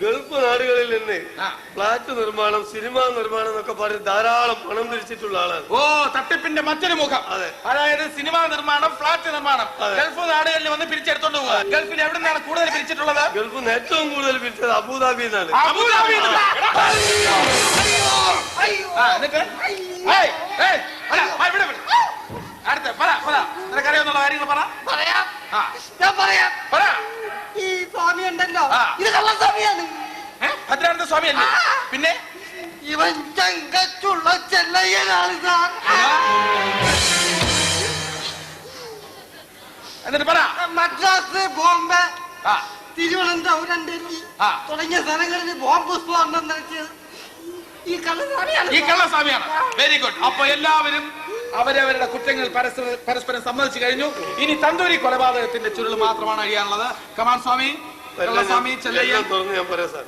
ഗൾഫ് നാടുകളിൽ നിന്ന് ഫ്ലാറ്റ് നിർമ്മാണം, സിനിമാ നിർമ്മാണം എന്നൊക്കെ പറഞ്ഞ് ധാരാളം പണം തിരിച്ചിട്ടുള്ള ആളാണ്. ഓ, തട്ടിപ്പിന്റെ മറ്റൊരു മുഖം. അതായത് സിനിമാ നിർമ്മാണം, ഫ്ലാറ്റ് നിർമ്മാണം ഗൾഫ് നാടുകളിൽ വന്ന് പിരിച്ചെടുത്തോണ്ട് പോവുക. ഗൾഫിൽ എവിടെ നിന്നാണ് കൂടുതൽ പിരിച്ചിട്ടുള്ളത്? ഗൾഫിൽ നിന്ന് ഏറ്റവും കൂടുതൽ പിരിച്ചത് അബുദാബിയിൽ നിന്നാണ്. നിനക്കറിയാവുന്ന കാര്യങ്ങൾ പറ. ഈ സ്വാമി ഉണ്ടല്ലോ, ഇത് കള്ളസ്വാമിയാണ്. ഭദ്രാനന്ദ സ്വാമി അല്ലേ? പിന്നെ ഇവൻ ചങ്കച്ചുള്ള ചെല്ലയ്യനാണ് സാർ. എന്നിട്ട് പറ. മദ്രാസ്, ബോംബെ, തിരുവനന്തപുരം, ഡൽഹി തുടങ്ങിയ സ്ഥലങ്ങളിൽ ബോംബ് സ്ഫോടനം നടത്തിയത് ഈ കള്ളസ്വാമിയാണ്. Very good. അപ്പൊ എല്ലാവരും അവരവരുടെ കുറ്റങ്ങൾ പരസ്പരം സമ്മതിച്ചു കഴിഞ്ഞു. ഇനി തന്തൂരി കൊലപാതകത്തിന്റെ ചുരുൾ മാത്രമാണ് അറിയാനുള്ളത്. കമാൻ സ്വാമി.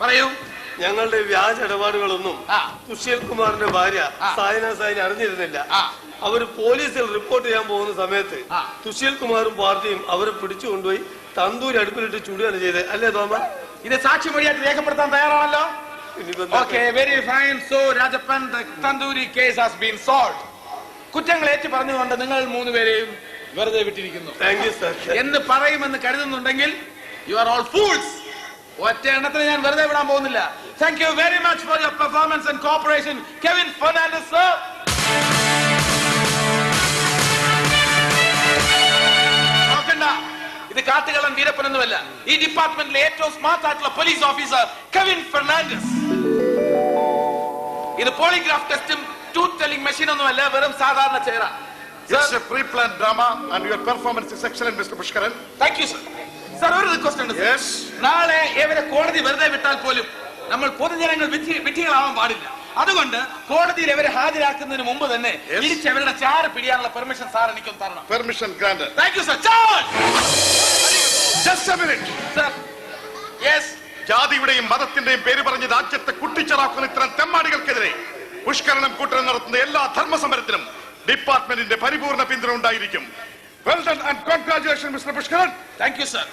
പറയൂ. ഞങ്ങളുടെ വ്യാജ ഇടപാടുകളൊന്നും സുശീൽ കുമാറിന്റെ ഭാര്യ സായന അറിഞ്ഞിരുന്നില്ല. അവര് പോലീസിൽ റിപ്പോർട്ട് ചെയ്യാൻ പോകുന്ന സമയത്ത് സുശീൽ കുമാറും പാർട്ടിയും അവരെ പിടിച്ചു കൊണ്ടുപോയി തന്തൂരി അടുപ്പിലിട്ട് ചുടുകയാണ് ചെയ്തത്. അല്ലേ തോമ? ഇത് സാക്ഷിമൊഴിയായിട്ട് രേഖപ്പെടുത്താൻ തയ്യാറാണല്ലോ. Okay, very fine. So, Rajapan, the Tandoori case has been solved. കുറ്റങ്ങൾ ഏറ്റു പറഞ്ഞുകൊണ്ട് നിങ്ങൾ മൂന്നുപേരെയും വെറുതെ വിട്ടിരിക്കുന്നു. Thank you sir. എന്ന് പറയുമെന്ന് കരുതുന്നുണ്ടെങ്കിൽ യു ആർ ഓൾ ഫൂൾസ്. ഒറ്റ എണ്ണത്തിന് ഞാൻ വെറുതെ വിടാൻ പോകുന്നില്ല. Thank you very much for your performance and cooperation, Kevin Fernandes sir. നോക്കണ്ട, ഇത് കാട്ടുകള്ളൻ വീരപ്പൻ ഒന്നുമല്ല. ഈ ഡിപ്പാർട്ട്മെന്റിലെ ഏറ്റവും സ്മാർട്ട് ആയിട്ടുള്ള പോലീസ് ഓഫീസർ കെവിൻ ഫെർണാണ്ടസ്. ഇത് പോളിഗ്രാഫ് ടെസ്റ്റും ട്രൂത്ത് ടെല്ലിംഗ് മെഷീൻ ഒന്നുമല്ല, വെറും സാധാരണ ചെയറ. It's a pre-planned drama and your performance is excellent, Mr. Pushkaran. Thank you, sir. Sir, ഒരു റിക്വസ്റ്റ് ഉണ്ട്. നാളെ ഇവരെ കോടതി വെറുതെ വിട്ടാൽ പോലും നമ്മൾ പൊതുജനങ്ങൾ വിഡ്ഢികളാവാൻ പാടില്ല. അതുകൊണ്ട് കോടതിയിൽ ഇവരെ ഹാജരാക്കുന്നതിന് മുമ്പ് തന്നെ തിരിച്ചവരുടെ ചാറ് പിടിയാനുള്ള പെർമിഷൻ സാർ എനിക്കൊന്ന് തരണം. Permission grand. Thank you sir. Charge. Just A minute sir. Yes. ജാതിയുടെയും മതത്തിന്റെയും പേര് പറഞ്ഞ് രാജ്യത്തെ കുട്ടിച്ചറാക്കുന്ന ഇത്തരം തെമ്മാടികൾക്കെതിരെ പുഷ്കരണം കൂട്ടരം നടത്തുന്ന എല്ലാ ധർമ്മസമരത്തിനും ഡിപ്പാർട്ട്മെന്റിന്റെ പരിപൂർണ പിന്തുണ ഉണ്ടായിരിക്കും. Well done and congratulation mister Pushkaran. Thank you sir.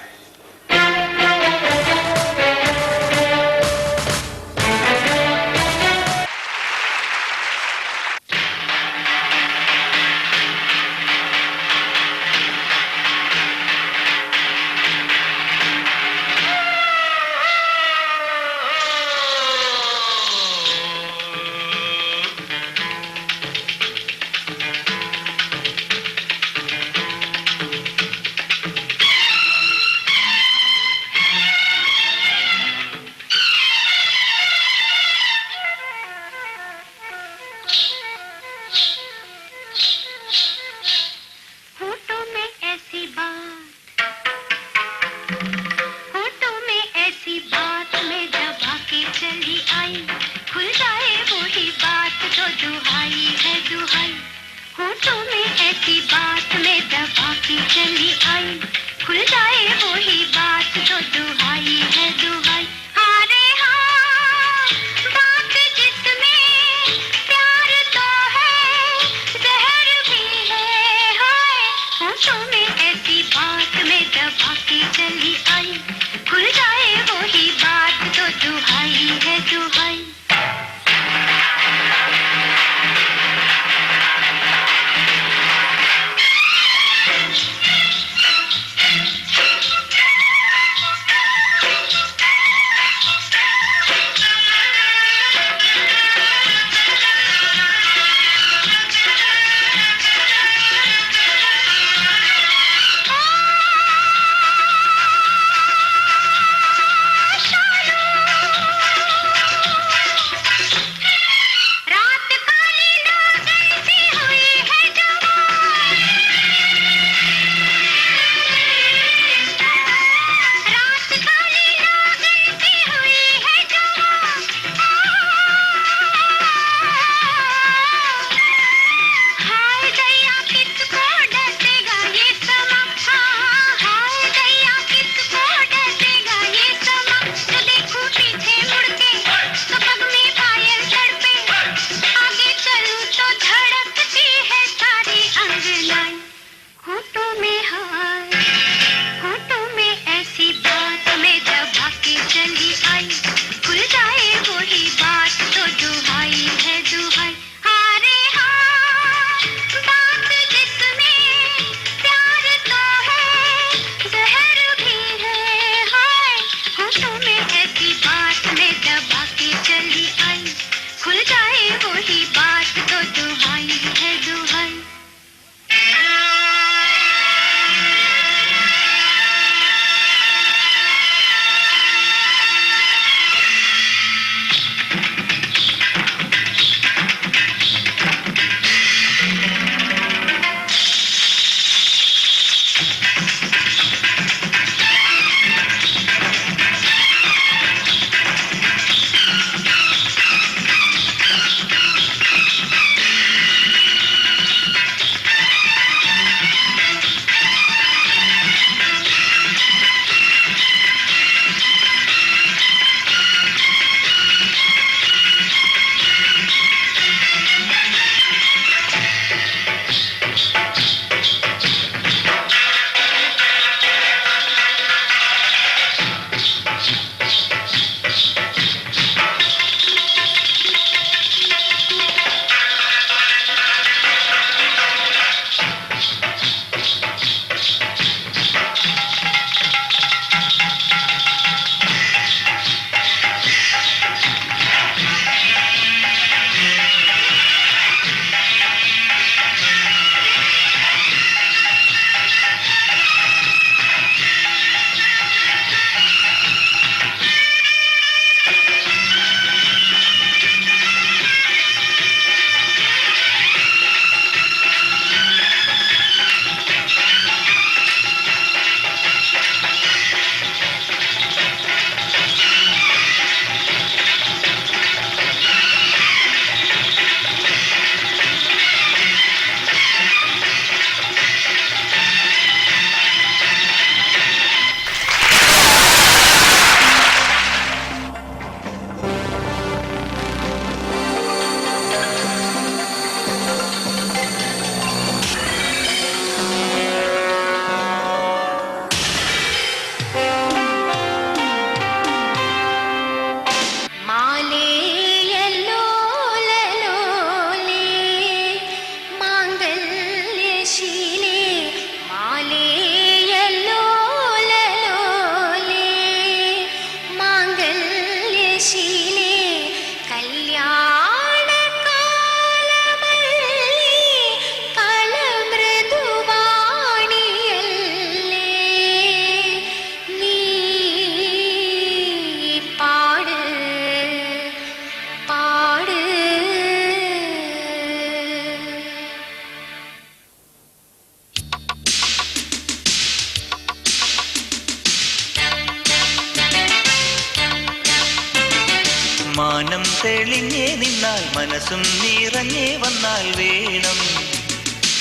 മാനം തെളിഞ്ഞേ നിന്നാൽ മനസ്സും നിറഞ്ഞേ വന്നാൽ വേണം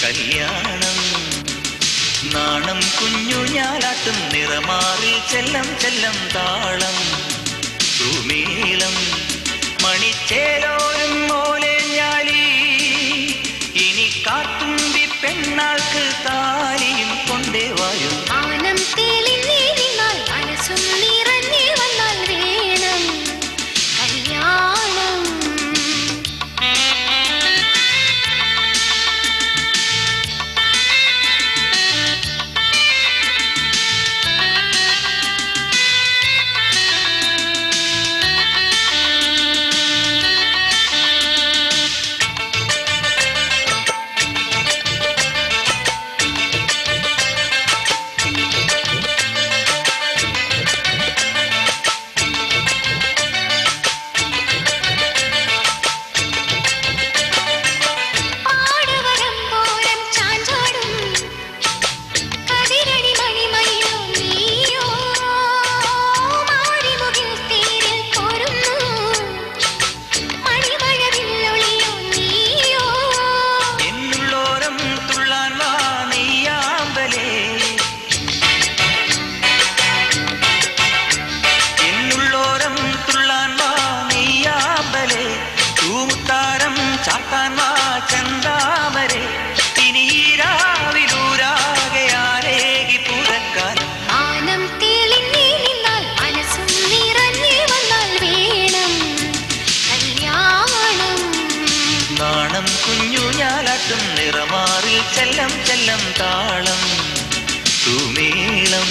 കല്യാണം. നാണം കുഞ്ഞു ഞാലാട്ടും നിറമാറിൽ ചെല്ലം ചെല്ലം താളം സുമേളം മണിച്ചേലോരം പോലെ ഞാലി ഇനി കാത്തുമ്പി പെണ്ണാൾക്ക് താലിയും കൊണ്ടേ വായു. മാനം തെളിഞ്ഞേ നിന്നാൽ മനസ്സും നിറഞ്ഞേ വന്നാൽ വേണം കല്യാണം. നിറമാറിൽ ചെല്ലം ചെല്ലം താളം സുമേളം.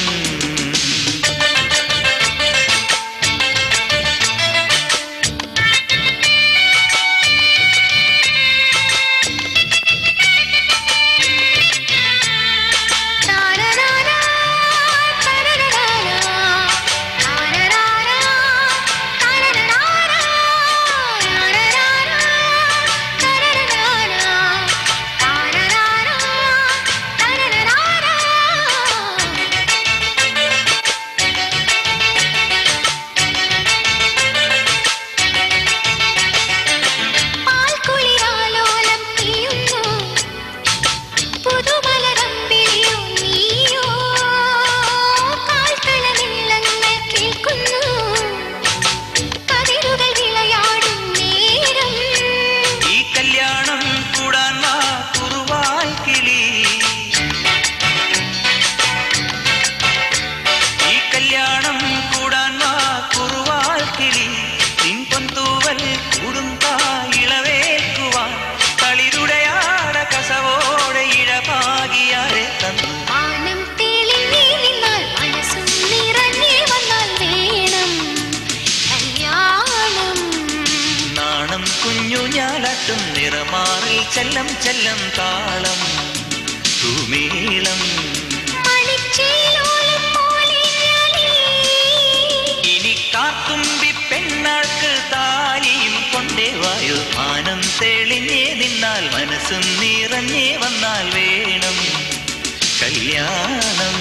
കുഞ്ഞുഞ്ഞാലാട്ടും നിറമാറിൽ ചെല്ലം ചെല്ലം താളം സുമേളം. ഇനി കാത്തുമ്പി പെണ്ണാൾക്ക് താലിയും കൊണ്ടേ വായു. മാനം തെളിഞ്ഞേ നിന്നാൽ മനസ്സും നിറഞ്ഞേ വന്നാൽ വേണം കല്യാണം.